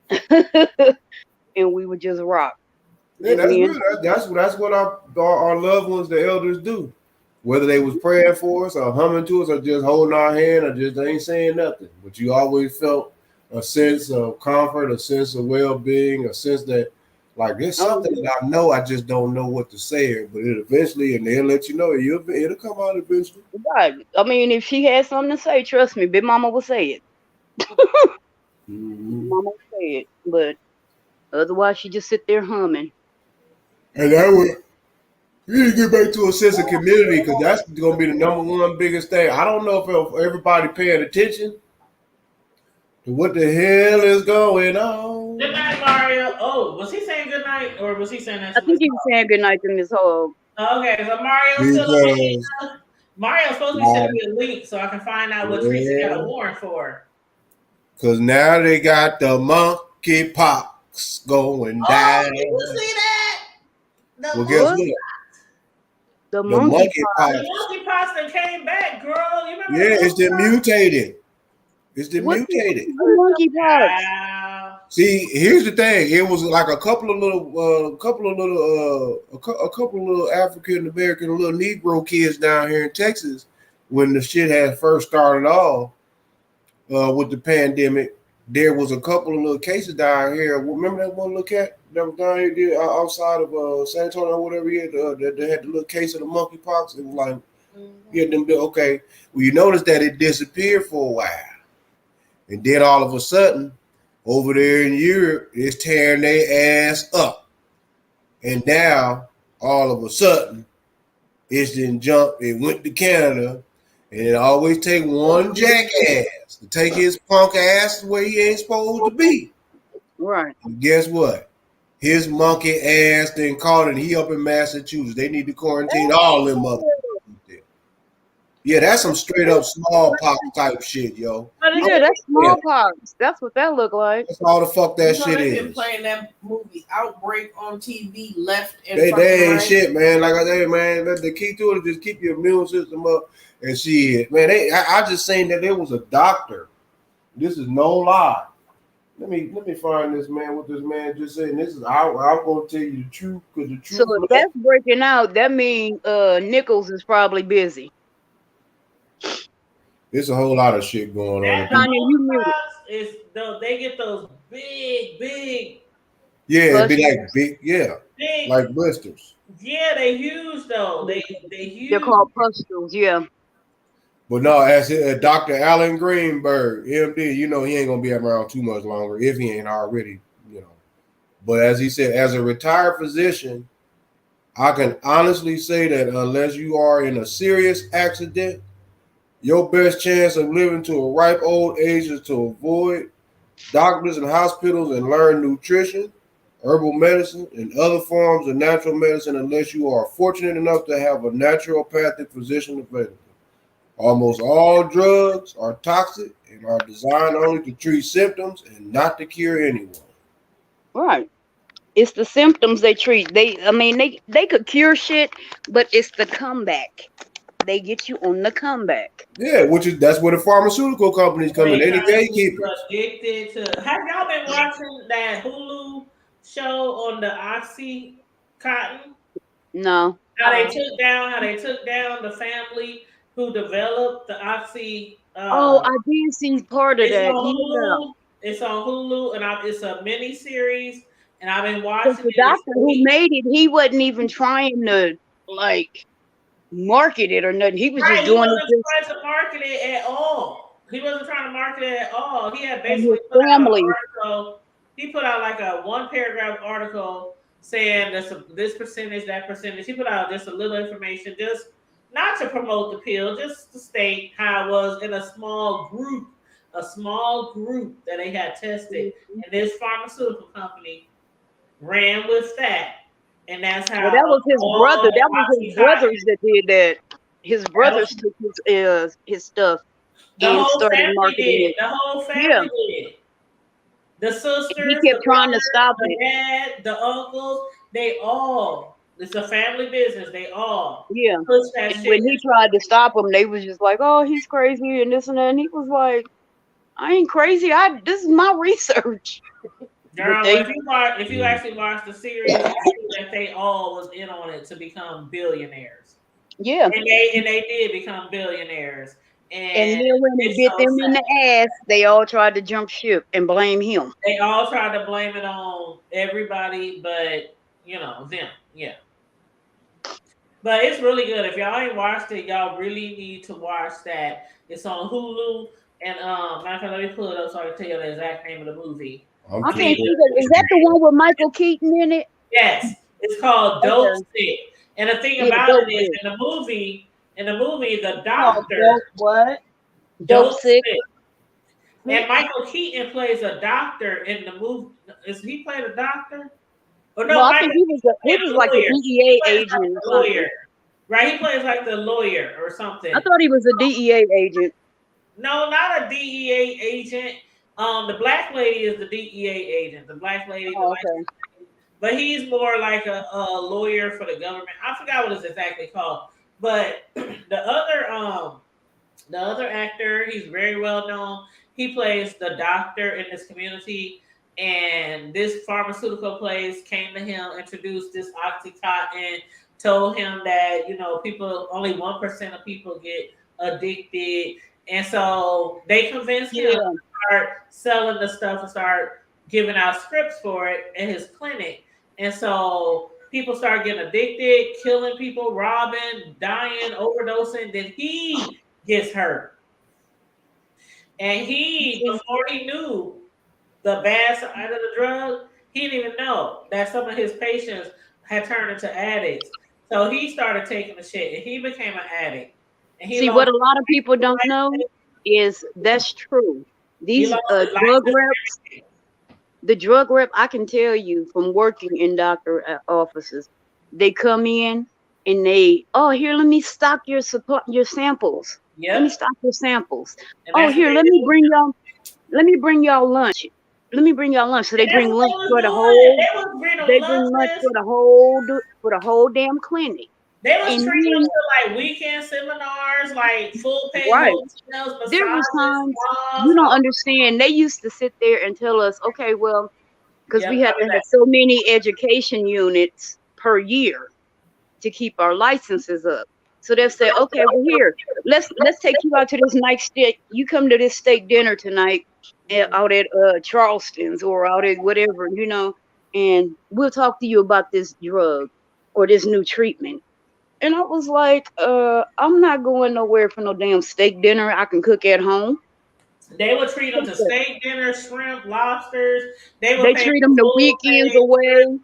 N: And we would just rock.
D: Yeah, that's good. That's what our loved ones, the elders, do. Whether they was praying for us or humming to us or just holding our hand or just ain't saying nothing. But you always felt a sense of comfort, a sense of well-being, a sense that like there's something that I know, I just don't know what to say. But it eventually, and they'll let you know, it'll come out eventually.
N: Right. If she had something to say, trust me, Big Mama will say it. Mama will say it. But otherwise, she just sit there humming.
D: And that would, we need to get back to a sense of community because that's going to be the number one biggest thing. I don't know if everybody paying attention to what the hell is going on.
B: Good night, Mario. Oh, was he saying good night or was he saying that?
N: I think he was saying good night to Miss Hall.
B: Okay, so Mario's supposed to be sending me a link so I can find out what Tracy got a warrant for.
D: Cause now they got the monkey pox going down.
B: Oh, did you see that? The
D: Well, guess what?
N: The
D: The
N: monkey
D: monkey
N: pox.
B: The
D: pox.
B: monkey pox that came back, girl. You remember?
D: Yeah,
B: the
D: it's the
B: monkey pox?
D: mutated. It's the
N: What
D: mutated.
N: the monkey pox?
B: Wow.
D: See, here's the thing. It was like a couple of little African American little Negro kids down here in Texas when the shit had first started off with the pandemic. There was a couple of little cases down here. Remember that one little cat that was down here outside of San Antonio or whatever? He had, they had the little case of the monkeypox. It was like, yeah, them. Okay, well, you notice that it disappeared for a while, and then all of a sudden, over there in Europe, it's tearing their ass up, and now all of a sudden, it's then jumped. It went to Canada, and it always take one jackass to take his punk ass where he ain't supposed to be.
N: Right.
D: And guess what? His monkey ass then caught it. He up in Massachusetts. They need to quarantine all them motherfuckers. Yeah, that's some straight up smallpox type shit, yo.
N: Yeah, that's smallpox. That's what that look like.
D: That's all the fuck that shit
E: They've been
D: is.
E: playing that movie Outbreak on TV left and
D: They ain't
E: right.
D: shit, man. Like I said, man, the key to it is just keep your immune system up and shit. Man, I just seen that there was a doctor. This is no lie. Let me find this man. What this man just said. And this is I'm gonna tell you the truth because the truth.
N: So if that's breaking out, that means Nichols is probably busy.
D: There's a whole lot of shit going on.
N: Tanya, you muted.
B: Is they get those big.
D: Yeah, it'd be like big,
B: Big.
D: like blisters.
B: Yeah, they huge though. They huge.
N: They're called pustules. Yeah.
D: But no, as Dr. Alan Greenberg, MD, you know he ain't gonna be around too much longer if he ain't already, you know. But as he said, as a retired physician, I can honestly say that unless you are in a serious accident, your best chance of living to a ripe old age is to avoid doctors and hospitals and learn nutrition, herbal medicine, and other forms of natural medicine unless you are fortunate enough to have a naturopathic physician available. Almost all drugs are toxic and are designed only to treat symptoms and not to cure anyone.
N: Right. It's the symptoms they treat. They could cure shit, but it's the comeback. They get you on the comeback.
D: Yeah, that's where the pharmaceutical companies come in. They the gatekeepers.
B: Addicted to. Have y'all been watching that Hulu show on the OxyContin?
N: No.
B: How they took down the family who developed the Oxy.
N: I did see part of
B: It's
N: that.
B: on Hulu. It's on Hulu, and it's a mini series, and I've been watching
N: The doctor who made it, he wasn't even trying to market it or nothing. He was just
B: He
N: doing
B: wasn't
N: it
B: trying to market it at all. He wasn't trying to market it at all. He had
N: for his
B: basically put out an
N: family.
B: article. He put out like a 1-paragraph article saying this percentage, that percentage. He put out just a little information, just not to promote the pill, just to state how it was in a small group that they had tested. And this pharmaceutical company ran with that. And that's how
N: Well, that was his brother. That was his brothers that did that. His brothers took his stuff and started marketing it.
B: The whole family did. The sisters,
N: he kept trying to stop
B: the
N: it.
B: dad, the uncles, it's a family business. They all push that
N: And
B: shit.
N: when he tried to stop him, they was just like, "Oh, he's crazy and this and that." And he was like, "I ain't crazy. This is my research."
B: Girl, if you actually watch the series, you see that they all was in on it to become billionaires.
N: Yeah.
B: And they did become billionaires.
N: And then when it bit them in the ass, they all tried to jump ship and blame him.
B: They all tried to blame it on everybody but them. Yeah. But it's really good. If y'all ain't watched it, y'all really need to watch that. It's on Hulu. And let me pull it up so I can tell you the exact name of the movie.
N: I can't see that. Is that the one with Michael Keaton in it?
B: Yes. It's called Dope Sick. And the thing about it is in the movie, the doctor
C: what?
N: Dope Sick.
B: And Michael Keaton plays a doctor in the movie. Is he played a doctor? Or
N: No, I think he was like a DEA agent.
B: Lawyer. Right? He plays like the lawyer or something.
N: I thought he was a DEA agent.
B: No, not a DEA agent. The black lady is the DEA agent. The black lady,
N: Oh, okay.
B: but he's more like a lawyer for the government. I forgot what it's exactly called. But the other actor, he's very well known. He plays the doctor in this community, and this pharmaceutical place came to him, introduced this Oxycontin, told him that people only 1% of people get addicted, and so they convinced him to start selling the stuff and start giving out scripts for it in his clinic, and so people start getting addicted, killing people, robbing, dying, overdosing. Then he gets hurt. And before he knew the bad side of the drug, he didn't even know that some of his patients had turned into addicts. So he started taking the shit and he became an addict. And
N: See, what a lot of people don't know is that's true. These drug reps, the drug rep, I can tell you from working in doctor offices, they come in and here, let me stock your samples.
B: Yep.
N: Let me stock your samples. Oh, here, let me bring y'all lunch. Let me bring y'all lunch. So they bring lunch for the whole. They bring lunch for the whole damn clinic.
B: They was treating them to like weekend seminars, like full pay hotels,
N: There was
B: massages,
N: times you don't understand. They used to sit there and tell us, okay, well, because we had to have so many education units per year to keep our licenses up. So they'll say, okay, well, here, let's take you out to this nice steak. You come to this steak dinner tonight out at Charleston's or out at whatever, and we'll talk to you about this drug or this new treatment. And I was like, I'm not going nowhere for no damn steak dinner I can cook at home.
B: They would treat them to steak dinner, shrimp, lobsters. They
N: treat them the weekends away.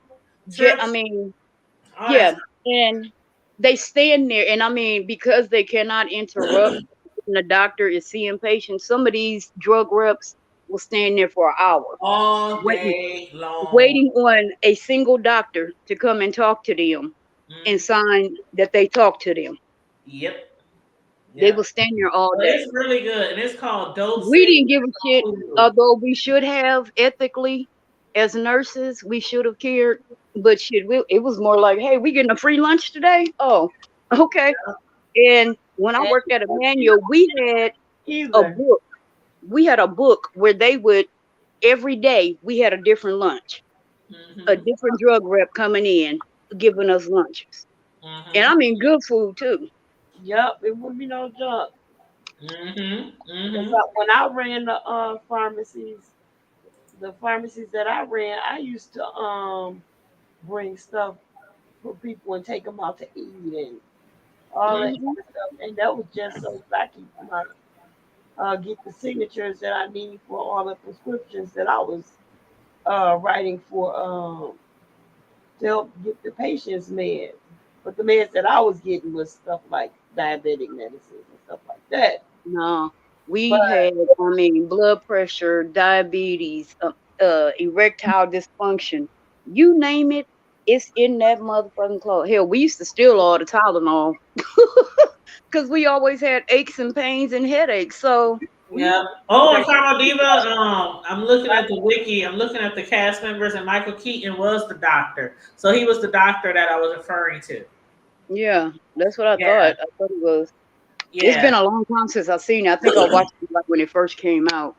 N: And they stand there, and because they cannot interrupt when the doctor is seeing patients, some of these drug reps will stand there for an hour.
B: All day long.
N: Waiting on a single doctor to come and talk to them and sign that they talk to them.
B: Yep.
N: They will stand there all day.
B: It's really good, and it's called dosing.
N: We didn't give a shit, although we should have ethically as nurses. We should have cared. But shit, it was more like, hey, we getting a free lunch today? Oh, okay. And when I worked at a manual, we had a book. We had a book where they would, every day, we had a different lunch. A different drug rep coming in, giving us lunches. And good food, too.
C: Yep, it would be no junk. When I ran the pharmacies that I ran, I used to bring stuff for people and take them out to eat and all that kind of stuff. And that was just so I can get the signatures that I need for all the prescriptions that I was writing for to help get the patients meds. But the meds that I was getting was stuff like diabetic medicine and stuff like that.
N: No, we had, blood pressure, diabetes, erectile dysfunction. You name it, it's in that motherfucking clothes. Hell, we used to steal all the Tylenol because we always had aches and pains and headaches. So
B: yeah. Oh, and Pharma Diva, I'm looking at the wiki. I'm looking at the cast members, and Michael Keaton was the doctor. So he was the doctor that I was referring to.
N: Yeah, that's what I thought. I thought it was. Yeah. It's been a long time since I've seen it. I think I watched it like when it first came out.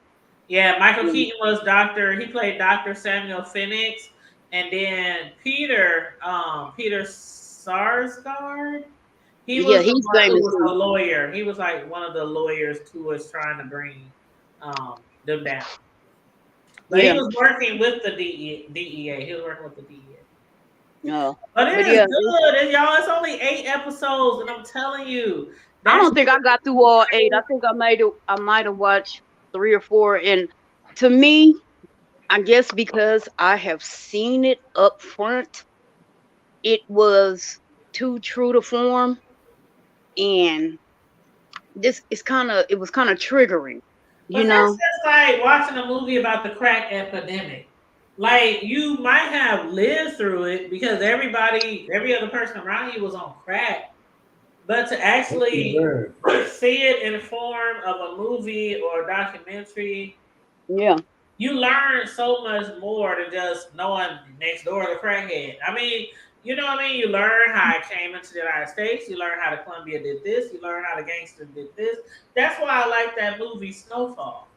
B: Yeah, Michael Keaton was doctor. He played Dr. Samuel Phoenix. And then Peter Sarsgaard, he was a lawyer. He was like one of the lawyers who was trying to bring them down. But he was working with the DEA. He was working with the DEA.
N: No.
B: But it is good, and y'all. It's only 8 episodes, and I'm telling you.
N: I don't think I got through all 8. I think I might have watched 3 or 4. And to me, I guess because I have seen it up front, it was too true to form, and it was kind of triggering,
B: That's just like watching a movie about the crack epidemic. Like, you might have lived through it because every other person around you was on crack, but to actually see it in the form of a movie or a documentary,
N: Yeah.
B: You learn so much more than just knowing next door the crackhead. I mean, you know what I mean? You learn how it came into the United States. You learn how the Columbia did this. You learn how the gangster did this. That's why I like that movie Snowfall.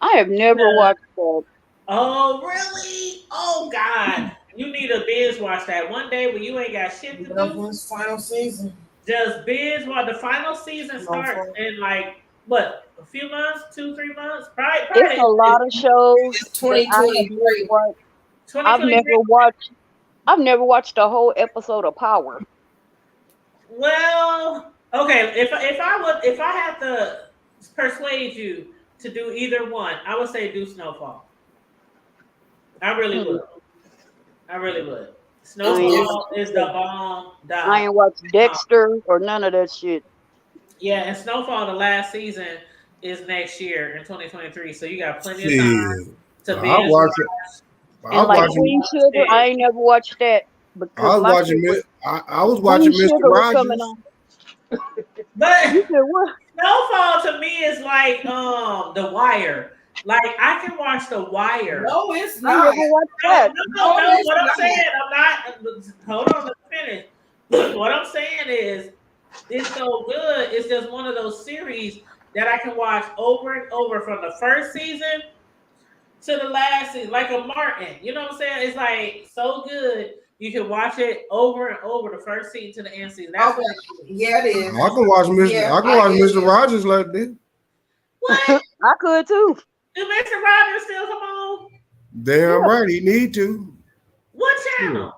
N: I have never watched that.
B: Oh, really? Oh, God. You need to binge watch that one day when you ain't got shit to do.
E: This final season.
B: Just binge watch. The final season starts in like, what, a few months, 2-3 months? Probably.
N: It's a lot of shows.
E: It's 2023.
N: I've never watched a whole episode of Power.
B: Well, okay. If I had to persuade you to do either one, I would say do Snowfall. I really would. I really would. Snowfall is the bomb.
N: I ain't watched Dexter or none of that shit.
B: Yeah, and Snowfall, the last season is next year in 2023, so you got plenty of time to binge
D: I'll watch it.
N: And like Queen Sugar, I ain't never watched that.
D: I was watching. I was watching Mr. Rogers.
B: But Snowfall to me is like The Wire. Like I can watch The Wire.
E: No, it's
N: I
E: not.
N: never watched that.
B: No. What I'm saying, I'm not. Hold on, let me finish. What I'm saying is, it's so good. It's just one of those series that I can watch over and over from the first season to the last season, like a Martin. You know what I'm saying? It's like so good. You can watch it over and over the first season to the end season. That's what
E: Yeah, it is.
D: I can watch Mr.
E: Yeah,
D: I can watch Mr. Rogers like this.
B: What?
N: I could too.
B: Do Mr. Rogers still come on?
D: Damn right, he need to.
B: What channel?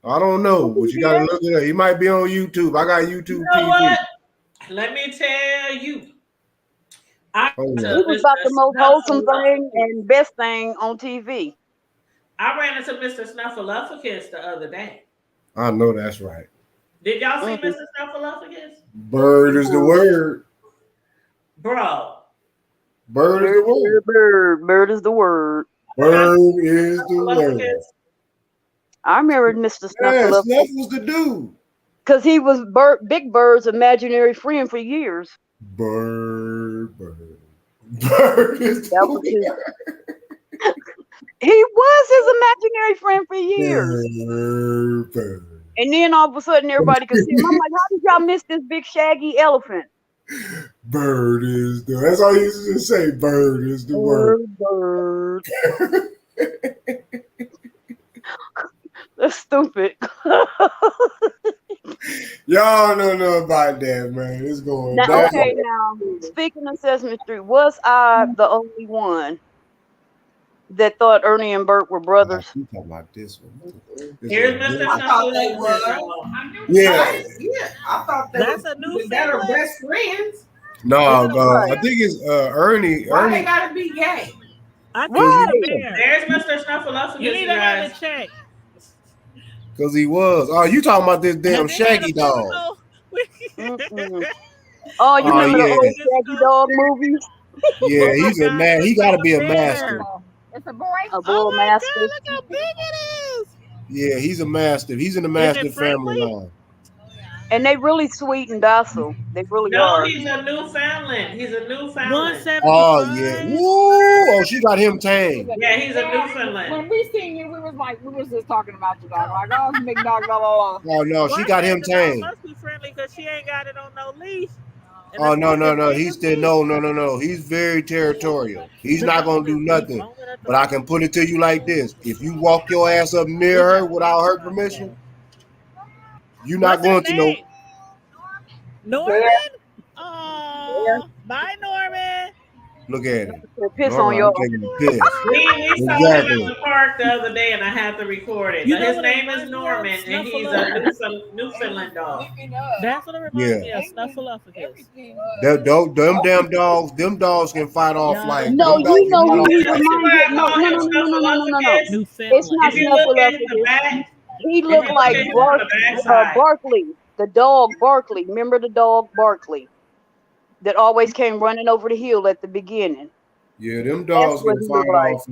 D: I don't know, but you gotta look it up. He might be on YouTube. I got YouTube
B: You know
D: TV.
B: what? Let me tell you.
N: It was about the most wholesome thing and best thing on TV.
B: I ran into Mr. Snuffleupagus the other day.
D: I know that's right.
B: Did y'all see Mr. Snuffleupagus?
D: Bird is the word.
B: Bro.
D: Bird is the word.
N: Bird is the word.
D: Bird is the word.
N: I remember Mr.
D: Yeah,
N: Snuffleupagus.
D: Snuff was the dude.
N: Because he was Big Bird's imaginary friend for years.
D: Bird is
N: That was his. He was his imaginary friend for years.
D: Bird.
N: And then all of a sudden everybody could see him. I'm like, how did y'all miss this big shaggy elephant?
D: Bird is the. That's all he used to say. Bird is the word.
N: Bird. That's stupid.
D: Y'all don't know about that, man. It's going
N: Now,
D: down.
N: okay, now speaking of Sesame Street, was I the only one that thought Ernie and Bert were brothers?
D: You talking about this one?
B: Here's Mr.
E: I thought they
B: Snuffleupagus.
D: Yeah.
E: Yeah, I thought
B: That's a new
E: that are
B: family?
E: best friends.
D: No, I think it's Ernie.
E: Why
D: Ernie.
E: they gotta be gay?
B: There's Mr. Snuffleupagus.
O: You need to have it checked.
D: Because he was. Oh, you talking about this damn Shaggy dog?
N: Oh, you
D: Oh,
N: remember
D: yeah.
N: the old Shaggy Dog movies?
D: Yeah, he's a man. He got to be a master.
H: It's a boy.
N: A bull master.
O: Look how big it is.
D: Yeah, he's a master. He's in the master family line.
N: And they really sweet and docile. They really
B: No,
N: are.
B: he's a Newfoundland. He's a Newfoundland.
O: 175.
D: Oh yeah. Woo! Oh, she got him tamed.
B: Yeah, he's a Newfoundland.
P: When we seen you, we was just talking about you, dog. Like, oh, big dog, blah, blah, blah.
D: Oh no, she got him tamed.
O: Must be friendly because she ain't got it on no leash.
D: Oh no. He's still no. He's very territorial. He's not gonna do nothing. But I can put it to you like this: if you walk your ass up near her without her permission, you're not going to know.
O: Norman? Oh, bye, Norman.
D: Look at him.
N: Piss
D: Norman,
N: on your.
D: I'm taking a piss.
B: We saw him at the park the other day, and I had to record it.
O: You
B: But
O: know
B: his
O: what it
B: name is
O: reminds me of?
B: Norman, and he's a Newfoundland dog.
O: That's what it reminds me of. Snuffleupagus.
D: Them damn dogs. Them dogs can fight off like.
N: No,
D: them dogs
N: you know
D: can
N: who
D: fight
N: he
D: off like-
N: reminds me of. No. It's not
B: If you look at the
N: Snuffleupagus.
B: back,
N: He looked like Barkley, the dog Barkley. Remember the dog Barkley that always came running over the hill at the beginning?
D: Yeah, them dogs
N: what
D: can
N: he
D: fight
N: look like.
D: off.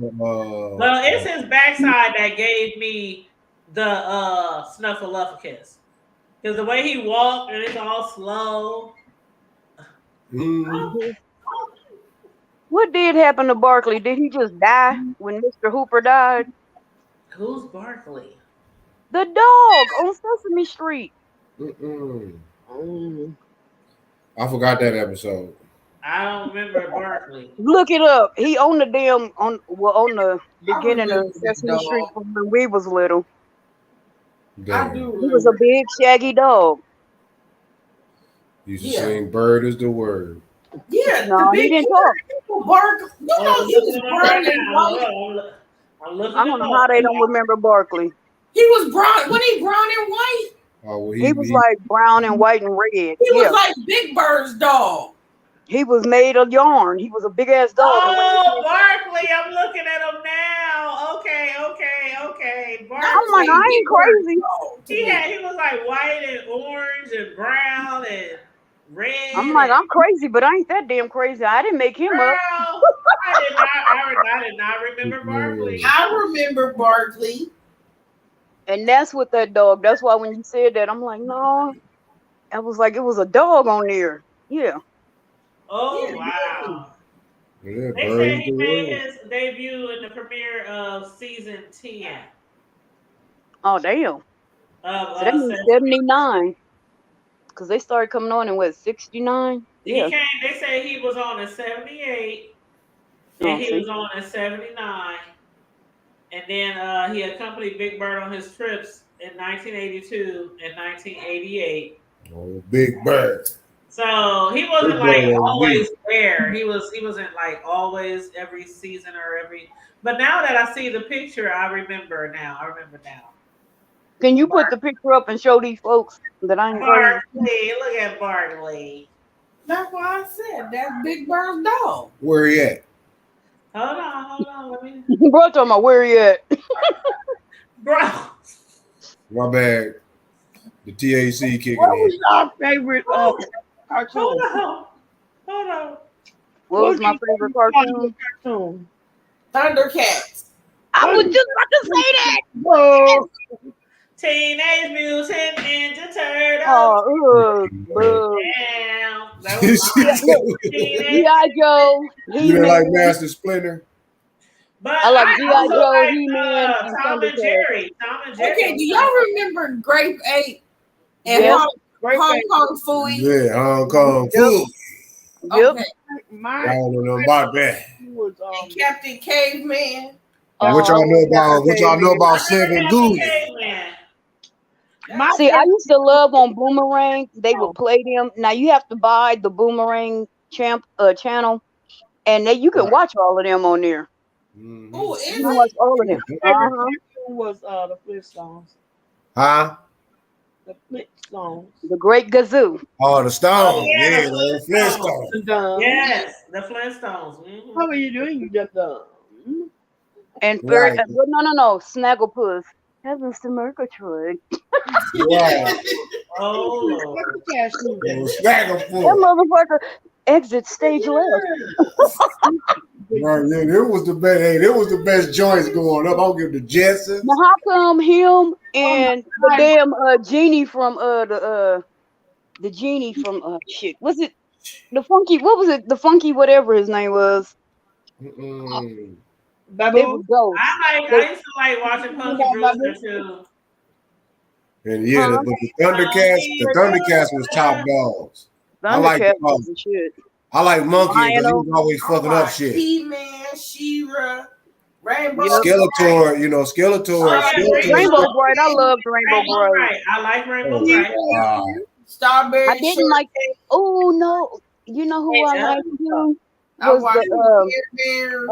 B: well, it's his backside that gave me the Snuffleupagus. Because the way he walked, and it's all slow.
D: Mhm.
N: What did happen to Barkley? Did he just die when Mr. Hooper died?
B: Who's Barkley?
N: The dog on Sesame Street.
D: I forgot that episode.
B: I don't remember Barkley.
N: Look it up. He on the the beginning of Sesame Street from when we was little.
D: Damn.
N: He was a big shaggy dog.
D: Used to sing "Bird is the word."
E: Yeah,
N: No, he didn't talk.
E: Barkley. You know he was brown and white.
N: I don't know how they don't remember Barkley.
E: He was brown. When he brown and white?
D: Oh, well,
N: He was like brown and white and red.
E: He was like Big Bird's dog.
N: He was made of yarn. He was a big ass dog.
B: Oh, Barkley! I'm looking at him now. Okay. Barkley.
N: I'm like, I ain't crazy.
B: He was like white and orange and brown and red.
N: I'm like, I'm crazy, but I ain't that damn crazy. I didn't make him up.
B: I did not remember Barkley.
E: I remember Barkley.
N: And that's what that dog. That's why when you said that, I'm like, no. I was like, it was a dog on there. Yeah.
B: Oh wow.
D: Yeah,
B: They said he made his debut in the premiere of season 10.
N: Oh damn. So that means 79. Because they started coming on in what, 69? Yeah.
B: They say he was on in 78, and he was on in 79, and then he accompanied Big Bird on his trips in 1982 and 1988.
D: Oh, Big Bird.
B: So he wasn't like always there. He wasn't like always every season or every. But now that I see the picture, I remember now.
N: Can you put the picture up and show these folks that I ain't crazy?
B: Barkley, look at Barkley.
E: That's why I said that's Big Bird's dog.
D: Where he at?
B: Hold on. Let me.
N: Bro, talking about where he at?
B: Bro.
D: My bad. The TAC kicking
C: What
D: in.
C: was your favorite cartoon?
B: Hold on.
N: What was my favorite cartoon?
E: Thundercats.
N: I was just about to say that.
C: Whoa.
B: Teenage Mutant Ninja Turtles.
N: Oh,
B: Damn.
N: G.I. Joe.
D: You don't like Master Splinter?
B: But
N: I like G.I. Joe,
B: like,
N: He-Man, and
B: Tom and Jerry.
E: Okay, do y'all remember Grape Ape and
N: Yeah.
E: Hong Kong Phooey?
D: Yeah, Hong Kong food.
E: Okay.
D: I don't know nothing about that.
E: And Captain Caveman.
D: What y'all know about Seven Goonies?
N: See, I used to love on Boomerang. They would play them. Now you have to buy the Boomerang channel, and you can watch all of them on there.
E: Oh,
N: You can watch all of them. Uh-huh.
C: Was the Flintstones?
D: Huh?
C: The Flintstones.
N: The Great Gazoo.
D: Oh, the Stones.
B: yeah,
D: Yeah, the Flintstones.
B: Yes, the Flintstones. Mhm.
C: How are you doing? You just
N: And
D: Right.
N: no, Snagglepuss. That's Mr. Murgatroyd.
D: Right.
B: Oh, Lord.
N: That motherfucker exit stage left.
D: Right, yeah, it was the best. Hey, it was the best joints going up. I'll give the Jetsons.
N: Now how come him and the damn genie from the genie from shit? Was it the funky? What was it? The funky whatever his name was. They would go.
B: I used to like watching Punky Brewster too.
D: And yeah, the Thundercats was top dogs. I like
N: shit.
D: I like Monkey because he was always fucking up shit.
E: He-Man, She-Ra, Rainbow.
D: Skeletor, Skeletor.
N: Rainbow Bright. I loved Rainbow Bright.
B: I like Rainbow Bright.
E: Strawberry.
N: I didn't like. Oh no! You know who I liked too?
E: I
N: Was
E: watched
N: the
E: Care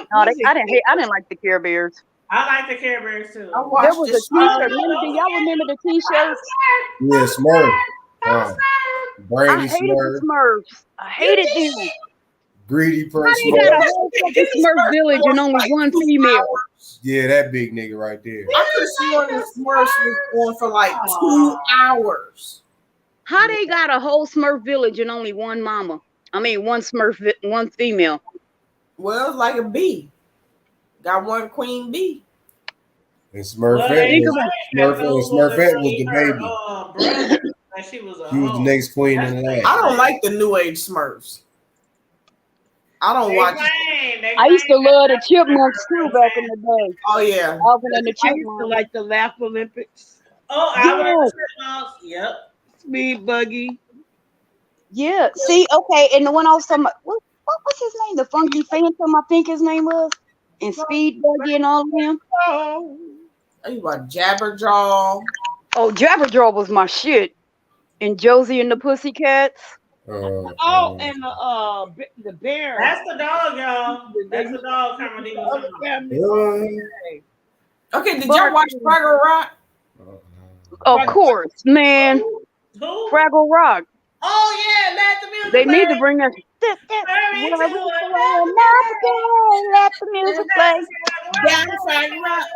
E: Bears.
N: I didn't like the Care Bears.
B: I like the Care Bears too.
N: There was a T-shirt. Do y'all remember the T-shirts?
D: Yeah, Smurf. Brady
N: I hated
D: Smurf.
N: the Smurfs. I hated them.
D: Greedy
N: How
D: person.
N: they got a whole fucking Smurf village and only one female?
D: Yeah, that big nigga right there.
E: I could see on the Smurfs was going for like 2 hours.
N: How they got a whole Smurf village and only one mama? I mean, one Smurf, one female.
E: Well, it's like a bee. Got one queen bee.
D: And Smurfette was the baby.
B: She was
D: the next queen in line.
E: I don't like the New Age Smurfs. I don't watch.
N: I used to love the Chipmunks too back in the day.
E: Oh yeah.
N: Alvin and the
C: I used to
N: Chipmunks.
C: like the Laugh Olympics.
B: Oh,
N: Yes.
B: Yep.
C: Speed Buggy.
N: Yeah. See, okay, and the one also what was his name? The Funky Phantom, I think his name was. And Speed Buggy and all of them.
C: Oh,
E: Are you about Jabberjaw?
N: Oh, Jabberjaw was my shit. And Josie and the Pussycats.
C: oh, and the bear.
B: That's the dog, y'all. That's the dog Carmody was
C: Other
B: talking
C: family.
E: Okay, did y'all watch Fraggle Rock?
N: Of course, man.
B: Who?
N: Fraggle Rock.
B: Oh yeah, let the music
N: They
B: play.
N: need to bring us.
B: Hurry to
N: Let the music play.
E: Down Fraggle Rock.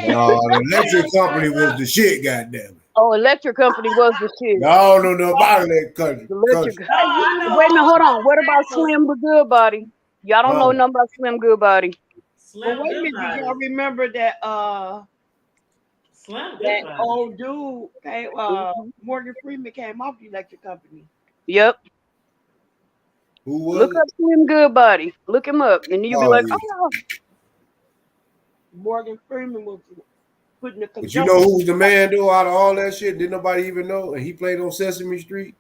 D: No, the electric company was the shit, goddamn it.
N: Oh, Electric Company was the shit.
D: I don't know about that country.
N: Electric.
B: Oh, I know.
N: Wait a minute, hold on. What about Slim the Goodbody? Y'all don't know nothing about Slim Goodbody.
B: Slim
C: But wait a minute,
B: Goodbody.
C: did y'all remember that
B: Slim
C: that
B: Goodbody.
C: old dude came, Morgan Freeman came off the Electric Company.
N: Yep.
D: Who was
N: Look
D: it?
N: up Slim Goodbody. Look him up, and then you'll be
D: Oh,
N: like,
D: yeah.
N: oh.
C: Morgan Freeman was putting the
D: But you know who was the man though out of all that shit? Didn't nobody even know? And he played on Sesame Street.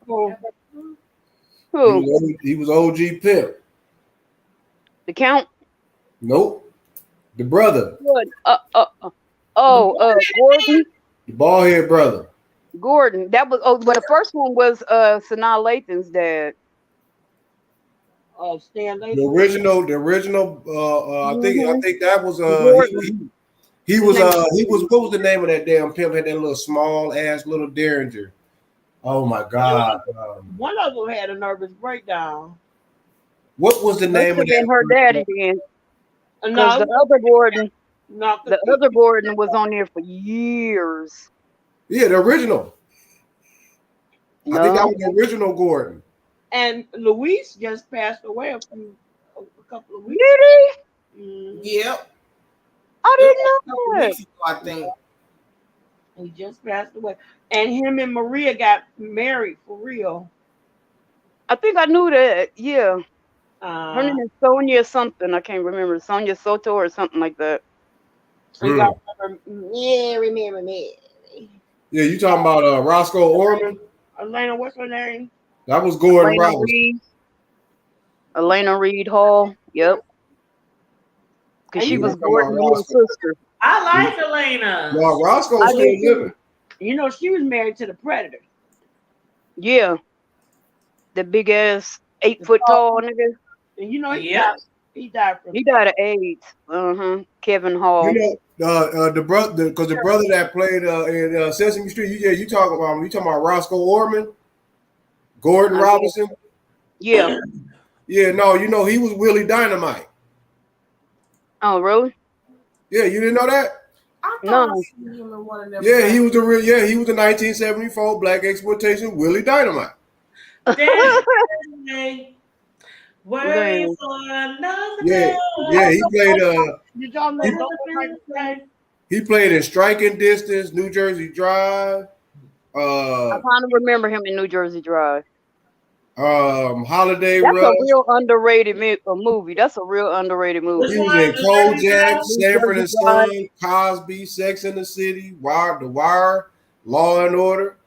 C: Who?
D: He was OG Pimp.
N: The Count.
D: Nope. The brother.
N: Good. Gordon.
D: The bald head brother.
N: Gordon. That was but the first one was Sanaa Lathan's dad.
C: Oh, Stan
D: The original, I think that was
N: Gordon.
D: he was what was the name of that damn pimp? Had that little small ass little derringer. Oh my god.
C: One of them had a nervous breakdown.
D: What was the name of that?
N: Her daddy then. Because
C: No,
N: the other Gordon,
C: no,
N: the other Gordon was on there for years.
D: Yeah, the original. I think that
N: No.
D: was the original Gordon.
C: and Luis just passed away a couple of weeks.
N: Did he?
E: Yep.
N: I didn't know that.
E: I think.
C: He just passed away. And him and Maria got married for real.
N: I think I knew that. Yeah. Her name is Sonia something. I can't remember. Sonia Soto or something like that.
C: So you got Mary.
D: Yeah, you talking about Roscoe Orman?
C: Elena, what's her name?
D: That was Gordon
N: Elena
D: Robinson.
N: Reed. Elena Reed Hall. Yep. Because she was Gordon's little sister.
B: I like Elena.
D: No, Roscoe's still living.
C: You know, she was married to the Predator.
N: Yeah. The big ass 8 foot tall nigga.
C: And you know, he died from
N: of AIDS. Kevin Hall.
D: You know, the brother, because the brother that played in Sesame Street, you talking about Roscoe Orman, Gordon Robinson.
N: Yeah.
D: Yeah, no, you know he was Willie Dynamite.
N: Oh, really?
D: Yeah, you didn't know that?
N: No.
D: Yeah, he was the 1974 black exploitation Willie Dynamite.
B: Waiting for another
D: Yeah,
B: day.
D: he played
C: Did y'all know Dolomite's name?
D: he played in Striking Distance, New Jersey Drive,
N: I kind of remember him in New Jersey Drive.
D: Holiday
N: That's
D: Rush.
N: a real underrated movie. That's a real underrated movie.
D: He was in Kojak, Sanford and Son, Cosby, Sex and the City, The Wire, Law and Order,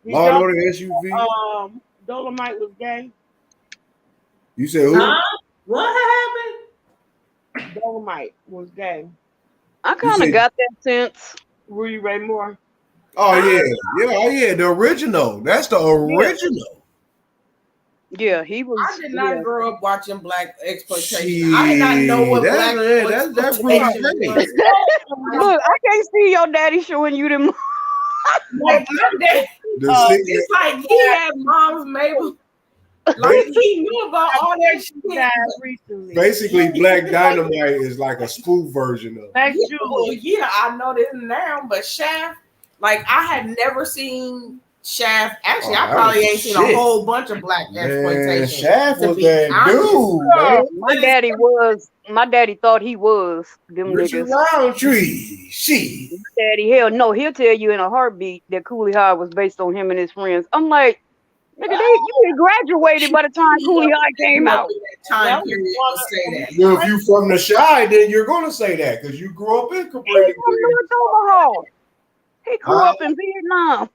D: Law and Order SUV.
C: Dolomite was gay.
D: You said who?
B: What happened?
C: Dolomite was gay.
N: I kind of got that sense.
C: Rudy Ray Moore.
D: Oh yeah, the original. That's the original.
N: Yeah, he was.
E: I did not grow up watching black exploitation. I did not know what black exploitation was.
N: Look, I can't see your daddy showing you them.
E: Like, it's like he had mom's Mabel. Like he knew about all that shit.
C: Recently.
D: Basically, Black Dynamite is like a spoof version of.
E: Yeah, I know this now, but Shaft, like I had never seen Shaft. Actually, I probably ain't seen a whole bunch of black exploitation.
D: Shaft was that dude, man.
N: My daddy thought he was them
D: Richard
N: niggas.
D: Roundtree, she.
N: Daddy, hell no, he'll tell you in a heartbeat that Cooley High was based on him and his friends. I'm like, Nigga, you had graduated by the time Cooley High came out.
E: Time period to say that.
D: You know, if you from the Chi, then you're gonna say that because you grew up in
N: He's
D: Cabrini
N: from
D: Green.
N: North Omaha. He grew up in Vietnam.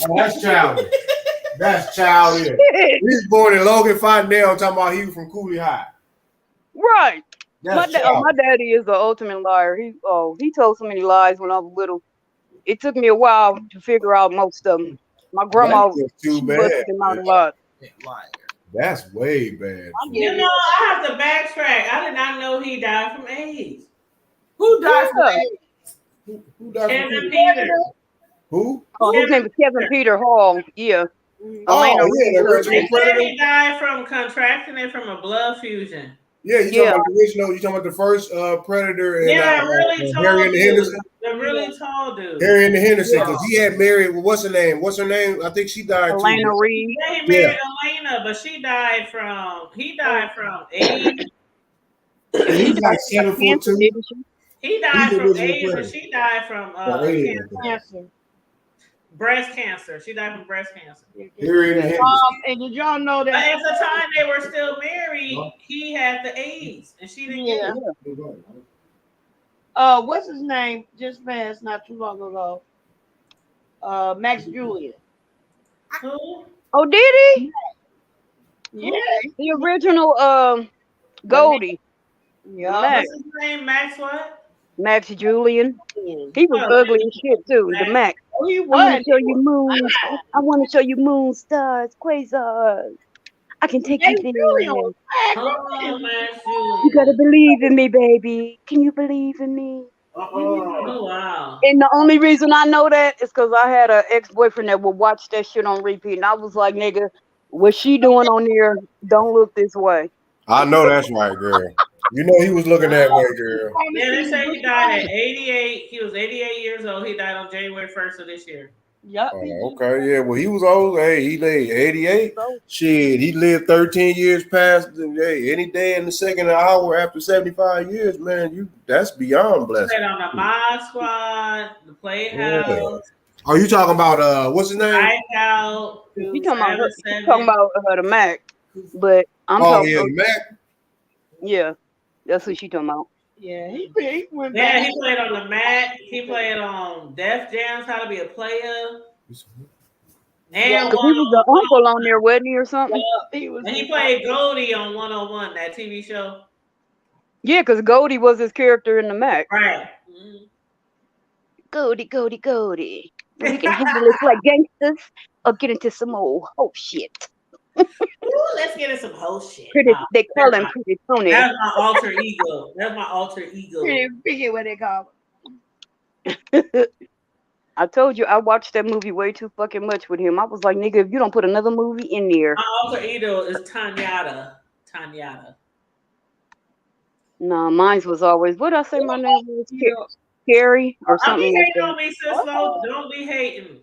D: Oh, that's childish. That's childish. He was born in Logan Fondale talking about he was from Cooley High.
N: Right.
D: That's
N: My daddy is the ultimate liar. He told so many lies when I was little. It took me a while to figure out most of them. My grandma,
D: That's just too
N: she
D: bad.
N: busted him out a lot.
D: That's way bad.
B: You know, I have to backtrack. I did not know he died from AIDS.
E: Who died from AIDS?
D: Who died from
B: Kevin
D: AIDS?
B: Peter.
D: Who?
N: Oh, his name is Kevin Peter Hall. Yeah.
D: Oh,
N: Elena
D: yeah,
N: Reed
D: the
N: was-
D: original
B: They said
D: Predator.
B: he died from contracting it from a blood fusion.
D: Yeah, you talking about the original? You talking about the first Predator and
B: Yeah, really tall
D: Harry and the
B: dude.
D: Henderson?
B: The really tall dude.
D: Harry and the Henderson, because he had married. What's her name? What's her name? I think she died
N: Elena
D: too.
N: Reed.
B: Yeah, he married Elena, but she died from AIDS.
D: He's like 7'2".
B: He died
D: He's the
B: from
D: original
B: AIDS, and
D: Predator.
B: she died from
C: Cancer.
B: breast cancer. She died from breast cancer.
D: Harry and the Henderson.
C: And did y'all know
B: But
C: that?
B: at the time they were still married, he had the AIDS, and she didn't get it.
C: What's his name? Just passed not too long ago. Max Julian.
B: Who?
N: Oh, did he?
C: Yeah.
N: The original Goldie.
C: Yeah.
N: Max.
B: What's his name? Max what?
N: Max Julian. He was ugly as shit too. The Max.
C: Oh, he
N: I want
C: was.
N: to show you moons. I want to show you moon stars, quasars. I can take you
C: Max
N: there.
C: Julian was
B: Oh, Max
N: You gotta believe in me, baby. Can you believe in me?
B: Oh, wow.
N: And the only reason I know that is because I had an ex-boyfriend that would watch that shit on repeat, and I was like, nigga, what she doing on there? Don't look this way.
D: I know that's right, girl. You know he was looking that way, girl.
B: Yeah, they say he died at 88. He was 88 years old. He died on January 1st of this year.
C: Yep.
D: Oh, okay, yeah. Well, he was old. Hey, he lived 88. Shit, he lived 13 years past. Hey, any day in the second hour after 75 years, man, that's beyond blessing.
B: Played on the Mod Squad, the Playhouse,
D: Are you talking about what's his name?
B: Night Out.
N: You talking about the Mac, but I'm talking.
D: Yeah, Mac.
N: Yeah, that's what she talking about.
C: Yeah, he went
B: Yeah,
C: back.
B: he played on the Mac. He played on Def Jam's How to Be a Player. And,
N: Cause he was the uncle on there, wasn't he, or something?
B: and he played Goldie on 101, that TV show.
N: Yeah, because Goldie was his character in the Mac.
B: Right.
N: Goldie. We can handle this like gangsters or get into some old shit.
B: Ooh, let's get into some whole shit.
N: They call him Pretty Tony.
B: That's my alter ego. That's my alter ego.
C: Forget what they call
N: I told you I watched that movie way too fucking much with him. I was like, nigga, if you don't put another movie in there.
B: My alter ego is Tanyata.
N: No, mine was always, what did I say my name was? Carrie or
B: Don't be
N: something like
B: hating
N: that.
B: on me, sis. Don't be hating.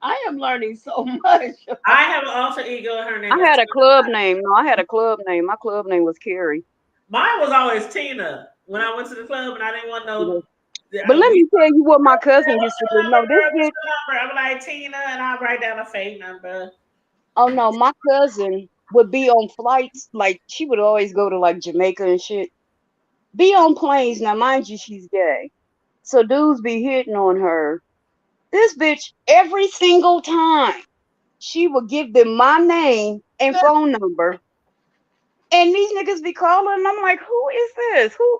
C: I am learning so much.
B: I have an alter ego. Her name.
N: I had a club name. No, I had a club name. My club name was Carrie.
B: Mine was always Tina. When I went to the club and I didn't want no.
N: But let me tell you what my cousin used to do. No, this bitch.
B: I'm like Tina, and I write down a fake number.
N: Oh no, my cousin would be on flights. Like she would always go to like Jamaica and shit. Be on planes. Now, mind you, she's gay. So dudes be hitting on her. This bitch, every single time, she would give them my name and phone number. And these niggas be calling, and I'm like, who is this? Who?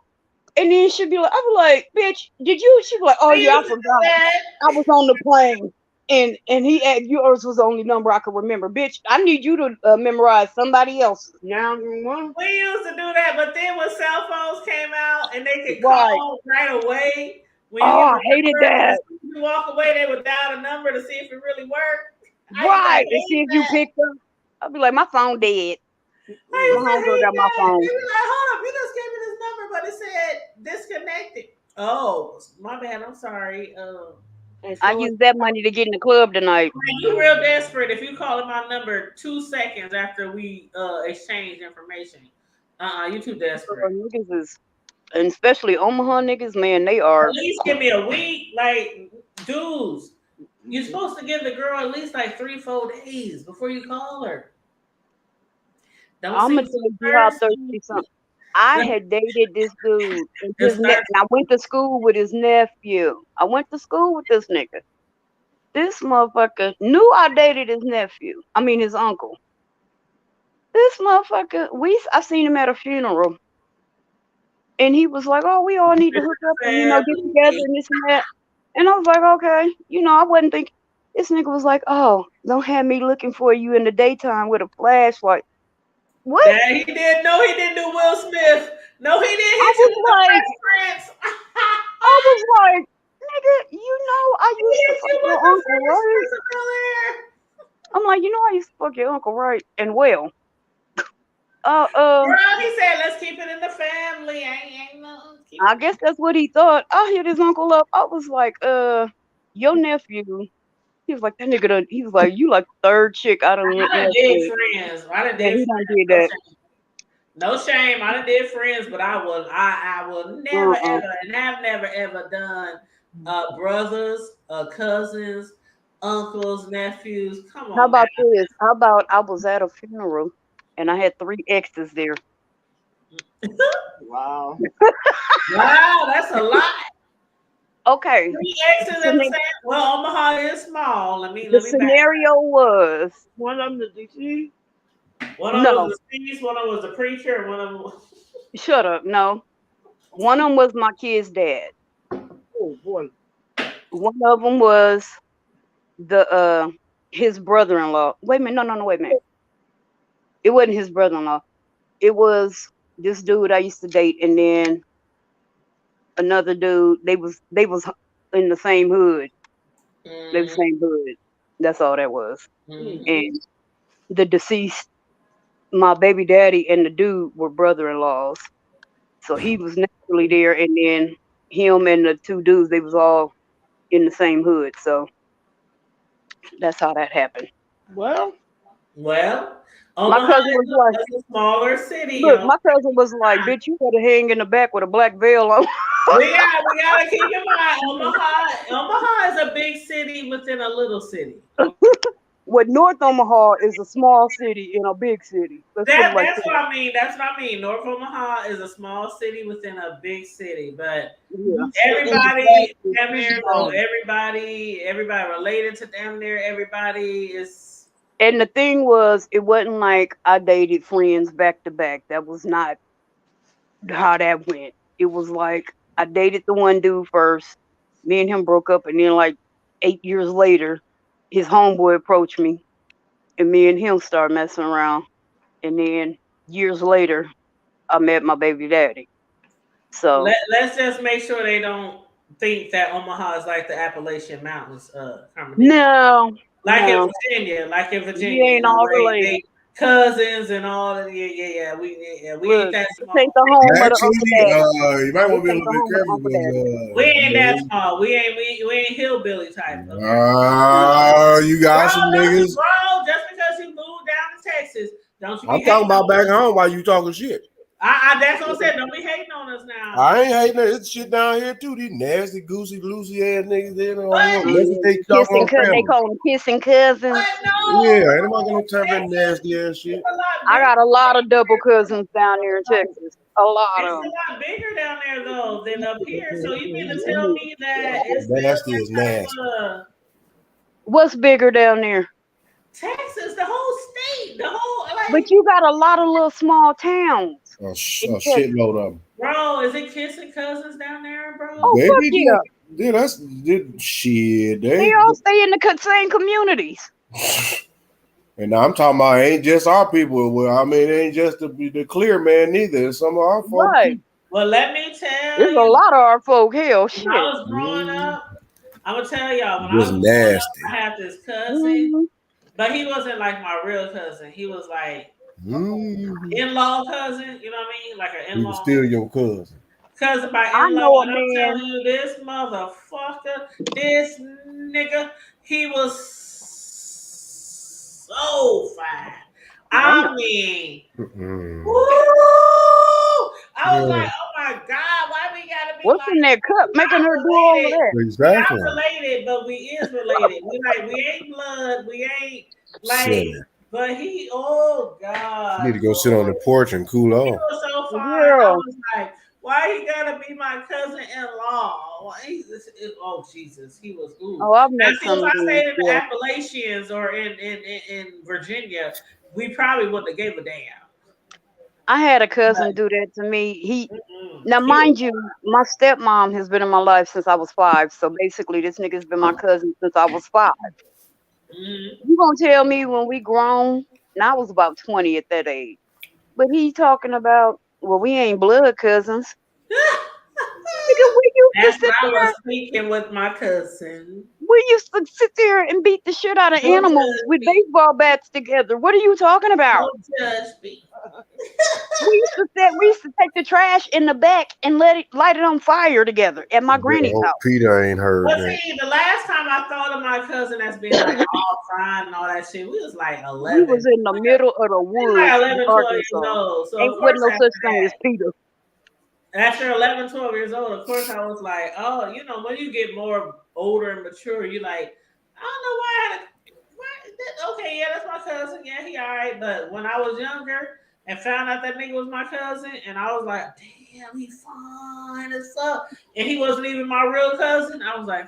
N: And then she'd be like, I was like, bitch, did you? She'd be like, oh yeah, I forgot. I was on the plane. And he had yours was the only number I could remember. Bitch, I need you to memorize somebody else. Now,
B: we used to do that, but then when cell phones came out and they could call right away. When
N: I hated that.
B: You walk away, they would dial the number to see if it really worked.
N: Right, and see if you picked up. I'll be like, my phone dead. My homegirl got my phone.
B: They be like, hold up, you just gave me this number, but it said disconnected. Oh, my bad. I'm sorry.
N: I used that money to get in the club tonight.
B: You real desperate if you calling my number 2 seconds after we exchange information. You too desperate.
N: Niggas is, and especially Omaha niggas, man, they are.
B: At least give me a week. Like, dudes, You're supposed to give the girl at least like 3-4 days before you call her. Don't
N: I'm gonna
B: see
N: tell you how thirsty something. I had dated this dude, and and I went to school with his nephew. I went to school with this nigga. This motherfucker knew I dated his nephew. I mean his uncle. This motherfucker, I seen him at a funeral, and he was like, "Oh, we all need to hook up and get together and this and that." And I was like, "Okay," I wasn't thinking. This nigga was like, "Oh, don't have me looking for you in the daytime with a flashlight." What?
B: Yeah, he did. No, he didn't do Will Smith. No, he didn't hit you with the Fresh Prince.
N: I was like, nigga, I used to fuck your uncle, right? I'm like, I used to fuck your uncle, right? And well.
B: Girl, he said, let's keep it in the family.
N: I guess that's what he thought. I hit his uncle up. I was like, your nephew. He was like, that nigga done, he was like, you like the third chick I done
B: I done did friends. I done did
N: he
B: friends.
N: done did that.
B: No shame. I done did friends, but I will never ever, and have never ever done brothers, cousins, uncles, nephews. Come on.
N: How about this? How about I was at a funeral and I had 3 exes there.
C: Wow.
B: Wow, that's a lot.
N: Okay.
B: 3 exes at the same. Well, Omaha is small. Let me
N: scenario was
C: one of them the DC.
B: One of them was the priest, one of them was the preacher, and one of them was...
N: Shut up. No. One of them was my kid's dad.
C: Oh boy.
N: One of them was his brother-in-law. Wait a minute. No, wait a minute. It wasn't his brother-in-law. It was this dude I used to date, and then another dude. They was in the same hood. They were same hood. That's all that was. And the deceased, my baby daddy and the dude were brother-in-laws. So he was naturally there, and then him and the 2 dudes, they was all in the same hood. So that's how that happened.
C: Well,
N: my cousin was like,
B: a smaller city.
N: Look, my cousin was like, bitch, you better hang in the back with a black veil on.
B: we gotta keep in mind, Omaha is a big city within a little city.
N: What North Omaha is a small city in a big city. That's
B: what I mean. That's what I mean. North Omaha is a small city within a big city, but everybody damn near everybody related to damn near everybody is.
N: And the thing was, it wasn't like I dated friends back to back. That was not how that went. It was like I dated the one dude first. Me and him broke up, and then like 8 years later, his homeboy approached me, and me and him started messing around. And then years later, I met my baby daddy. So
B: let's just make sure they don't think that Omaha is like the Appalachian Mountains.
N: No.
B: In Virginia,
N: We ain't all related.
B: Cousins and all that. Yeah. We ain't that small.
N: Take the home of the
D: you might want to be a little bit careful.
B: We ain't that small. We ain't hillbilly type.
D: You got some niggas.
B: Bro, just because you moved down to Texas, don't you?
D: I'm talking about back home while you talking shit.
B: That's what I said. Don't be hating on us now.
D: I ain't hating it. It's shit down here too. These nasty, goosey, loosey ass niggas.
N: They call them kissing cousins.
D: Yeah, ain't nobody gonna turn that nasty ass shit.
N: I got a lot of double cousins down there in Texas. A lot of them.
B: It's a lot bigger down there though than up here. So you mean to tell me that it's
D: nasty is nasty.
N: What's bigger down there?
B: Texas, the whole state, the whole.
N: But you got a lot of little small towns.
D: A shitload of them.
B: Bro, is it kissing cousins down there, bro?
N: Oh, fuck yeah.
D: Yeah, that's shit.
N: They all stay in the same communities.
D: And I'm talking about ain't just our people. Well, I mean, it ain't just the clear man neither. It's some of our folks.
N: Right.
B: Well, let me tell
N: There's
B: you.
N: a lot of our folk. Hell, shit.
B: When I was growing up, I'm gonna tell y'all. When
D: It was
B: I was growing
D: nasty.
B: up, I had this cousin, but he wasn't like my real cousin. He was like in-law cousin. You know what I mean? Like an
D: He
B: in-law.
D: was still your cousin.
B: Cousin by
N: I
B: in-law.
N: know a
B: And I'm
N: man.
B: telling you, this motherfucker, this nigga, he was so fine. I mean, woo! I was like, oh my God, why we gotta be
N: What in that cup, making her do all of that.
D: Exactly.
B: Not related, but we is related. We ain't blood. We ain't like.
D: Silly.
B: But he, oh God,
D: You need to go sit on the porch and cool
B: he
D: off.
B: was so fine. I
N: Girl.
B: was like, why he gotta be my cousin-in-law? Why oh Jesus, he was. Ooh.
N: Oh, I've
B: Now,
N: met
B: see,
N: some
B: if I
N: dudes.
B: stayed in the
N: Yeah.
B: Appalachians or in Virginia, we probably wouldn't have gave a damn.
N: I had a cousin do that to me. Now,
B: He
N: mind
B: was-
N: you, my stepmom has been in my life since I was 5. So basically, this nigga's been my cousin since I was 5. You gonna tell me when we grown? And I was about 20 at that age. But he talking about, well, we ain't blood cousins. Nigga, we used to
B: That's
N: sit
B: why I
N: there.
B: was speaking with my cousin.
N: We used to sit there and beat the shit out of
B: Don't
N: animals
B: judge
N: with
B: me.
N: baseball bats together. What are you talking about?
B: Don't judge me.
N: We used to take the trash in the back and light it on fire together at my granny's
D: Oh,
N: house.
D: Peter ain't heard
B: But
D: that.
B: see, the last time I thought of my cousin as being like all fine and all that shit, we was like
N: We
B: 11.
N: was in the middle of the
B: We was
N: woods
B: like
N: in
B: 11, 12 years
N: Arkansas.
B: old. So
N: Ain't
B: of
N: wasn't
B: course
N: no
B: after
N: such thing as
B: that,
N: Peter.
B: after 11, 12 years old, of course I was like, oh, you know, when you get more older and mature, you like, I don't know why I had okay, yeah, that's my cousin. Yeah, he all right. But when I was younger and found out that nigga was my cousin, and I was like, damn, he fine as fuck. And he wasn't even my real cousin. I was like,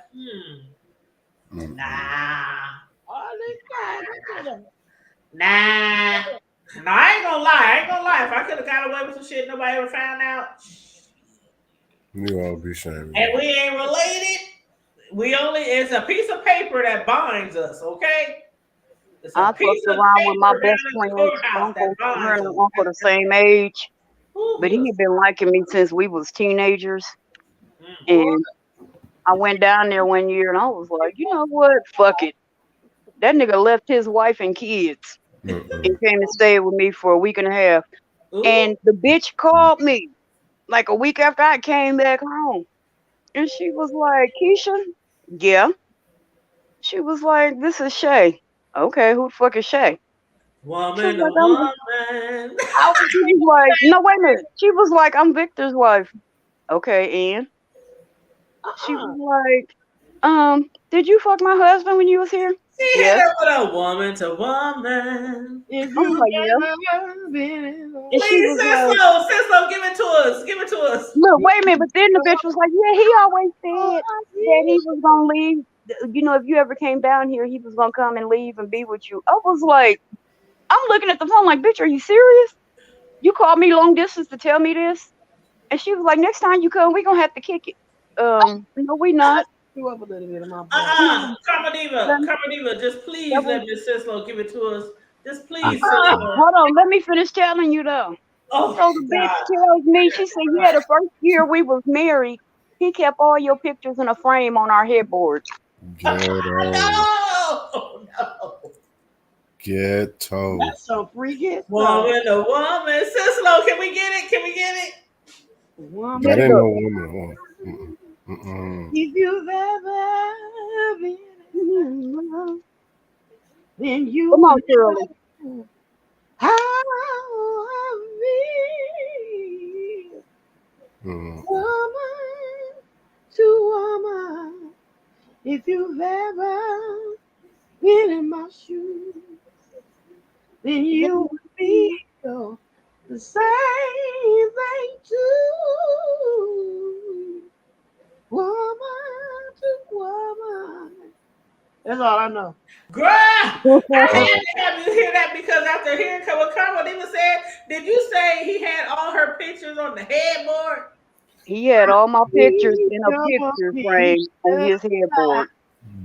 B: nah. Nah. No, I ain't gonna lie. If I could have got away with some shit nobody ever found out,
D: You all be ashamed.
B: and we ain't related, it's a piece of paper that binds us, okay? It's a
N: I fucked
B: piece of
N: around with my
B: paper
N: best
B: down at the
N: friend's
B: courthouse
N: uncle.
B: that
N: Her
B: binds
N: and
B: us.
N: her uncle the same age, but he had been liking me since we was teenagers. And I went down there one year and I was like, you know what? Fuck it. That nigga left his wife and kids and came and stayed with me for a week and a half. And the bitch called me like a week after I came back home. And she was like, Keisha? Yeah. She was like, this is Shay. Okay, who the fuck is Shay?
B: Woman
N: She
B: to
N: was
B: woman.
N: she was like, no, wait a minute. She was like, I'm Victor's wife. Okay, and she was like, did you fuck my husband when you was here?
B: She hit her with a woman to woman.
C: If
N: I'm like, yeah. And she
B: Please,
N: was like,
B: Cislo, give it to us. Give it to us.
N: look, wait a minute. But then the bitch was like, yeah, he always said that he was gonna leave. You know, if you ever came down here, he was gonna come and leave and be with you. I was like, I'm looking at the phone like, bitch, are you serious? You called me long distance to tell me this? And she was like, next time you come, we're gonna have to kick it. No, we not.
C: You up a little bit of my
B: Karma Diva, just please let Miss Cislo give it to us. Just please, Cislo.
N: Hold on, let me finish telling you though.
B: Oh,
N: so the bitch tells me, she said, yeah, the first year we was married, he kept all your pictures in a frame on our headboard.
D: Ghetto.
C: That's so freaky.
B: Woman to woman. Cislo, can we get it? Can we get it?
D: That ain't no woman.
C: If you've ever been in love, then you
N: come on, Shirley.
C: How I feel, woman to woman. If you've ever been in my shoes, then you would feel the same thing too. Woman to woman. That's all I know.
B: Girl, I had to have you hear that because after hearing what Karma Diva said, did you say he had all her pictures on the headboard?
N: He had all my pictures in a picture frame on his headboard.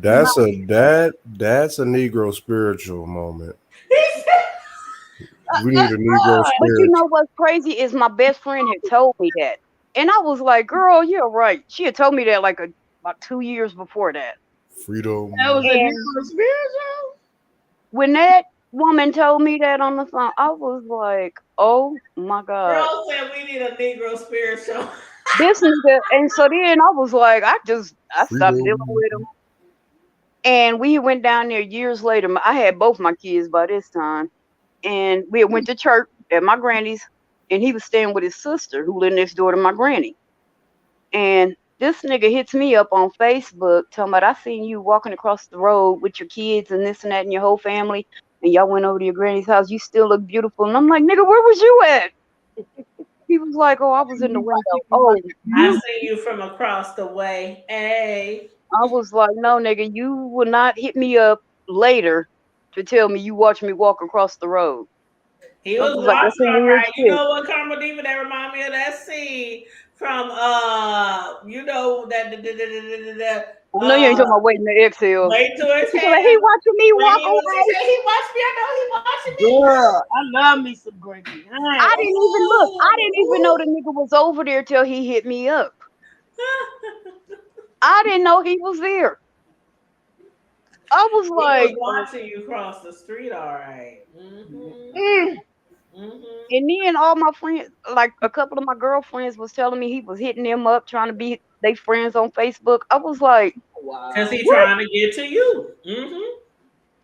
D: That's a Negro spiritual moment. We need a Negro
N: But you
D: spiritual.
N: know what's crazy is my best friend had told me that. And I was like, girl, you're right. She had told me that like about 2 years before that.
D: Freedom.
C: That was a
N: And
C: Negro spiritual?
N: when that woman told me that on the phone, I was like, oh my God.
B: Girl said we need a Negro spiritual.
N: This nigga, and so then I was like, I stopped dealing with him. And we went down there years later. I had both my kids by this time. And we went to church at my granny's, and he was staying with his sister who lived next door to my granny. And this nigga hits me up on Facebook talking about, I seen you walking across the road with your kids and this and that and your whole family, and y'all went over to your granny's house. You still look beautiful. And I'm like, nigga, where was you at? He was like, oh, I was in the window. Oh,
B: I
N: you.
B: see you from across the way. Hey.
N: I was like, no, nigga, you will not hit me up later to tell me you watched me walk across the road.
B: He
N: I
B: was
N: was like, that's
B: watching,
N: some
B: all
N: weird
B: right. You
N: shit.
B: know what, Karma Diva? That remind me of that scene from you know that
N: I know you ain't talking about waiting to exhale.
B: Wait to
N: He
B: exhale.
N: like, he watching me
B: When
N: walk
B: he was-
N: away.
B: He watched me. I know he watching me.
C: Girl, I love me some Gregory.
N: I didn't even look. I didn't even know the nigga was over there till he hit me up. I didn't know he was there. I was
B: He
N: like,
B: was watching you cross the street, all right. Mm-hmm.
N: mm. And then all my friends, like a couple of my girlfriends, was telling me he was hitting them up, trying to be they friends on Facebook. I was like,
B: Because he's
N: what?
B: trying to get to you. Mm-hmm.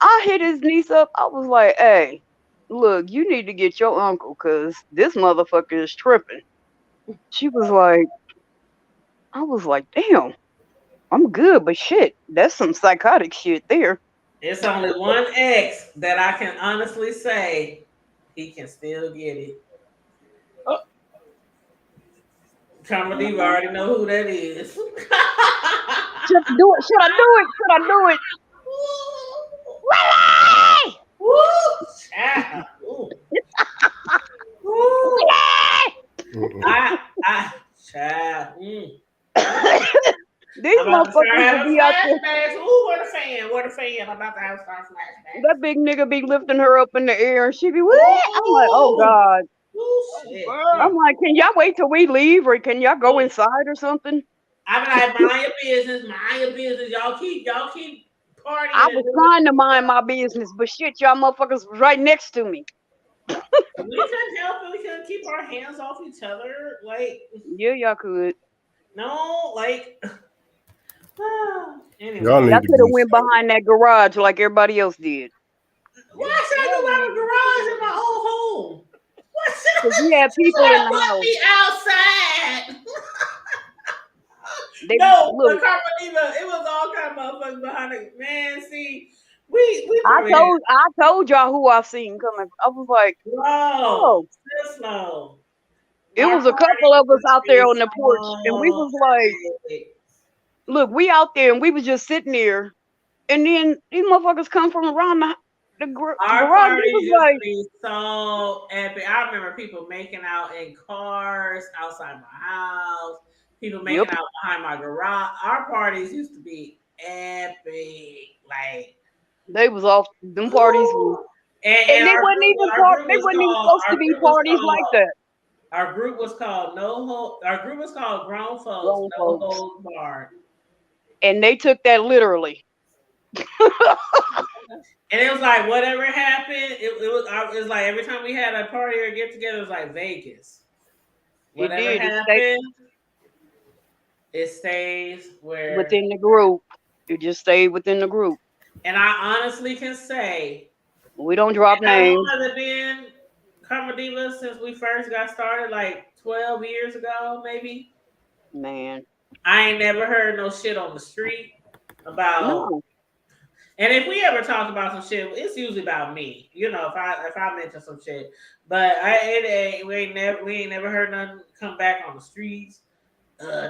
N: I hit his niece up. I was like, hey, look, you need to get your uncle because this motherfucker is tripping. She was like, I was like, damn, I'm good, but shit, that's some psychotic shit there.
B: It's only one ex that I can honestly say he can still get it. Karma Diva already know who that is.
N: Should I do it? Should I do it? Should I do it? Willie!
B: Woo! Child. Ooh. Woo. Child.
N: These motherfuckers will be out there.
B: Ooh, where the fan? Where the fan? I'm about to have star flashbacks.
N: That big nigga be lifting her up in the air and she be, what? I'm like, oh God.
B: Ooh, shit.
N: I'm like, can y'all wait till we leave or can y'all go inside or something?
B: I be like, mind your business, mind your business. Y'all keep partying.
N: I was trying to mind my business, but shit, y'all motherfuckers was right next to me.
B: We couldn't help it. We couldn't keep our hands off each other. Like,
N: yeah, y'all could.
B: No, like, anyway.
N: Y'all could have went behind that garage like everybody else did.
B: Why should I go out the garage in my own home?
N: Because we had people in the house.
B: Be outside.
N: They,
B: no,
N: look,
B: the Karma Diva, it was all kind of motherfuckers behind it. Man, see, we
N: I told y'all who I seen coming. I was like,
B: oh, slow.
N: It was a couple of us out there on the porch, and we was like, look, we out there, and we was just sitting there, and then these motherfuckers come from around the garage.
B: Our
N: It was
B: used
N: like,
B: to be so epic. I remember people making out in cars outside my house. People making out behind my garage. Our parties used to be epic. Like
N: they was off them parties. And they wasn't even supposed to be parties like that.
B: Our group was called Grown Folks No Holds Barred.
N: And they took that literally.
B: And it was like whatever happened, it was like every time we had a party or get together, it was like Vegas. Whatever happened, it stays where
N: within the group. It just stayed within the group.
B: And I honestly can say
N: we don't drop names.
B: Has it been Karma Diva since we first got started, like 12 years ago, maybe?
N: Man.
B: I ain't never heard no shit on the street about.
N: No.
B: And if we ever talk about some shit, it's usually about me. You know, if I mention some shit. But we ain't never heard nothing come back on the streets.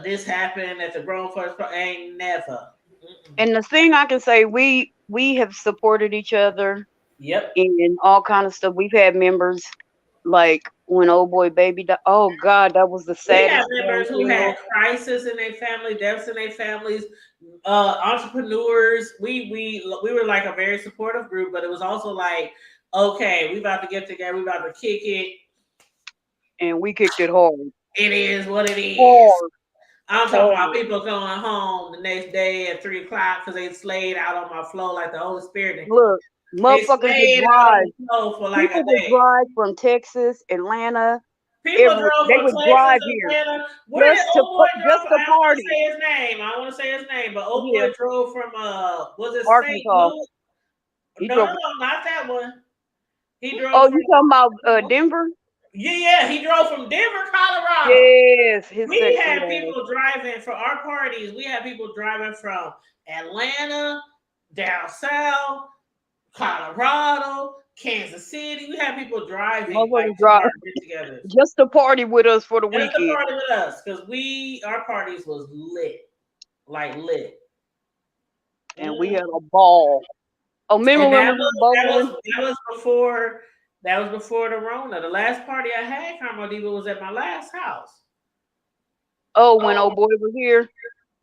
B: This happened at the Grown Folks. Ain't never.
N: And the thing I can say, we have supported each other.
B: Yep.
N: In all kind of stuff. We've had members like when old boy baby died. Oh God, that was the saddest.
B: We had members who had crisis in their family, deaths in their families, entrepreneurs. We were like a very supportive group, but it was also like, okay, we about to get together, we about to kick it.
N: And we kicked it hard.
B: It is what it is.
N: Hard.
B: I'm talking about people going home the next day at 3:00 because they slayed out on my floor like the Holy Spirit.
N: Look, motherfuckers would drive.
B: For like
N: people would drive from Texas, Atlanta.
B: People drove
N: they
B: from
N: would
B: Texas,
N: drive
B: Atlanta.
N: here just to
B: I
N: party.
B: I want to say his name, but old boy drove from was it
N: Arkansas?
B: No, not that one. He drove.
N: Oh, you talking about Denver?
B: Yeah, he drove from Denver, Colorado.
N: Yes, his
B: We
N: sexy
B: had
N: ass.
B: people driving for our parties. We had people driving from Atlanta, down south, Colorado, Kansas City. We had people driving like
N: Motherfuckers
B: to
N: drive
B: our get-togethers.
N: just to party with us for the
B: Just to
N: weekend.
B: party with us, because our parties was lit, like lit.
N: And we had a ball. Oh, remember
B: And
N: when
B: that
N: we was bowling?
B: that was before the Rona. The last party I had, Carmo Diva, was at my last house.
N: Oh, when old boy was here?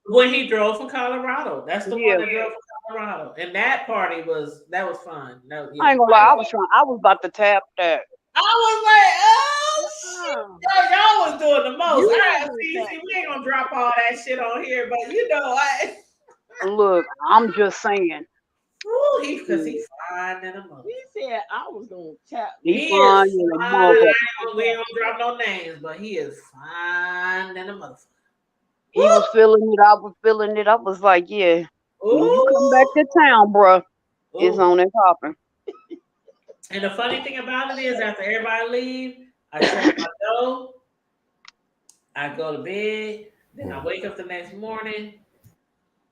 B: When he drove from Colorado. That's the
N: Yeah.
B: one that drove from Colorado. And that party was fun. That,
N: I ain't gonna lie, I was about to tap that.
B: I was like, oh shit. Y'all was doing the most.
N: You
B: All right,
N: was
B: see, we ain't gonna drop all that shit on here, but you know,
N: Look, I'm just saying.
B: Ooh, because he's fine in a mother.
C: He said I was gonna tap.
N: He
B: He
N: fine
B: is
N: in a
B: fine.
N: motherfucker.
B: We ain't gonna drop no names, but he is fine in a motherfucker.
N: He was feeling it. I was feeling it. I was like, yeah. When you come back to town, bruh, it's on and popping.
B: And the funny thing about it is, after everybody leave, I shut my door, I go to bed, then I wake up the next morning.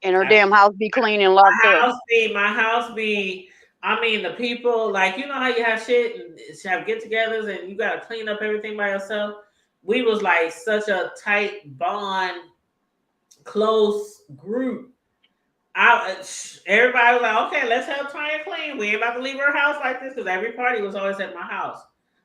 N: And her damn house be clean and locked up.
B: My house be, I mean, the people, like, you know how you have shit and have get-togethers and you got to clean up everything by yourself? We was like such a tight bond, close group. Everybody was like, okay, let's help Tanya clean. We ain't about to leave her house like this because every party was always at my house,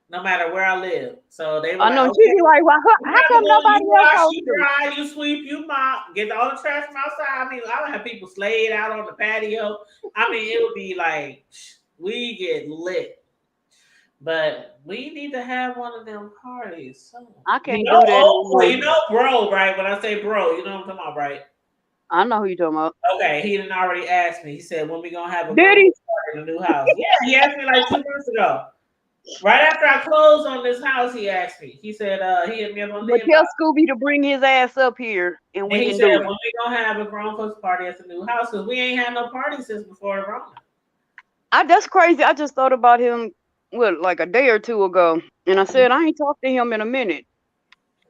B: no matter where I live. So they were
N: I know,
B: like,
N: she be like, well, how come nobody
B: you
N: else
B: wash,
N: goes
B: you
N: to?
B: dry, you sweep, you mop, get all the trash from outside. I mean, I would have people slayed out on the patio. I mean, it would be like, we get lit. But we need to have one of them parties. So.
N: I can't do that anymore.
B: You know, bro, right? When I say bro, you know what I'm talking about, right?
N: I know who you talking about.
B: Okay, he didn't already ask me. He said, when we gonna have a
N: Did he?
B: party in the new house? Yeah, he asked me like 2 months ago. Right after I closed on this house, he asked me. He said he hit me up on
N: But
B: the
N: tell Scooby to bring his ass up here and we
B: he
N: can
B: said,
N: do it.
B: when we gonna have a grown folks party at the new house? Because we ain't had no party since before the Rona.
N: That's crazy. I just thought about him like a day or two ago. And I said I ain't talked to him in a minute.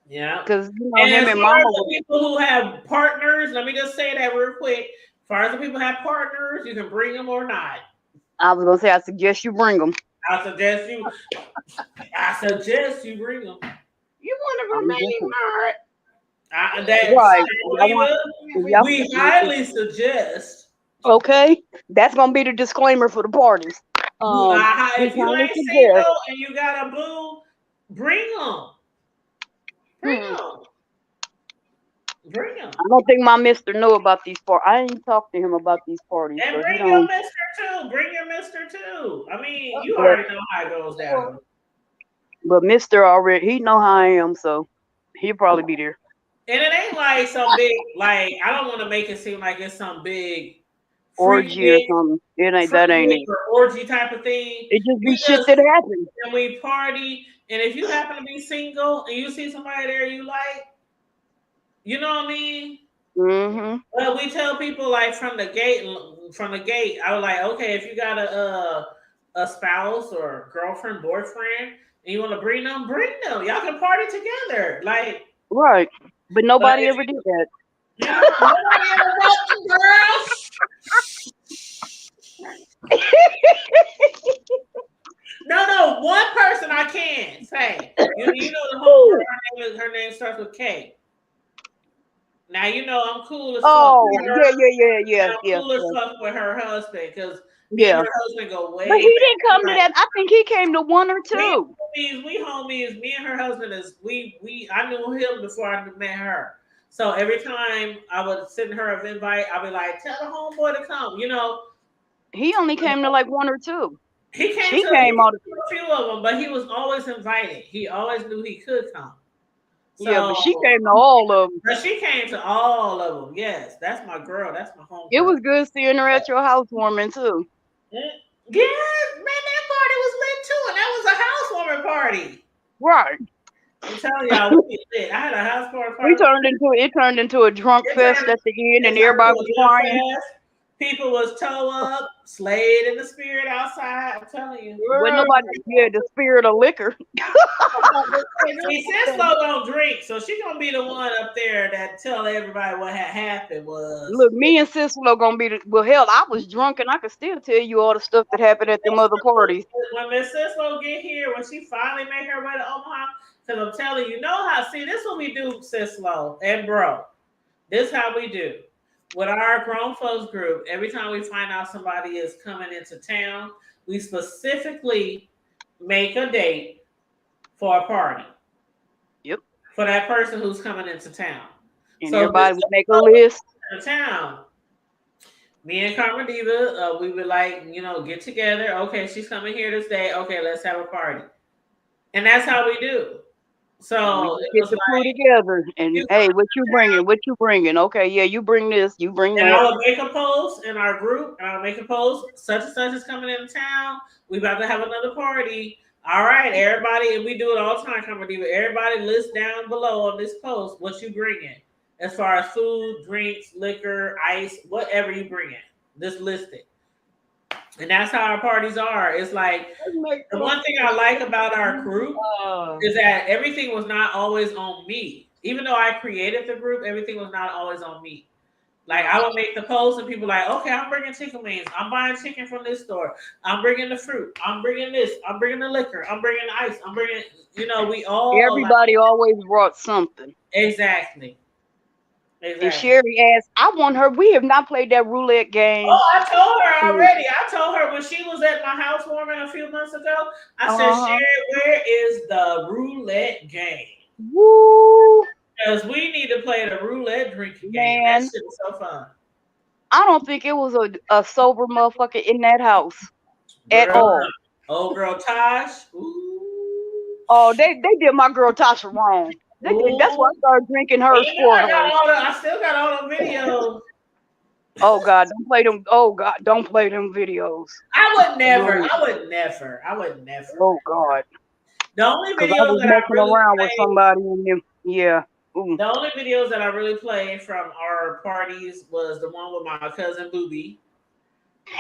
B: Yeah.
N: Because you know,
B: And
N: him
B: as
N: and
B: far
N: Mama
B: as the people who have partners, let me just say that real quick. As far as the people who have partners, you can bring them or not.
N: I was gonna say I suggest you bring them.
B: I suggest you bring them.
C: You want to remain married?
N: Right.
B: We highly suggest.
N: Okay, that's gonna be the disclaimer for the parties.
B: If you ain't single and you got a boo, bring them. Bring them. Bring them.
N: I don't think my mister know about these parties. I ain't talked to him about these parties.
B: And
N: so
B: bring
N: he
B: your
N: don't.
B: mister too. Bring your mister too. I mean, you already know how it goes down.
N: But Mister already, he know how I am, so he'll probably be there.
B: And it ain't like some big, like, I don't want to make it seem like it's some big
N: Orgy or something. It ain't that, ain't it?
B: Orgy type of thing.
N: It just be shit that happens.
B: And we party, and if you happen to be single and you see somebody there you like, you know what I mean?
N: Mm-hmm.
B: Well, we tell people like from the gate. I was like, okay, if you got a spouse or girlfriend, boyfriend, and you want to bring them, Y'all can party together, like.
N: Right, but nobody ever did that.
B: You know, nobody ever brought the girls. No, one person I can say. You know the whole her name starts with K. Now you know I'm cool as fuck.
N: Oh,
B: with her.
N: yeah.
B: I'm cool as fuck with her husband because
N: Yeah.
B: her husband go way.
N: But he didn't come to that. I think he came to one or two.
B: We homies. Me and her husband is we. I knew him before I met her. So every time I would send her an invite, I'd be like, "Tell the homeboy to come." You know.
N: He only came to like one or two.
B: He came to a few of them, but he was always invited. He always knew he could come. So,
N: yeah, but she came to all of them.
B: But she came to all of them. Yes, that's my girl. That's my home.
N: It was good seeing her at your housewarming too.
B: Yeah, man, that party was lit too, and that was a housewarming party.
N: Right.
B: I'm telling y'all, we lit. I had a house party.
N: It turned into a drunk fest at the end, and everybody was crying.
B: People was toe up, slayed in the spirit outside. I'm telling you.
N: When nobody, yeah, the spirit of liquor.
B: See, Cislo don't drink, so she gonna be the one up there that tell everybody what had happened was.
N: Look, me and Cicelo gonna be well. Hell, I was drunk and I could still tell you all the stuff that happened at them other parties.
B: When Miss Cislo get here, when she finally made her way to Omaha, because I'm telling you, know how? See, this is what we do, Cislo and bro. This is how we do. With our grown folks group, every time we find out somebody is coming into town, we specifically make a date for a party.
N: Yep.
B: For that person who's coming into town.
N: And so everybody would make a list.
B: Town. Me and Karma Diva, we would get together. Okay, she's coming here this day. Okay, let's have a party. And that's how we do. So
N: we get the crew together and hey, what you bringing? What you bringing? Okay, yeah, you bring this, you bring that.
B: And I'll make a post in our group. And I'll make a post. Such and such is coming into town. We about to have another party. All right, everybody, and we do it all the time, Karma Diva. Everybody list down below on this post what you bringing. As far as food, drinks, liquor, ice, whatever you bring in, just list it. And that's how our parties are. It's like the one thing I like about our group is that everything was not always on me. Even though I created the group, everything was not always on me. Like I would make the post and people like, okay, I'm bringing chicken wings. I'm buying chicken from this store. I'm bringing the fruit. I'm bringing this. I'm bringing the liquor. I'm bringing the ice. I'm bringing, we all.
N: Everybody always brought something.
B: Exactly.
N: And Sherry asked, I want her. We have not played that roulette game.
B: Oh, I told her already. I told her when she was at my housewarming a few months ago. I said, Sherry, where is the roulette game?
N: Woo!
B: Because we need to play the roulette drinking game.
N: Man,
B: that shit is so fun.
N: I don't think it was a sober motherfucker in that house at all.
B: Oh, girl Tosh. Ooh.
N: Oh, they did my girl Tasha wrong. That's why I started drinking hers for her.
B: I still got all the videos.
N: Oh God, don't play them. Oh God, don't play them videos.
B: I would never.
N: Oh God.
B: The only videos
N: I was
B: that
N: messing around with somebody in them. Yeah. Ooh.
B: The only videos that I really played from our parties was the one with my cousin Booby.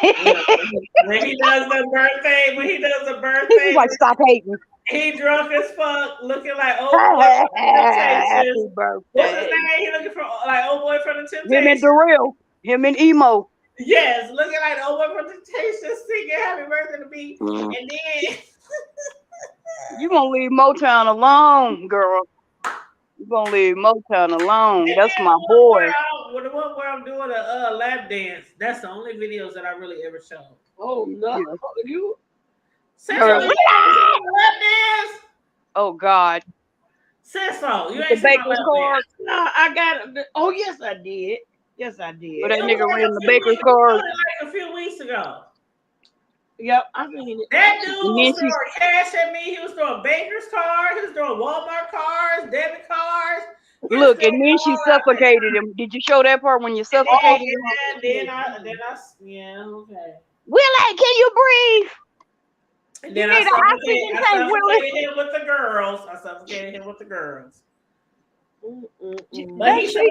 B: When he does the birthday,
N: he's like, stop hating.
B: He drunk as fuck, looking like old boy
N: Happy
B: from the Temptations.
N: birthday.
B: What's his name? He looking for like old boy from the Temptations.
N: Him and Darrell. Him and Emo.
B: Yes, looking like old boy from the Temptations, singing "Happy Birthday" to me, and then
N: you gonna leave Motown alone, girl. You gonna leave Motown alone. That's my boy.
B: The one where I'm doing a lap dance. That's the only videos that I really ever showed.
C: Oh no, you.
N: Oh God.
B: Cecil, you
N: ain't
B: seen
N: the baker's card.
C: No, I got it. Oh yes, I did. Yes, I did.
N: But that nigga ran the baker's card
B: like a few weeks ago.
C: Yep, I mean it.
B: That dude was throwing cash at me. He was throwing baker's cards. He was throwing Walmart cards, debit cards.
N: Look, and then she suffocated him. Did you show that part when you suffocated him?
B: Then I, okay.
N: Willie, can you breathe?
B: And then I suffocated him with the girls. But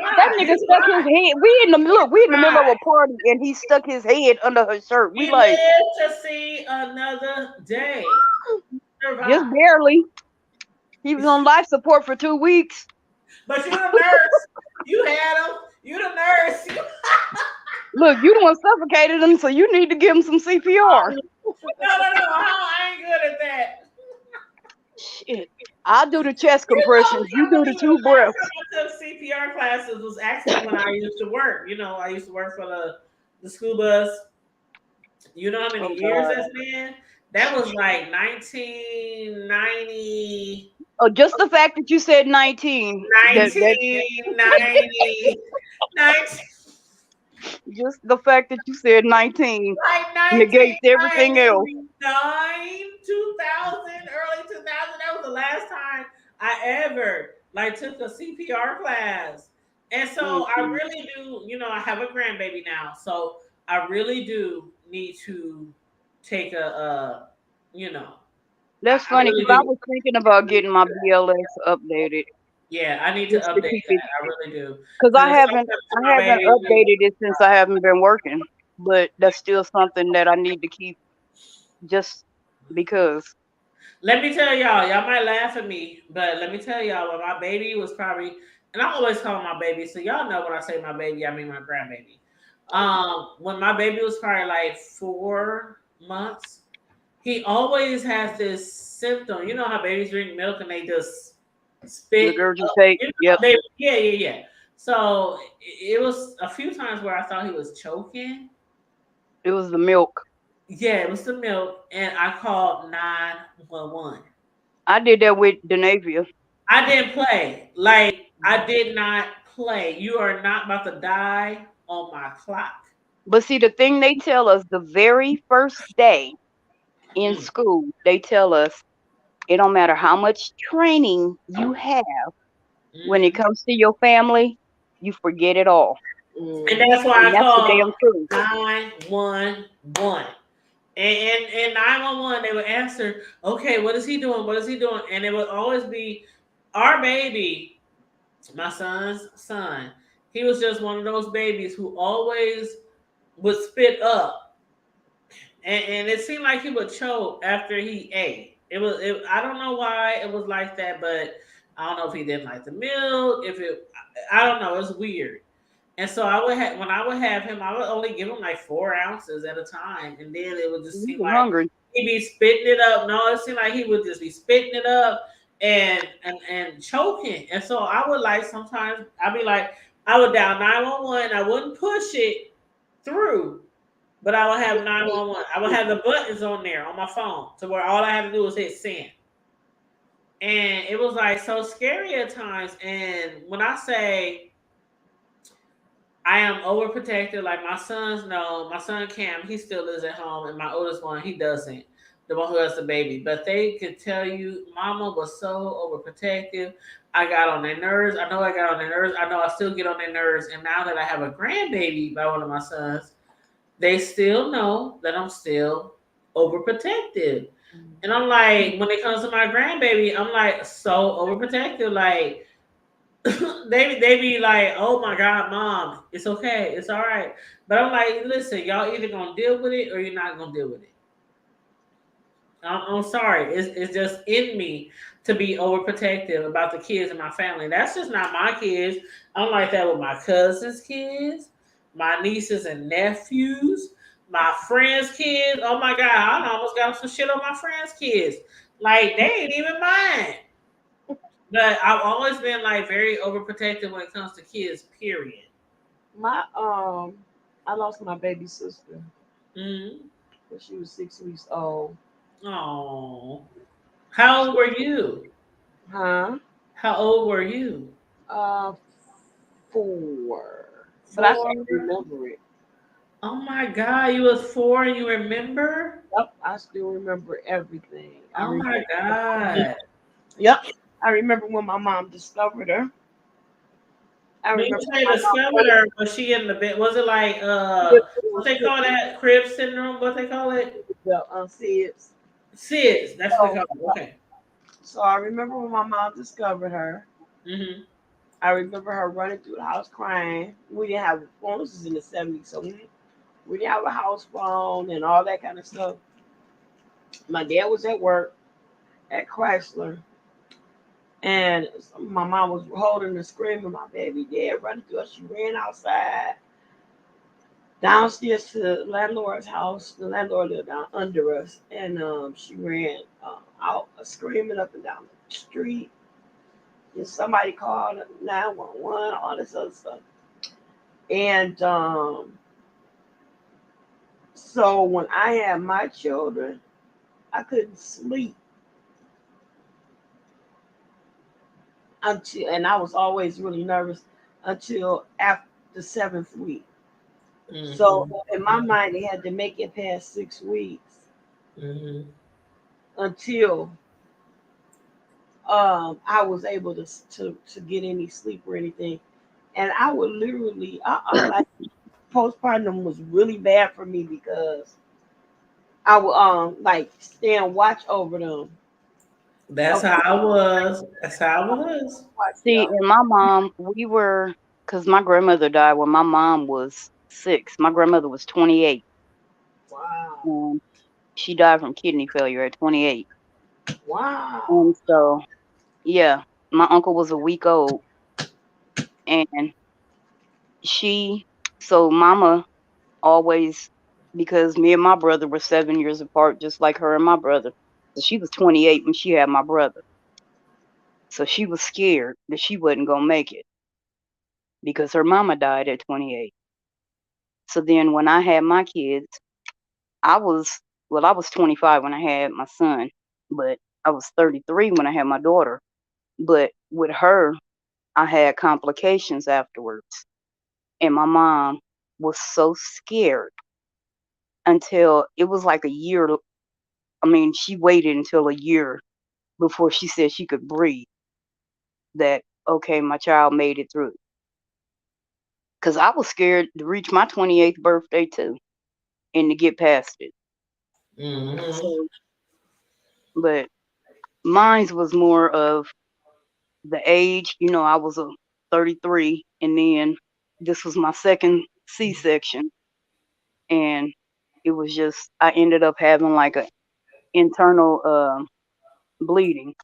N: that nigga stuck his head. We in the middle of a party, and he stuck his head under her shirt. We like
B: to see another day.
N: Just barely. He was on life support for 2 weeks.
B: But you the nurse. You had him. You the nurse.
N: Look, you the one suffocated him, so you need to give him some CPR.
B: No. I ain't good at that.
N: Shit. I'll do the chest compressions. You do the 2 breaths.
B: I took CPR classes was actually when I used to work. I used to work for the school bus. You know how many years that's been? That was like 1990.
N: Oh, just the fact that you said 19.
B: 1990.
N: Just the fact that you said 19
B: like
N: negates everything else.
B: 2000, early 2000. That was the last time I ever took a CPR class. And so I really do, I have a grandbaby now. So I really do need to take
N: That's funny because I was thinking about getting my BLS updated.
B: Yeah, I need to update that. I really do.
N: Because I haven't updated it since I haven't been working. but that's still something that I need to keep just because.
B: Let me tell y'all might laugh at me, but let me tell y'all, when my baby was probably, and I always call my baby, so y'all know when I say my baby, I mean my grandbaby. When my baby was probably like 4 months, he always has this symptom. You know how babies drink milk and they just spit.
N: Regurgitate. Yep.
B: Yeah. So it was a few times where I thought he was choking.
N: It was the milk.
B: Yeah, it was the milk, and I called 911.
N: I did that with Denavia.
B: I didn't play. Like, I did not play. You are not about to die on my clock.
N: But see, the thing they tell us the very first day in school, they tell us it don't matter how much training you have, when it comes to your family, you forget it all.
B: And that's why
N: And
B: I
N: that's the damn
B: called
N: truth.
B: 911. And 911, they would answer, okay, what is he doing? What is he doing? And it would always be our baby, my son's son. He was just one of those babies who always would spit up. And it seemed like he would choke after he ate. I don't know why it was like that, but I don't know if he didn't like the milk, I don't know, it's weird. And so when I would have him, I would only give him like 4 ounces at a time, and then it would just seem like
N: hungry.
B: he'd be spitting it up. No, it seemed like he would just be spitting it up and choking. And so I would sometimes I'd be like, I would dial 911. I wouldn't push it through, but I would have 911. I would have the buttons on there on my phone to where all I had to do was hit send. And it was like so scary at times. And when I say I am overprotected, like my sons know, my son Cam, he still lives at home, and my oldest one, he doesn't, the one who has the baby. But they could tell you, Mama was so overprotective. I got on their nerves. I know I got on their nerves. I know I still get on their nerves. And now that I have a grandbaby by one of my sons, they still know that I'm still overprotective. And I'm like, when it comes to my grandbaby, I'm like so overprotective. Like they be like, oh my God, Mom, it's okay, it's all right. But I'm like, listen, y'all either gonna deal with it or you're not gonna deal with it. I'm sorry. It's just in me to be overprotective about the kids in my family. That's just not my kids. I'm like that with my cousins' kids, my nieces and nephews, my friends' kids. Oh my God, I almost got some shit on my friends' kids. Like, they ain't even mine. But I've always been like very overprotective when it comes to kids, period.
C: I lost my baby sister.
B: Mm-hmm.
C: When she was 6 weeks old.
B: Oh. How old were you?
C: Huh?
B: How old were you?
C: 4. But I can't remember it.
B: Oh my God, you was 4 and you remember?
C: Yep, I still remember everything.
B: Oh my God.
C: Yep. I remember when my mom discovered her.
B: When you say discovered her, was she in the bed? Was it like what they call that? Crib syndrome? What they call it?
C: SIDS.
B: SIDS. That's what they call it. Okay.
C: So I remember when my mom discovered her.
B: Mm-hmm.
C: I remember her running through the house crying. We didn't have a phone. This was in the 70s, so we didn't have a house phone and all that kind of stuff. My dad was at work at Chrysler. And my mom was holding and screaming, my baby dad running through her. She ran outside, downstairs to the landlord's house. The landlord lived down under us. And she ran out screaming up and down the street. And somebody called 911, all this other stuff. And so when I had my children, I couldn't sleep. And I was always really nervous until after the 7th week. Mm-hmm. So in my mind, they had to make it past 6 weeks until I was able to get any sleep or anything. And I would literally, like postpartum was really bad for me because I would like stay and watch over them.
B: That's how I was. That's how I was.
N: See, and my mom, because my grandmother died when my mom was 6. My grandmother was 28.
C: Wow.
N: She died from kidney failure at 28.
C: Wow.
N: And so, yeah, my uncle was a week old. And so mama always, because me and my brother were 7 years apart, just like her and my brother. So she was 28 when she had my brother. So she was scared that she wasn't going to make it because her mama died at 28. So then when I had my kids, I was 25 when I had my son, but I was 33 when I had my daughter. But with her, I had complications afterwards. And my mom was so scared until it was like a year. I mean, she waited until a year before she said she could breathe. That, okay, my child made it through. Because I was scared to reach my 28th birthday too and to get past it. So, but mine was more of the age. You know, I was a 33, and then this was my second C-section, and it was just I ended up having like a internal bleeding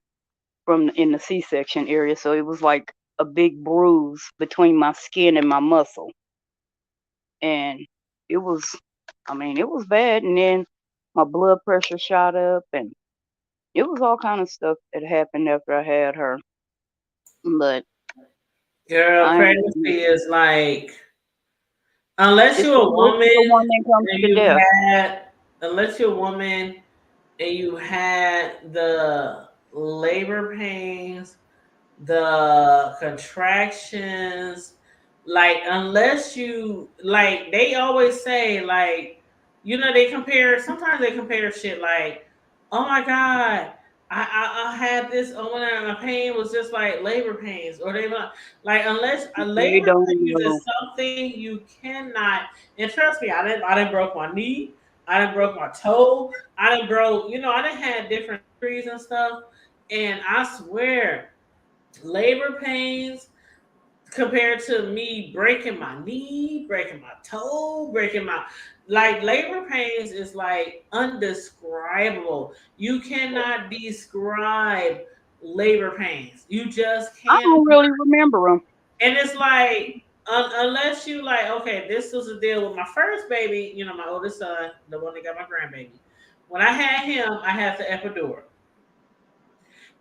N: in the C-section area, so it was like a big bruise between my skin and my muscle, and it was bad. And then my blood pressure shot up, and it was all kind of stuff that happened after I had her. But
B: girl, pregnancy is like, unless you're a woman and you had the labor pains, the contractions, like unless you like, they always say like, you know, sometimes they compare shit like, oh my god, I had this, oh my pain was just like labor pains, or they like unless a labor pains is something you cannot. And trust me, I didn't broke my knee, I didn't broke my toe, I didn't had different injuries and stuff, and I swear, labor pains compared to me breaking my knee, breaking my toe, labor pains is like undescribable. You cannot describe labor pains. You just can't.
N: I don't really remember them.
B: And it's like, unless you like, okay, this was the deal with my first baby, you know, my oldest son, the one that got my grandbaby. When I had him, I had the epidural.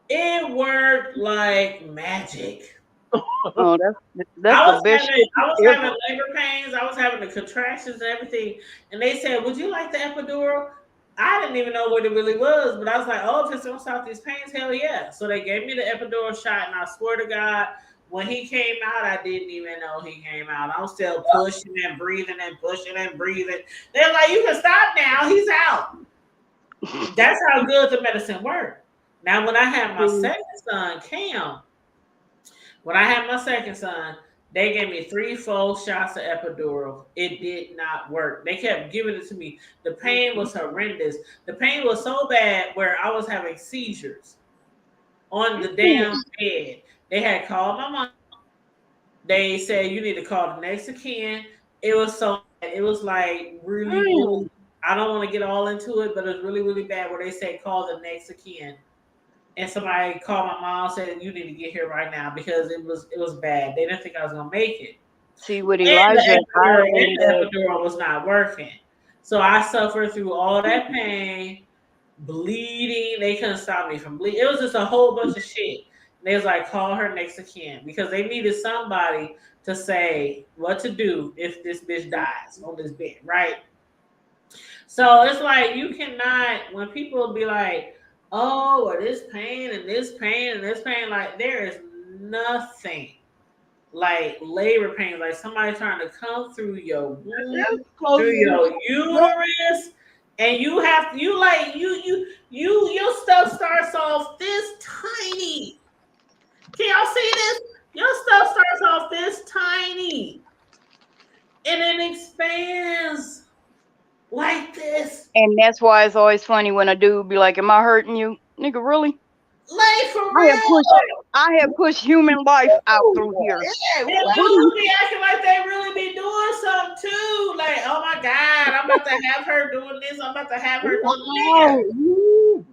B: It worked like magic.
N: Oh, that's
B: I
N: the best.
B: was having labor pains. I was having the contractions and everything. And they said, "Would you like the epidural?" I didn't even know what it really was, but I was like, "Oh, if it's gonna stop these pains, hell yeah!" So they gave me the epidural shot, and I swear to God, when he came out, I didn't even know he came out. I was still pushing and breathing and pushing and breathing. They're like, "You can stop now. He's out." That's how good the medicine worked. Now, when I had my second son, Cam. When I had my second son, they gave me 3 full shots of epidural. It did not work. They kept giving it to me. The pain was horrendous. The pain was so bad where I was having seizures on the damn bed. They had called my mom. They said, you need to call the next of kin. It was so bad. It was like really, I don't want to get all into it, but it was really, really bad where they said, call the next of kin. And somebody called my mom and said, you need to get here right now because it was bad. They didn't think I was gonna make it.
N: See, with Elijah,
B: the epidural was not working. So I suffered through all that pain, bleeding. They couldn't stop me from bleeding. It was just a whole bunch of shit. They was like, call her next of kin because they needed somebody to say what to do if this bitch dies on this bed, right? So it's like you cannot, when people be like, oh, or this pain and this pain and this pain, like there is nothing like labor pain, like somebody trying to come through your womb, through your uterus, and you have your stuff starts off this tiny. Can y'all see this? Your stuff starts off this tiny, and it expands like this.
N: And that's why it's always funny when a dude be like, am I hurting you? Nigga, really?
B: Like for
N: I have pushed human life out through here.
B: And those be acting like they really be doing something too. Like, oh my God, I'm about to have her doing this. I'm about to have her doing that.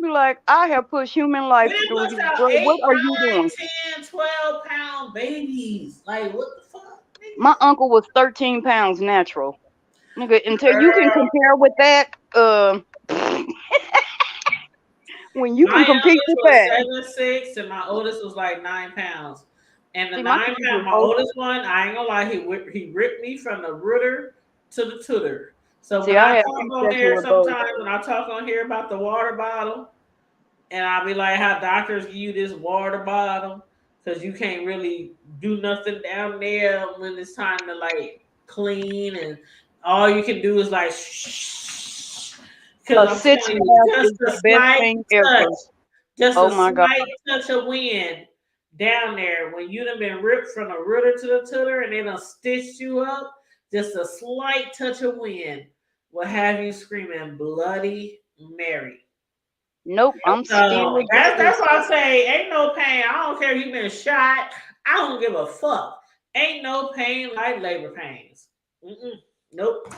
N: Be like, I have pushed human life
B: We
N: through
B: pushed
N: here.
B: out
N: Bro,
B: 8,
N: what are you
B: 9,
N: doing?
B: 10, 12-pound babies. Like, what the fuck?
N: My uncle was 13 pounds natural. Nigga, until you can compare with that, when you
B: My
N: can compete
B: youngest
N: with
B: was
N: that.
B: 7'6", and my oldest was like 9 pounds. And the
N: See, my
B: 9
N: kids
B: pound,
N: were
B: my
N: both-
B: oldest one, I ain't gonna lie, he ripped me from the rooter to the tutor. So
N: See,
B: when
N: I
B: I
N: had
B: talk on
N: C-section
B: here,
N: with both.
B: sometimes when I talk on here about the water bottle, and I'll be like, how doctors give you this water bottle because you can't really do nothing down there when it's time to like clean, and all you can do is like because I'm
N: sit
B: telling you,
N: back
B: just
N: is
B: a
N: the best
B: slight
N: thing ever.
B: touch, just
N: Oh
B: a
N: my God.
B: slight touch of wind down there when you done been ripped from the rooter to the tutor and they done stitched you up, just a slight touch of wind will have you screaming Bloody Mary.
N: Nope, I'm still.
B: That's why I say ain't no pain. I don't care if you've been shot. I don't give a fuck. Ain't no pain like labor pains. Nope.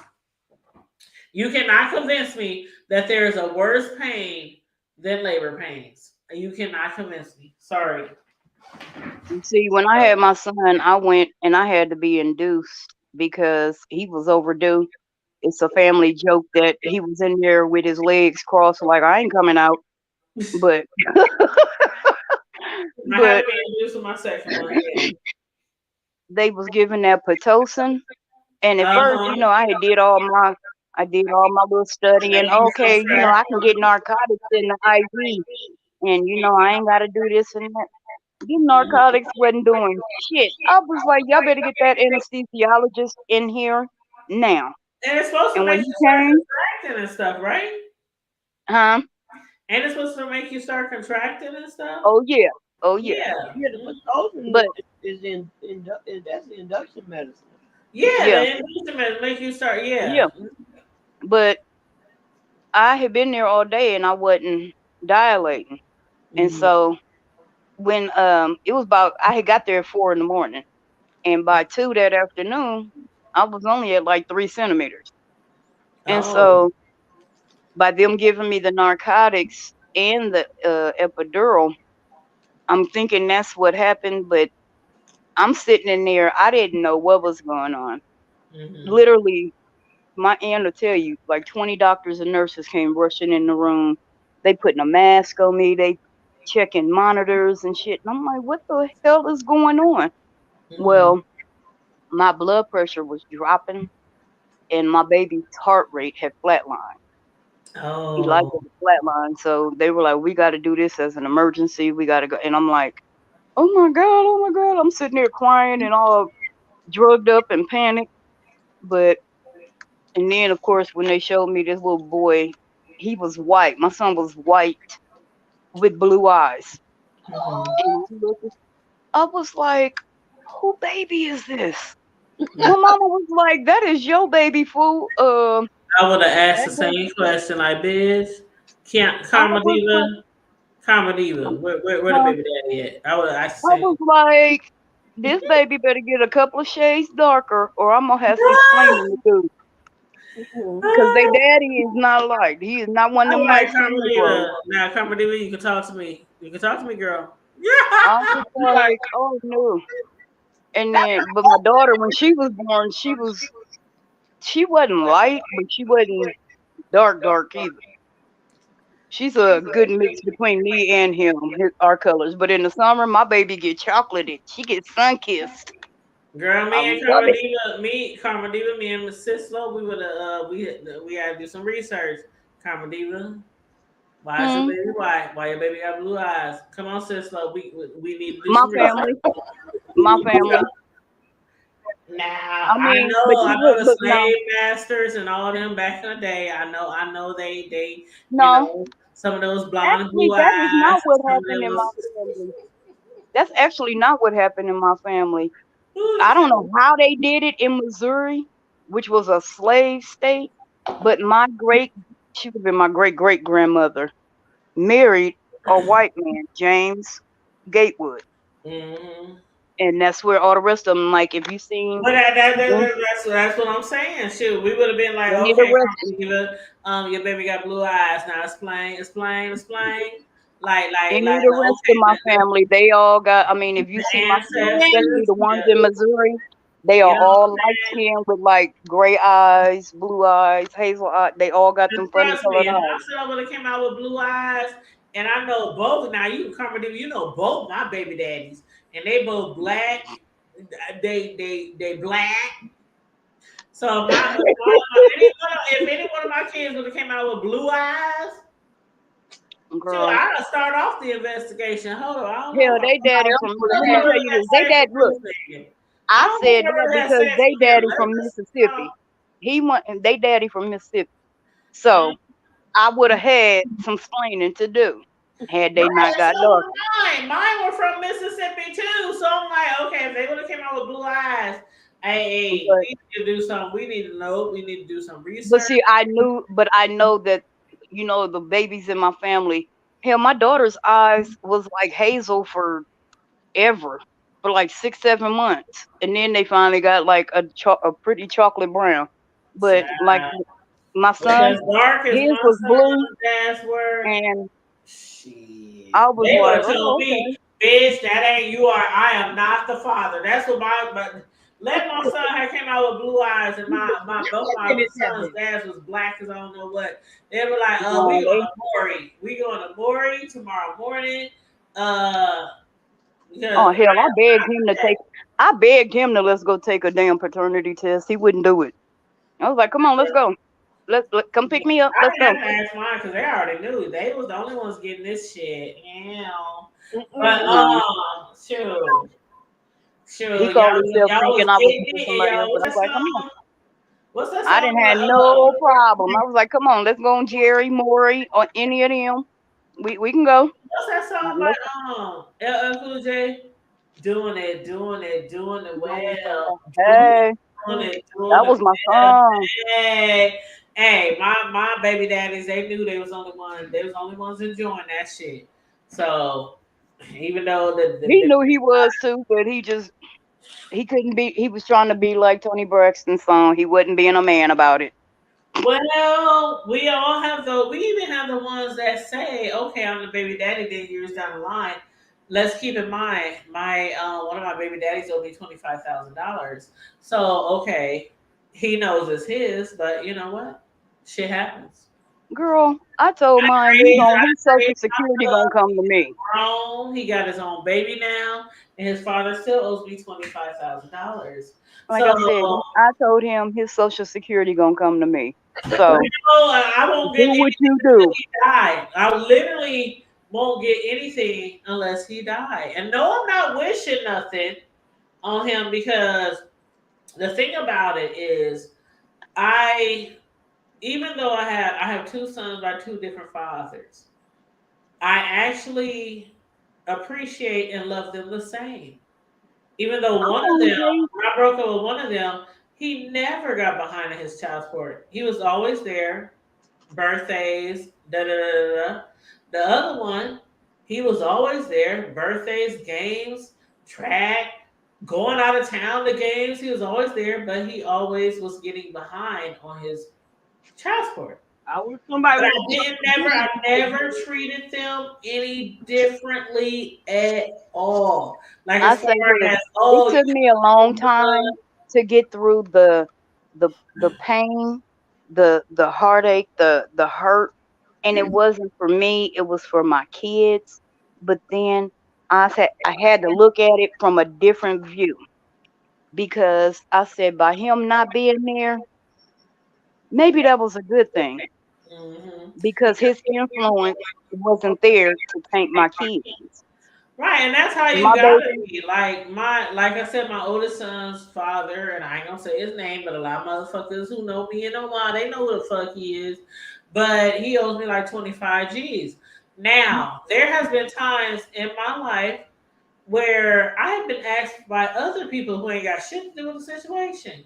B: You cannot convince me that there is a worse pain than labor pains. You cannot convince me. Sorry.
N: You see, when I had my son, I went and I had to be induced because he was overdue. It's a family joke that he was in there with his legs crossed, like I ain't coming out. But
B: I had to be induced with my second one. Yeah.
N: They was giving that Pitocin, and at first, you know, I did all my little studying. Okay, you know, I can get narcotics in the IV, and you know, I ain't got to do this and that. These narcotics wasn't doing shit. I was like, y'all better get that anesthesiologist in here now.
B: And it's supposed to
N: And when
B: make
N: he
B: you start
N: came,
B: contracting and stuff, right?
N: huh?
B: And it's supposed to make you start contracting and stuff.
N: Oh yeah, oh yeah.
C: Yeah, the Pitocin
N: But
C: is that's the induction medicine.
B: Yeah,
N: Yeah.
B: the induction make you start. Yeah.
N: Yeah. But I had been there all day and I wasn't dilating. And so when it was about, I had got there at 4 a.m, and by 2 that afternoon, I was only at like 3 centimeters. And so by them giving me the narcotics and the epidural, I'm thinking that's what happened, but I'm sitting in there. I didn't know what was going on. Literally, my aunt will tell you, like 20 doctors and nurses came rushing in the room. They putting a mask on me. They checking monitors and shit. And I'm like, what the hell is going on? Well, my blood pressure was dropping and my baby's heart rate had flatlined. He liked it flatline. So they were like, we got to do this as an emergency. We got to go. And I'm like, oh my God. I'm sitting there crying and all drugged up and panicked. And then, of course, when they showed me this little boy, he was white. My son was white with blue eyes. And I was like, who baby is this? My mama was like, that is your baby, fool.
B: I would have asked the same question, like, Biz, Karma Diva, where the baby daddy at? I would have asked the
N: I
B: same.
N: was like, this baby better get a couple of shades darker or I'm going to have some explaining to do. Because their daddy is not alike. He is not one of them
B: Like
N: nice
B: Karma Diva.
N: Negroes.
B: Now, Karma Diva, you can talk to me. You can talk to me, girl.
N: I was like, oh no. And then, but my daughter, when she was born, she wasn't light, but she wasn't dark either. She's a good mix between me and him, our colors. But in the summer, my baby get chocolated. She gets sun kissed.
B: Girl, me and Karma Diva, me and Miss Sislo, we would we had to do some research. Karma Diva, why is your baby white? Why your baby got blue eyes? Come on, Sislo, we need to do some research.
N: My family.
B: Now
N: I mean,
B: I know the slave masters and all them back in the day. I know they
N: no.
B: You know, some of those blonde
N: Actually,
B: blue
N: that
B: eyes.
N: is not what happened in my family. That's actually not what happened in my family. I don't know how they did it in Missouri, which was a slave state, but she would have been my great grandmother, married a white man, James Gatewood.
B: Mm-hmm.
N: And that's where all the rest of them, like, if you seen,
B: But that's what I'm saying. Shoot, we would have been like,
N: any of the
B: okay,
N: rest,
B: your baby got blue eyes. Now explain. Like,
N: any of the rest of
B: okay,
N: my family, they all got. I mean, if you
B: the
N: see my kids, especially
B: ancestors.
N: the ones
B: Yeah,
N: in Missouri, they are
B: you know what
N: all
B: I'm
N: light
B: saying?
N: skinned with like gray eyes, blue eyes, hazel eyes. They all got
B: And
N: them funny
B: trust me,
N: colored
B: if
N: eyes.
B: my son would have came out with blue eyes, and I know both. Now you can come with them. You know both my baby daddies, and they both black. They black. So if any one of my kids would have came out with blue eyes,
N: Girl,
B: I'd have started off the investigation. Hold on, I don't know
N: hell,
B: if
N: they daddy from. Let me tell you this. They dad. Look,
B: I
N: I
B: don't
N: said
B: think I
N: that
B: really had
N: because
B: sex
N: they
B: with him.
N: daddy from Mississippi. He went, and they daddy from Mississippi. So I would have had some explaining to do had they not got
B: So
N: dark.
B: mine were from Mississippi too. So I'm like, okay, if they would have came out with blue eyes, hey,
N: But,
B: we need to do something. We need to know. We need to do some research.
N: but see, I know that, you know, the babies in my family. Hell, my daughter's eyes was like hazel for like 6-7 months, and then they finally got like a pretty chocolate brown. But like my son,
B: As dark as
N: his
B: my
N: was blue,
B: son's dads were,
N: and I was
B: they would
N: like,
B: have
N: oh,
B: told me, bitch, that ain't you. I am not the father. That's what but let my son have came out with blue eyes, and both my son's dads was black as I don't know what. They were like,
N: No,
B: we going to Maury. We going to Maury tomorrow morning.
N: Oh hell, I begged him to let's go take a damn paternity test. He wouldn't do it. I was like, come on, let's go. Let come pick me up. Let's go.
B: I didn't have to ask mine because they already knew. They was the only ones getting this shit. Yeah. But shoot.
N: He called himself thinking I was with somebody else, but I was like, come on. I didn't have no problem. I was like, come on, let's go on Jerry, Maury, or any of them. We can go.
B: What's that song about? LL Cool J? Doing it well.
N: Hey, that was my song.
B: Hey, my baby daddies, they knew they was only ones enjoying that shit. So even though
N: he knew he was too, but he couldn't be. He was trying to be like Tony Braxton's song. He wasn't being a man about it.
B: Well, we all have we even have the ones that say, okay, I'm the baby daddy 10 years down the line. Let's keep in mind, my one of my baby daddies owed me $25,000. So okay, he knows it's his, but you know what? Shit happens.
N: Girl, I told mine his Social Security gonna come to me.
B: He got his own baby now, and his father still owes me $25,000.
N: Like I said, I told him his Social Security gonna come to me. So
B: I won't
N: do what you do.
B: He died. I literally won't get anything unless he died. And no, I'm not wishing nothing on him because the thing about it is, even though I have two sons by two different fathers, I actually appreciate and love them the same. Even though one of them, I broke up with one of them, he never got behind in his child support. He was always there, birthdays, da da da da. The other one, he was always there, birthdays, games, track, going out of town to games. He was always there, but he always was getting behind on his child support. I never treated them any differently at all. Like
N: I say this, it took me a long time to get through the pain, the heartache, the hurt, and it wasn't for me. It was for my kids. But then I had to look at it from a different view because I said by him not being there, maybe that was a good thing. Because his influence wasn't there to taint my kids.
B: Right, and that's how you gotta be. Like I said, my oldest son's father, and I ain't gonna say his name, but a lot of motherfuckers who know me and know why, they know who the fuck he is. But he owes me like 25 G's. Now, there has been times in my life where I have been asked by other people who ain't got shit to do with the situation.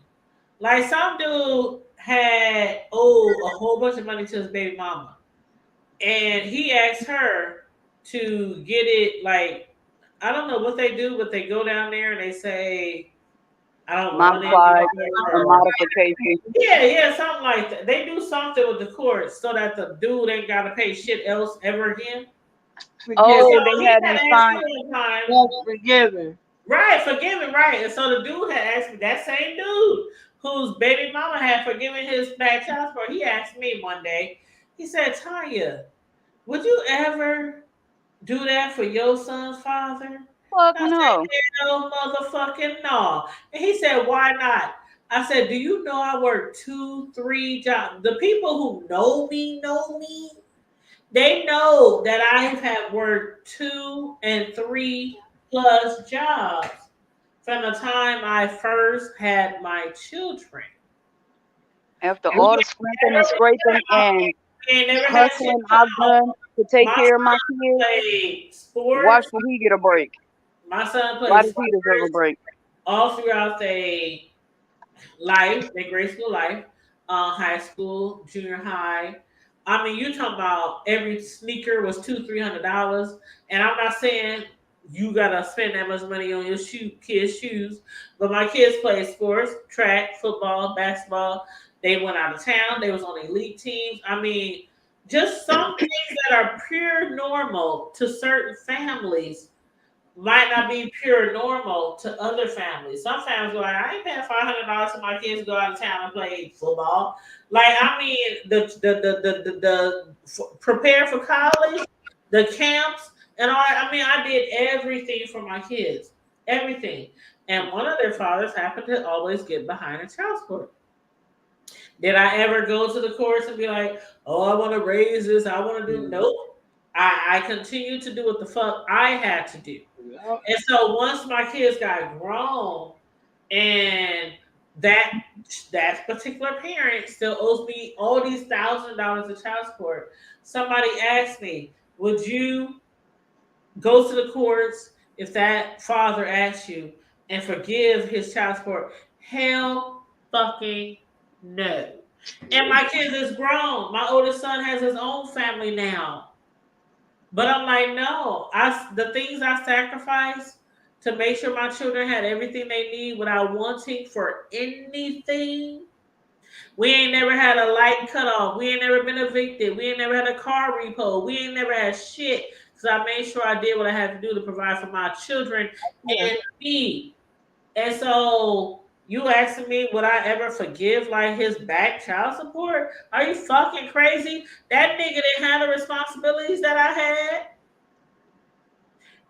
B: Like some dude had owed a whole bunch of money to his baby mama. And he asked her to get it like I don't know what they do, but they go down there and they say I don't want
N: Modified
B: it.
N: or modification.
B: Yeah, something like that. They do something with the court so that the dude ain't got to pay shit else ever again.
N: Oh,
B: So
N: they
B: he
N: had
B: had
N: him
B: asked
N: sign.
B: me one time.
C: Forgiven.
B: Right, forgiven, right. And so the dude had asked me, that same dude whose baby mama had forgiven his back child support, he asked me one day, he said, Tanya, would you ever do that for your son's father?
N: Fuck
B: I
N: no.
B: said, hell motherfucking no. And he said, why not? I said, do you know I work 2-3 jobs? The people who know me. They know that I have worked 2 and 3 plus jobs from the time I first had my children.
N: After all the scrimping and scraping and hustling I've done to take care of my kids, why should he get a break?
B: My son plays
N: Why does he deserve a break?
B: all throughout their life, their grade school life, high school, junior high. I mean, you talking about every sneaker was $200-$300, and I'm not saying you gotta spend that much money on your kids' shoes, but my kids played sports, track, football, basketball. They went out of town. They was on elite teams. I mean, just some things that are pure normal to certain families might not be pure normal to other families. Some families are like, I ain't paying $500 for my kids to go out of town and play football. Like, I mean, the prepare for college, the camps, and all. I mean, I did everything for my kids, everything. And one of their fathers happened to always get behind in child support. Did I ever go to the courts and be like, oh, I want to raise this, I want to do? Nope. I continued to do what the fuck I had to do. And so once my kids got grown and that particular parent still owes me all these $1,000 of child support, somebody asked me, would you go to the courts if that father asked you and forgive his child support? Hell fucking no. And my kids is grown. My oldest son has his own family now. But I'm like, no, the things I sacrificed to make sure my children had everything they need without wanting for anything. We ain't never had a light cut off. We ain't never been evicted. We ain't never had a car repo. We ain't never had shit. Because I made sure I did what I had to do to provide for my children and me. And so you asking me, would I ever forgive like his back child support? Are you fucking crazy? That nigga didn't have the responsibilities that I had.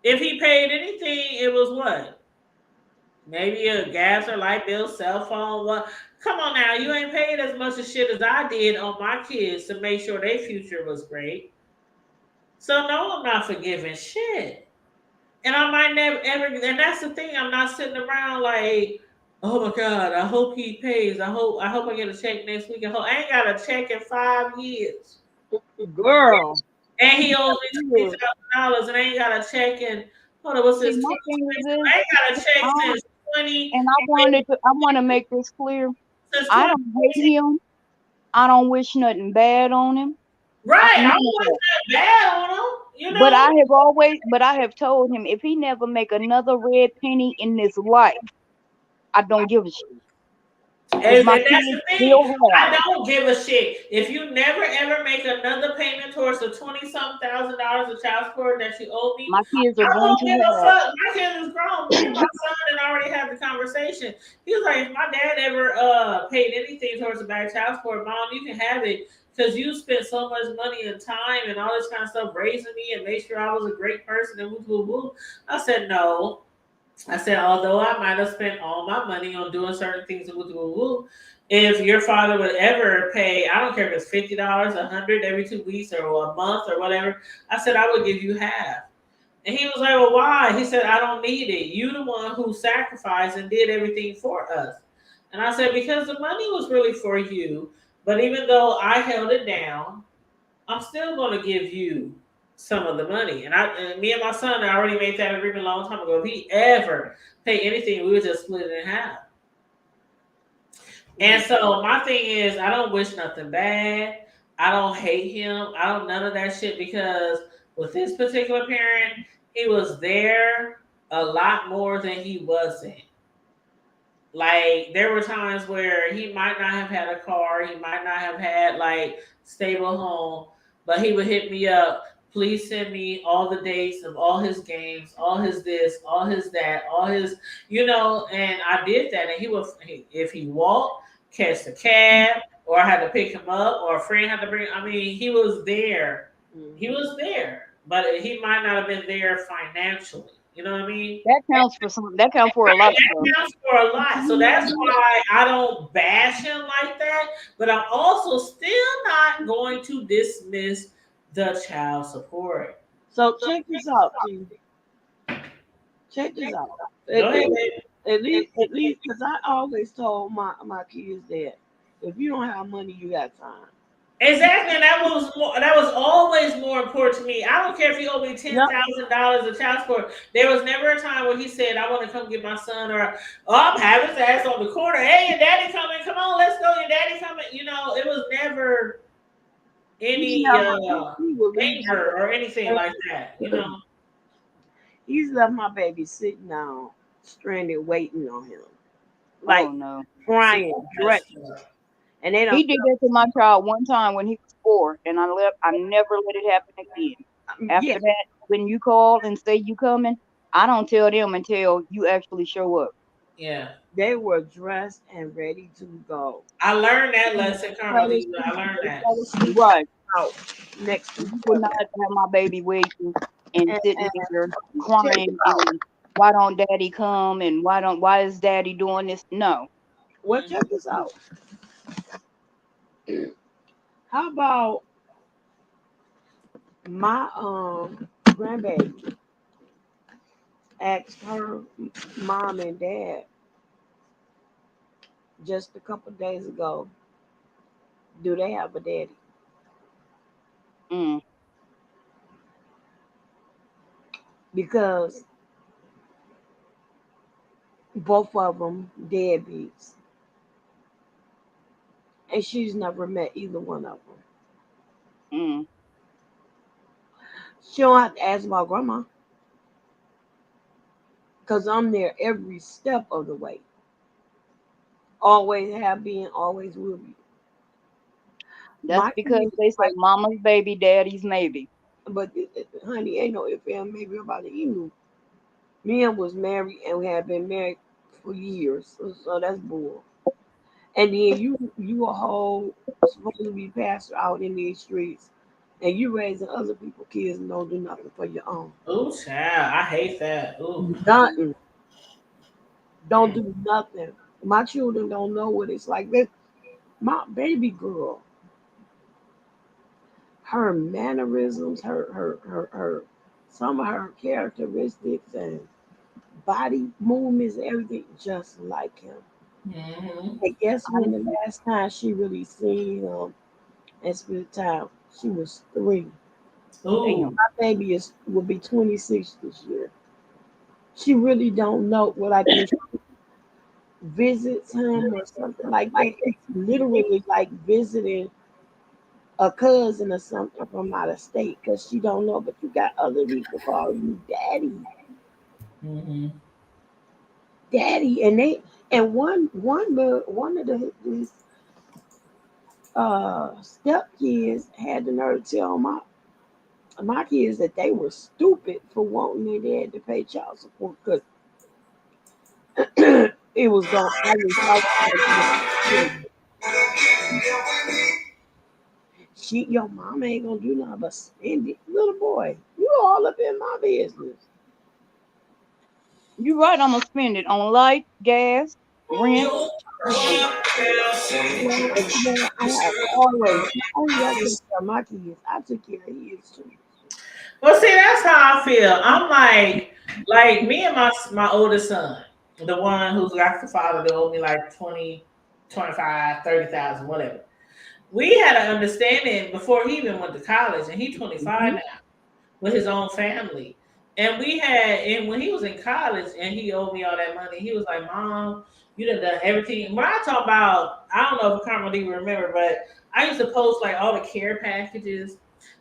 B: If he paid anything, it was what? Maybe a gas or light bill, cell phone. What? Come on now, you ain't paid as much of shit as I did on my kids to make sure their future was great. So no, I'm not forgiving shit. And I might never ever, and that's the thing. I'm not sitting around like, oh my God, I hope he pays. I hope I get a check next week. I ain't got a check in 5 years.
C: Girl.
B: And he owes me $20,000 and I ain't got a check in, hold on, what's this? I ain't got a check since 20.
N: And I want to make this clear. I don't hate him. I don't wish nothing bad on him.
B: Right, I don't wish nothing bad on him. You know?
N: But I have told him if he never make another red penny in this life, I don't give a shit.
B: And that's the thing. I don't give a shit. If you never ever make another payment towards the $20-something thousand of child support that you owe me,
N: my kids are
B: I
N: going
B: don't
N: to
B: give a
N: hell.
B: fuck. My kid is grown. Me and my son had already had the conversation. He was like, if my dad ever paid anything towards the back child support, Mom, you can have it. Because you spent so much money and time and all this kind of stuff raising me and made sure I was a great person and woo, woo, woo. I said, no. I said, although I might have spent all my money on doing certain things and woo, woo, woo, if your father would ever pay, I don't care if it's $50, $100 every 2 weeks or a month or whatever, I said, I would give you half. And he was like, well, why? He said, I don't need it. You the one who sacrificed and did everything for us. And I said, because the money was really for you. But even though I held it down, I'm still going to give you some of the money. And me and my son, I already made that agreement a long time ago. If he ever pay anything, we would just split it in half. And so my thing is, I don't wish nothing bad. I don't hate him. I don't none of that shit because With this particular parent, he was there a lot more than he wasn't. Like there were times where he might not have had a car, he might not have had like stable home, but he would hit me up. Please send me all the dates of all his games, all his this, all his that, all his, and I did that. And if he walked, catch the cab, or I had to pick him up, or a friend had to bring. I mean, he was there. He was there, but he might not have been there financially. You know what I mean?
P: That counts for something. That counts for a lot.
B: That counts for a lot. So that's why I don't bash him like that. But I'm also still not going to dismiss the child support.
C: So check this out, G. Check this out. At least, because I always told my kids that if you don't have money, you got time.
B: Exactly, and that was always more important to me. I don't care if he owed me $10,000 of child support. There was never a time where he said, "I want to come get my son," or I'm having his ass on the corner. Hey, your daddy coming? Come on, let's go. Your daddy coming? It was never any danger or anything like that.
C: He's left my baby sitting down, stranded, waiting on him, like crying, stretching. And
P: he did that to my child one time when he was 4, and I never let it happen again. After that, when you call and say you coming, I don't tell them until you actually show up.
B: Yeah,
C: they were dressed and ready to go.
B: I learned that lesson, Carmelita. I learned that.
P: Right.
C: Out next
P: you would not have my baby waiting and sitting there crying. And why don't daddy come? And why is daddy doing this? No.
C: Well, check this out. How about my grandbaby asked her mom and dad just a couple days ago, do they have a daddy? Because both of them deadbeats. And she's never met either one of them. She don't have to ask about grandma. Because I'm there every step of the way. Always have been, always will be.
P: That's because they say mama's baby, daddy's maybe.
C: But honey, ain't no if and maybe about it. You me and was married and we had been married for years. So that's bull. And then you a whole supposed to be pastor out in these streets, and you raising other people's kids and don't do nothing for your own.
B: Oh, child, I hate that. Ooh.
C: Nothing. Don't do nothing. My children don't know what it's like. My baby girl, her mannerisms, her some of her characteristics and body movements, everything just like him.
B: Mm-hmm.
C: And guess when the last time she really seen him and spent time, she was 3.
B: Ooh.
C: My baby will be 26 this year. She really don't know what I can visits him or something like that. It's literally like visiting a cousin or something from out of state because she don't know, but you got other people calling you daddy.
B: Mm-hmm.
C: Daddy, and one of the step kids had the nerve to tell my kids that they were stupid for wanting their dad to pay child support because it was going. Your mom ain't gonna do nothing but spend it, little boy. You all up in my business.
P: You right, I'm gonna spend it on light, gas, rent.
C: My kids, I took care of his too.
B: Well, see, that's how I feel. I'm like me and my oldest son, the one who's got the father that owed me like 20, 25, 30,000, whatever. We had an understanding before he even went to college, and he's 25 now with his own family. And when he was in college and he owed me all that money, he was like, Mom, you done everything. When I talk about, I don't know if Carmelita remember, but I used to post like all the care packages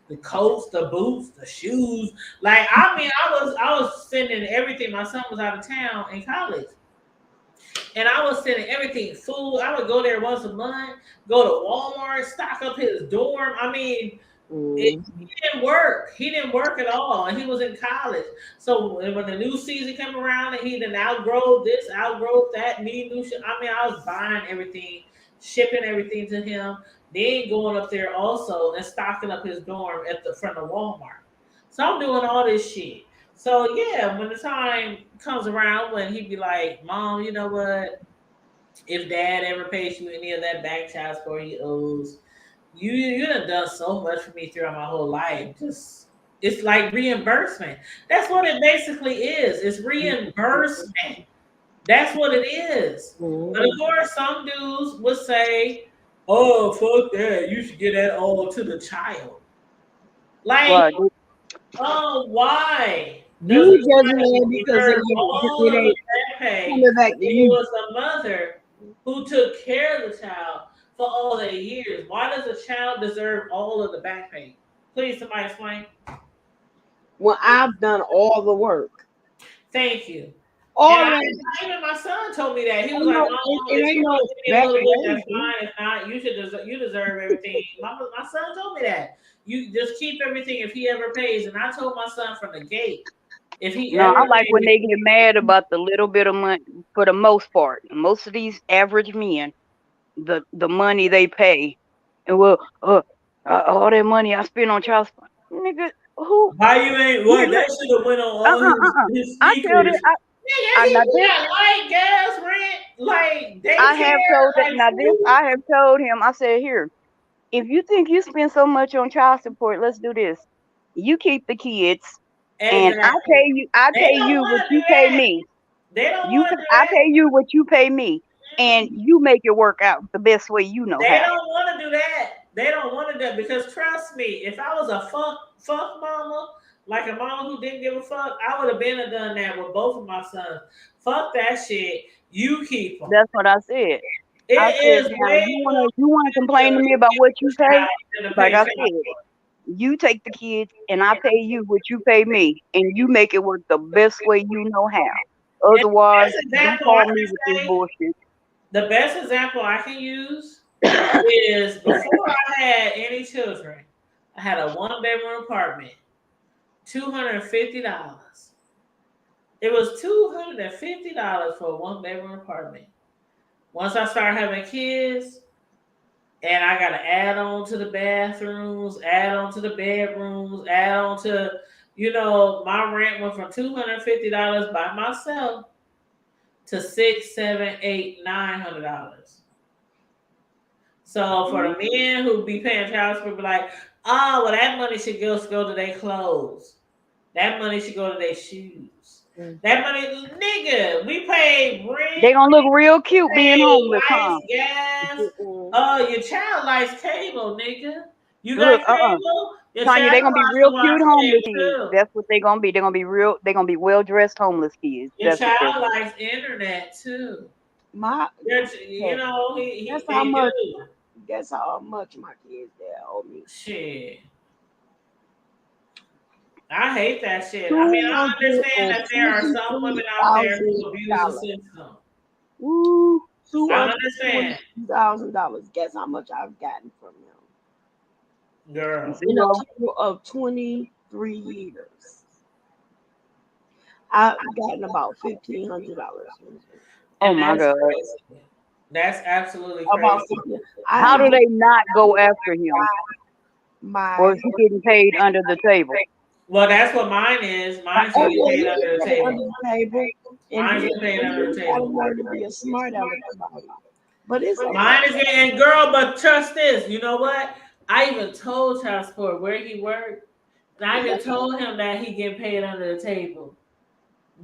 B: the coats, the boots, the shoes. Like, I mean, I was sending everything. My son was out of town in college. And I was sending everything, food. I would go there once a month, go to Walmart, stock up his dorm. I mean, he didn't work. He didn't work at all. And he was in college. So when the new season came around and he didn't outgrow this, outgrow that, need new shit. I mean, I was buying everything, shipping everything to him, then going up there also and stocking up his dorm at the front of Walmart. So I'm doing all this shit. So yeah, when the time comes around when he'd be like, Mom, you know what? If Dad ever pays you any of that back child support he owes, you done so much for me throughout my whole life. Just it's like reimbursement. That's what it basically is. It's reimbursement. That's what it is. But of course, some dudes would say, "Oh, fuck that! You should get that all to the child." Like, oh, why?
C: You just mad because
B: it was the mother who took care of the child for all the years. Why does a child deserve all of the back pay? Please, somebody explain.
C: Well, I've done all the work.
B: Thank you.
C: Even
B: my son told me that. He was like, "Mom, if you want to give me a little bit, that's fine. If not, you deserve everything." My son told me that. You just keep everything if he ever pays. And I told my son from the gate, if he
P: No,
B: ever
P: I like
B: pays,
P: when they get mad about the little bit of money. For the most part, most of these average men, the money they pay, and all that money I spend on child support, nigga. Who?
B: Why you ain't? What that should have went on all his
P: I tell
B: sneakers.
P: it. I
B: Nigga, he got light gas, rent, like daycare.
P: I have told that.
B: like
P: Now this,
B: food.
P: I have told him. I said, here, if you think you spend so much on child support, let's do this. You keep the kids, and I pay you. I
B: They
P: pay
B: don't
P: you
B: wanna
P: what
B: do
P: you pay
B: that.
P: me.
B: They don't
P: You,
B: want to do
P: I
B: that.
P: pay you what you pay me, and you make it work out the best way you know
B: They
P: how.
B: don't want to do that. They don't want to do that because trust me, if I was a fuck mama, like a mama who didn't give a fuck, I would have been and done that with both of my sons. Fuck that shit. You keep them.
P: That's what I said.
B: It
P: I
B: is
P: said, now,
B: way
P: you wanna complain to me about what you pay?
B: than to
P: Like
B: pay
P: I
B: child
P: said, you take the kids, and I pay you what you pay me, and you make it work the best way you know how. Otherwise,
B: best
P: don't
B: example I
P: call
B: can
P: me with this
B: say-
P: bullshit.
B: The best example I can use is before I had any children, I had a 1-bedroom apartment, $250. It was $250 for a 1-bedroom apartment. Once I started having kids, and I got to add on to the bathrooms, add on to the bedrooms, add on to, my rent went from $250 by myself to $600, $700, $800, $900. So for the men who be paying child support, be like, oh, well, that money should go to their clothes. That money should go to their shoes. That money, nigga, we pay rent.
P: They gonna look real cute being homeless, huh?
B: Lights, gas. Your child likes cable, nigga. You
P: Look,
B: got cable? Your
P: Tanya, they
B: child
P: gonna be
B: likes
P: real
B: to
P: cute
B: watch
P: homeless
B: cable,
P: kids.
B: too.
P: That's what they gonna be. They're gonna be well dressed homeless kids.
B: Your
P: That's what
B: child
P: they're.
B: likes internet too.
C: My,
B: he
C: That's how
B: they
C: much.
B: do.
C: Guess how much my kids there owe me.
B: Shit. I hate that shit. I mean, I understand that there are some women out there who abuse the system.
C: Woo,
B: I understand.
C: $222,000. Guess how much I've gotten from them?
B: Girl.
C: In a total of 23 years, I've gotten about $1,500.
P: Oh my God!
B: That's absolutely
C: About
B: crazy.
P: How do they not go after him? Or is he getting paid under the table?
B: Well, that's what mine is. Mine's getting paid under the table. Mine's getting paid under the table.
C: Learn to be a smart aleck about it. But it's
B: Mine is getting, girl, but trust this. You know what? I even told child support where he worked. And I even told him that he getting paid under the table.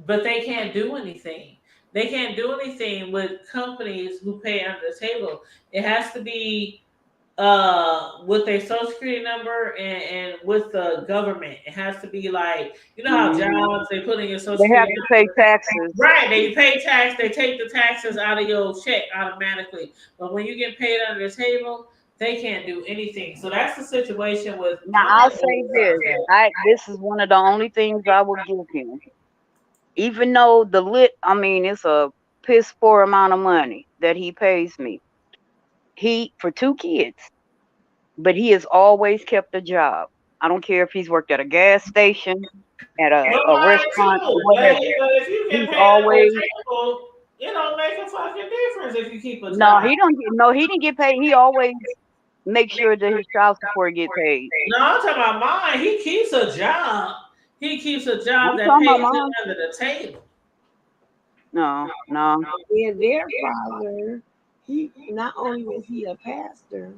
B: But they can't do anything. They can't do anything with companies who pay under the table. It has to be with their social security number and with the government. It has to be like, you know how jobs they put in your social
P: They have
B: security
P: to pay taxes.
B: Right, they pay tax, they take the taxes out of your check automatically. But when you get paid under the table, they can't do anything. So that's the situation with.
P: Now I'll say this: this is one of the only things I will give him, even though it's a piss poor amount of money that he pays me. He for 2 kids, but he has always kept a job. I don't care if he's worked at a gas station, at a restaurant, or whatever.
B: If you get
P: He's
B: paid
P: always.
B: it don't make a fucking difference if you keep a job.
P: No, he don't get. No, he didn't get paid. He always makes sure that his child support get paid.
B: No, I'm talking about mine. He keeps a job. He keeps a job
P: I'm
B: that
P: talking
B: pays
P: about
B: him
P: mine.
B: under the table.
P: No.
C: And their father, he not only was he a pastor,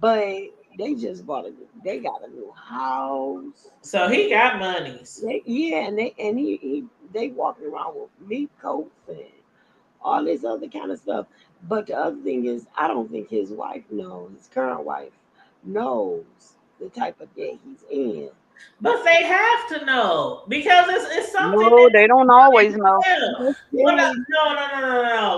C: but they just they got a new house.
B: So he got monies.
C: They walking around with meat coats and all this other kind of stuff. But the other thing is, I don't think his current wife knows the type of debt he's in.
B: But they have to know because it's something.
P: No, they don't always know.
B: No.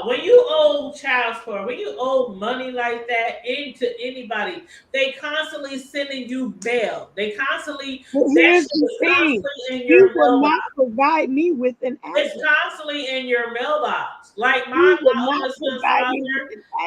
B: When you owe child support, when you owe money like that into anybody, they constantly sending you mail. They constantly.
C: Here's the thing: he will not provide me with an address.
B: It's constantly in your mailbox. Like my son's father,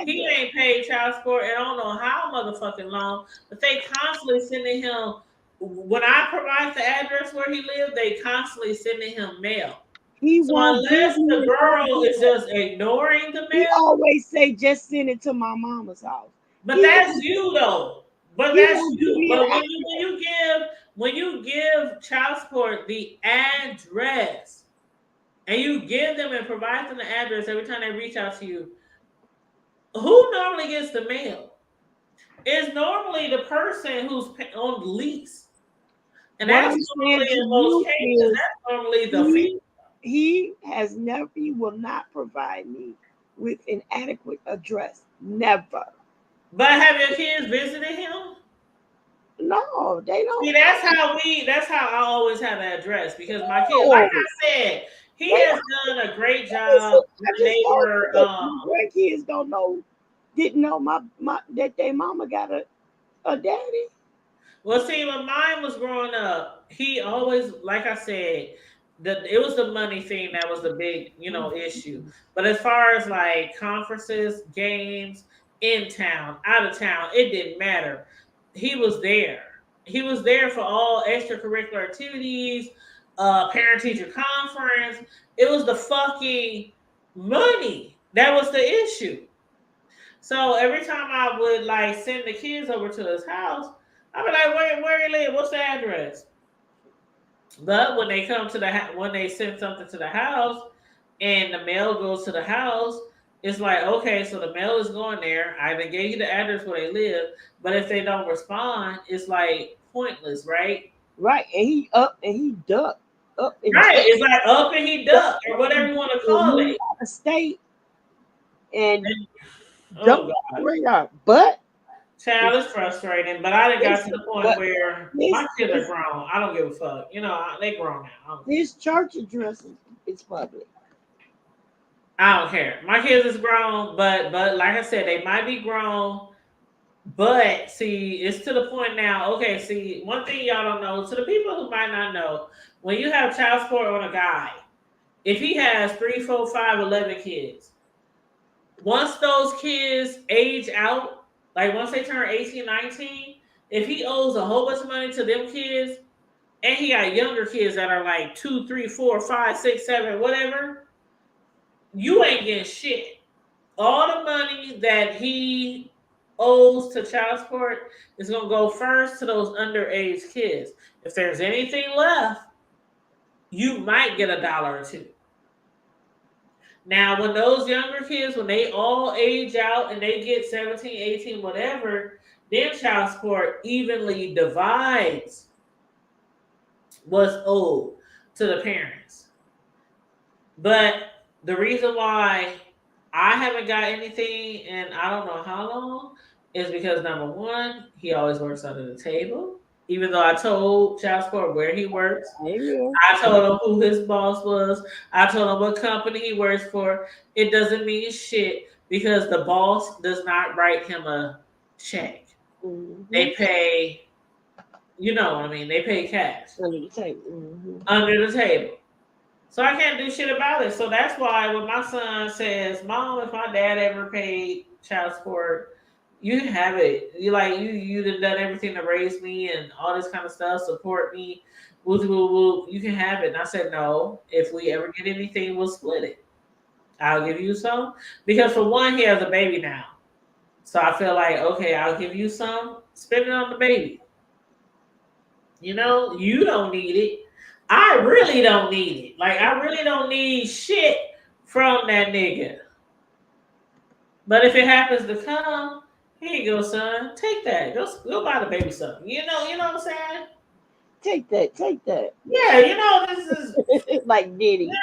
B: he ain't paid child support and I don't know how motherfucking long, but they constantly sending him. When I provide the address where he lived, they constantly sending him mail. So unless the girl is just ignoring the mail,
C: he always say just send it to my mama's house.
B: But that's you though. But that's you. But when you give child support the address, and you give them and provide them the address every time they reach out to you, who normally gets the mail? It's normally the person who's on the lease. And that's normally in most cases, that's normally the fee.
C: He will not provide me with an adequate address. Never.
B: But have your kids visited him?
C: No, they don't.
B: See, that's how I always have an address because my kids, like I said, he has done a great job. They were
C: my grandkids didn't know that their mama got a daddy.
B: Well, see, when mine was growing up, he always, like I said, it was the money thing that was the big, issue. But as far as like conferences, games, in town, out of town, it didn't matter. He was there. He was there for all extracurricular activities, parent-teacher conference. It was the fucking money that was the issue. So every time I would like send the kids over to his house, I'd be like, where you live? What's the address? But when they come to when they send something to the house and the mail goes to the house, it's like, okay, so the mail is going there. I even gave you the address where they live. But if they don't respond, it's like pointless, right?
C: Right. And he up and he ducked.
B: It's like up and he ducked or whatever you want to call it.
C: A state and but
B: child is frustrating, but I done got to the point where my kids are grown. I don't give a fuck. They grown now.
C: His church address is public.
B: I don't care. My kids is grown, but like I said, they might be grown. But see, it's to the point now. Okay, see, one thing y'all don't know, to the people who might not know, when you have child support on a guy, if he has 3, 4, 5, 11 kids, once those kids age out, like once they turn 18, 19, if he owes a whole bunch of money to them kids, and he got younger kids that are like 2, 3, 4, 5, 6, 7, whatever, you ain't getting shit. All the money that he owes to child support is going to go first to those underage kids. If there's anything left, you might get $1 or $2. Now, when those younger kids, when they all age out and they get 17, 18, whatever, then child support evenly divides what's owed to the parents. But the reason why I haven't got anything in I don't know how long is because, number one, he always works under the table. Even though I told child support where he works, I told him who his boss was. I told him what company he works for. It doesn't mean shit because the boss does not write him a check.
C: Mhm.
B: They pay, you know what I mean? They pay cash
C: Under the table. Mhm.
B: under the table. So I can't do shit about it. So that's why when my son says, "Mom, if my dad ever paid child support, you can have it. You done everything to raise me and all this kind of stuff, support me, woo woo woo. You can have it." And I said, "No. If we ever get anything, we'll split it. I'll give you some because for one, he has a baby now. So I feel like, okay, I'll give you some. Spend it on the baby. You know, you don't need it. I really don't need it. Like, I really don't need shit from that nigga. But if it happens to come, here you go, son. Take that. Go buy the baby something. You know what I'm saying?
C: Take that.
B: Yeah, you know, this is
C: like Diddy.
B: You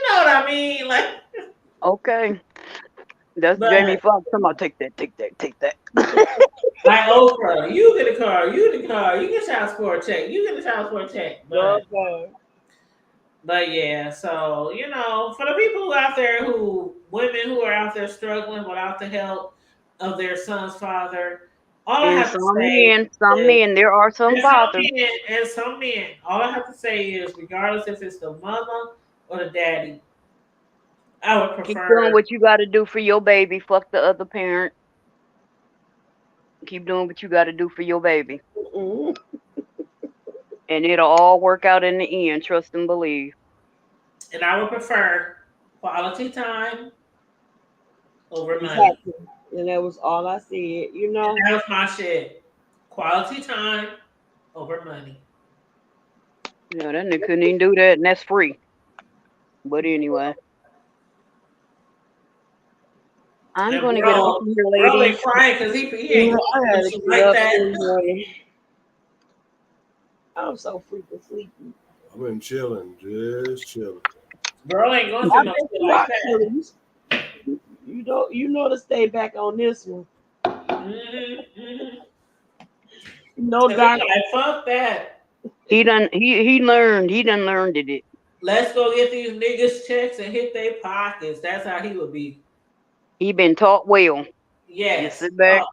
B: know what I mean? Like,
P: Okay. That's
B: but
P: Jamie Foxx. Come on, take that.
B: like Oprah, you get a car, you get child support check, you get a child support check. But yeah, so you know, for the people who out there women who are out there struggling without the help of their son's father, all I
P: And
B: have to say
P: some men, there are some
B: and
P: fathers.
B: some men, all I have to say is regardless if it's the mama or the daddy, I would
P: Keep
B: prefer
P: doing what you got to do for your baby. Fuck the other parent. Keep doing what you got to do for your baby.
C: Mhm.
P: And it'll all work out in the end. Trust and believe.
B: and I would prefer quality time over money.
C: Exactly. And that was all I said, you know.
B: And that was my shit. Quality time over money.
P: Yeah, that nigga couldn't even do that, and that's free. But anyway. I'm
B: And
P: going to get off here,
B: bro
P: ladies.
B: ain't crying because he ain't
C: I had to
B: shit
C: get
B: like
C: up
B: that.
C: in the morning. I'm so freaking sleepy.
D: I've been chilling, just chilling.
B: Bro ain't going
C: I
B: through no
C: bet
B: shit
C: you
B: like
C: are
B: that.
C: too. You know to stay back on this one. No
B: Cause he
C: doctor.
B: like, fuck that.
P: He done learned it.
B: Let's go get these niggas checks and hit their pockets. That's how he would be.
P: He been taught well.
B: Yes.
P: Just sit back.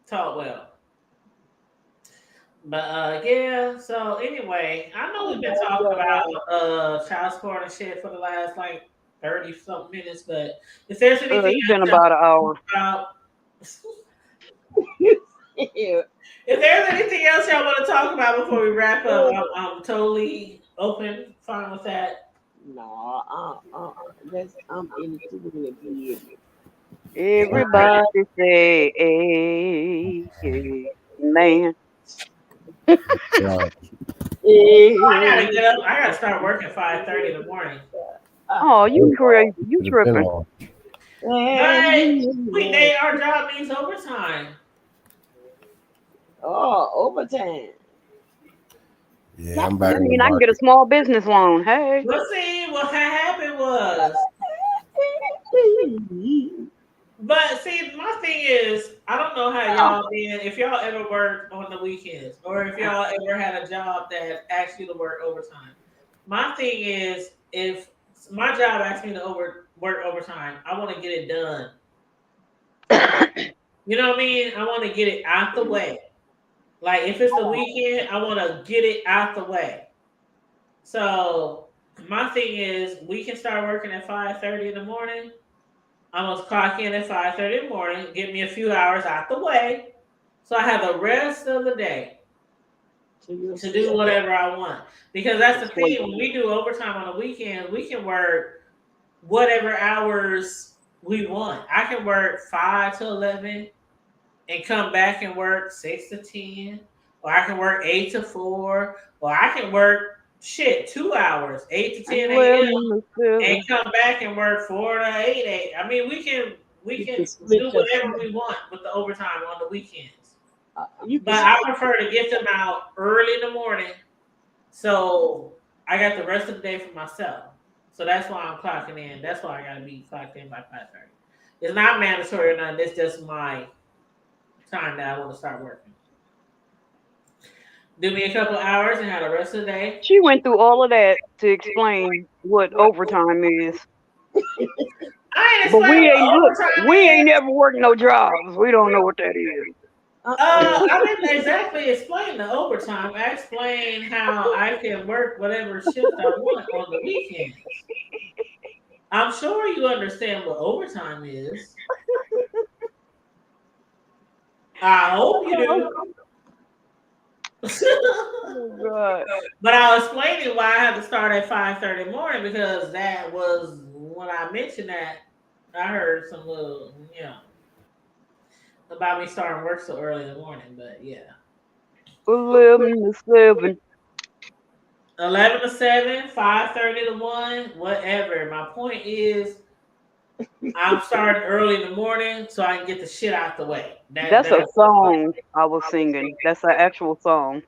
B: Talk well. But yeah, so anyway, I know we've been talking about child support and shit for the last like 30 something minutes, but if there's anything
P: It's been about an hour.
B: If there's anything else y'all want to talk about before we wrap up, I'm totally open, fine with that.
C: No, I'm into it again.
P: Everybody say amen.
B: I gotta get up. I gotta start working 5:30 in the morning.
P: Oh, you crazy. You tripping.
B: But our job means overtime.
C: Oh, overtime.
D: Yeah, I'm back.
P: I mean, I can get a small business loan. Hey.
B: Let's see what happened was. But see, my thing is, I don't know how y'all been. If y'all ever worked on the weekends, or if y'all ever had a job that asked you to work overtime. My thing is, if my job asks me to work overtime, I want to get it done. You know what I mean? I want to get it out the way. Like if it's the weekend, I want to get it out the way. So my thing is, we can start working at 5:30 in the morning. I'm gonna clock in at 5:30 in the morning, get me a few hours out the way, so I have the rest of the day to do whatever I want. Because that's the thing, when we do overtime on the weekend, we can work whatever hours we want. I can work 5 to 11 and come back and work 6 to 10, or I can work 8 to 4, or I can work 2 hours, 8 to 10 a.m. and come back and work 4 to 8. I mean, we can do whatever we want with the overtime on the weekends. But I prefer to get them out early in the morning, so I got the rest of the day for myself. So that's why I'm clocking in. That's why I got to be clocked in by 5:30. It's not mandatory or nothing. It's just my time that I want to start working. Do me a couple hours and have the rest of the day.
P: She went through all of that to explain what overtime is.
B: I ain't
P: But we
B: explaining
P: ain't
B: what
P: look,
B: overtime
P: we
B: is.
P: ain't never worked no jobs. We don't know what that is.
B: I didn't exactly explain the overtime. I explained how I can work whatever shift I want on the weekends. I'm sure you understand what overtime is. I hope you do.
P: Oh God.
B: But I was explaining why I had to start at 5:30 in the morning because that was when I mentioned that I heard some little, about me starting work so early in the morning. But yeah.
P: 11 to 7.
B: 11 to 7, 5:30 to 1, whatever. My point is, I'm starting early in the morning so I can get the shit out the way.
P: That's a song I was singing. That's an actual song.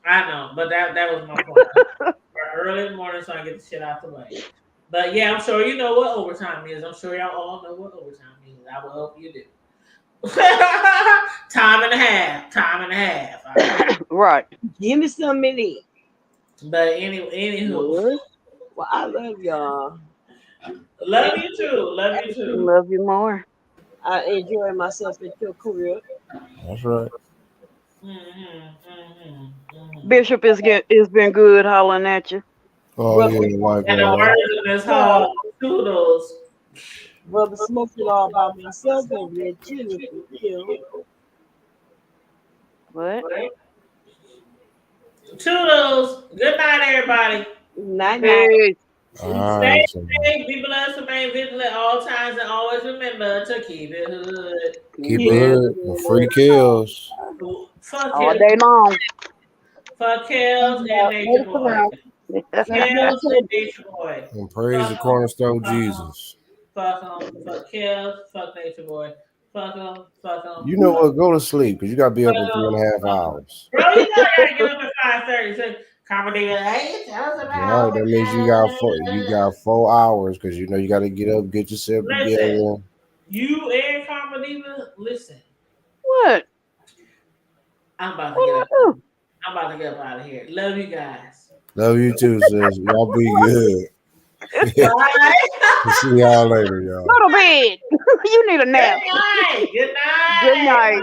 B: I know, but that was my point. Start early in the morning so I can get the shit out the way. But yeah, I'm sure you know what overtime is. I'm sure y'all all know what overtime is. I will hope you do. Time and a half.
P: Right.
C: Give me some minute.
B: But anywho.
C: Well, I love y'all.
B: Love you too.
P: Love you more.
C: I enjoy myself at your career.
D: That's right.
P: Bishop is been good hollering at you.
D: Oh yeah, like
B: And the words of this whole toodles.
C: Brother smoking all by myself over there chilling for real.
P: What?
B: Toodles. Good night, everybody.
C: Night.
B: Stay safe, be blessed, remain vigilant at all times, and always remember to keep it hood.
D: Keep it hood and free kills.
B: Fuck
P: all
B: kills.
P: day long.
B: Fuck kills and Nature Boy. Kills and Nature Boy.
D: And praise the cornerstone Jesus.
B: Fuck them. Fuck kills. Fuck Nature Boy. Fuck them. Fuck them.
D: You know what? Go to sleep because you got to be up in 3.5 hours.
B: Bro, you know I gotta get up at 5:30. So, comedy at 8.
D: All right, that means you got 4 hours because you know you got to get up, get yourself together.
B: You and Comedy, listen.
P: What?
B: I'm about to get up out of here. Love you guys.
D: Love you too, sis. Y'all be good.
B: Bye.
D: See y'all later, y'all.
P: Go to bed. You need a nap.
B: Good night.
P: Good night.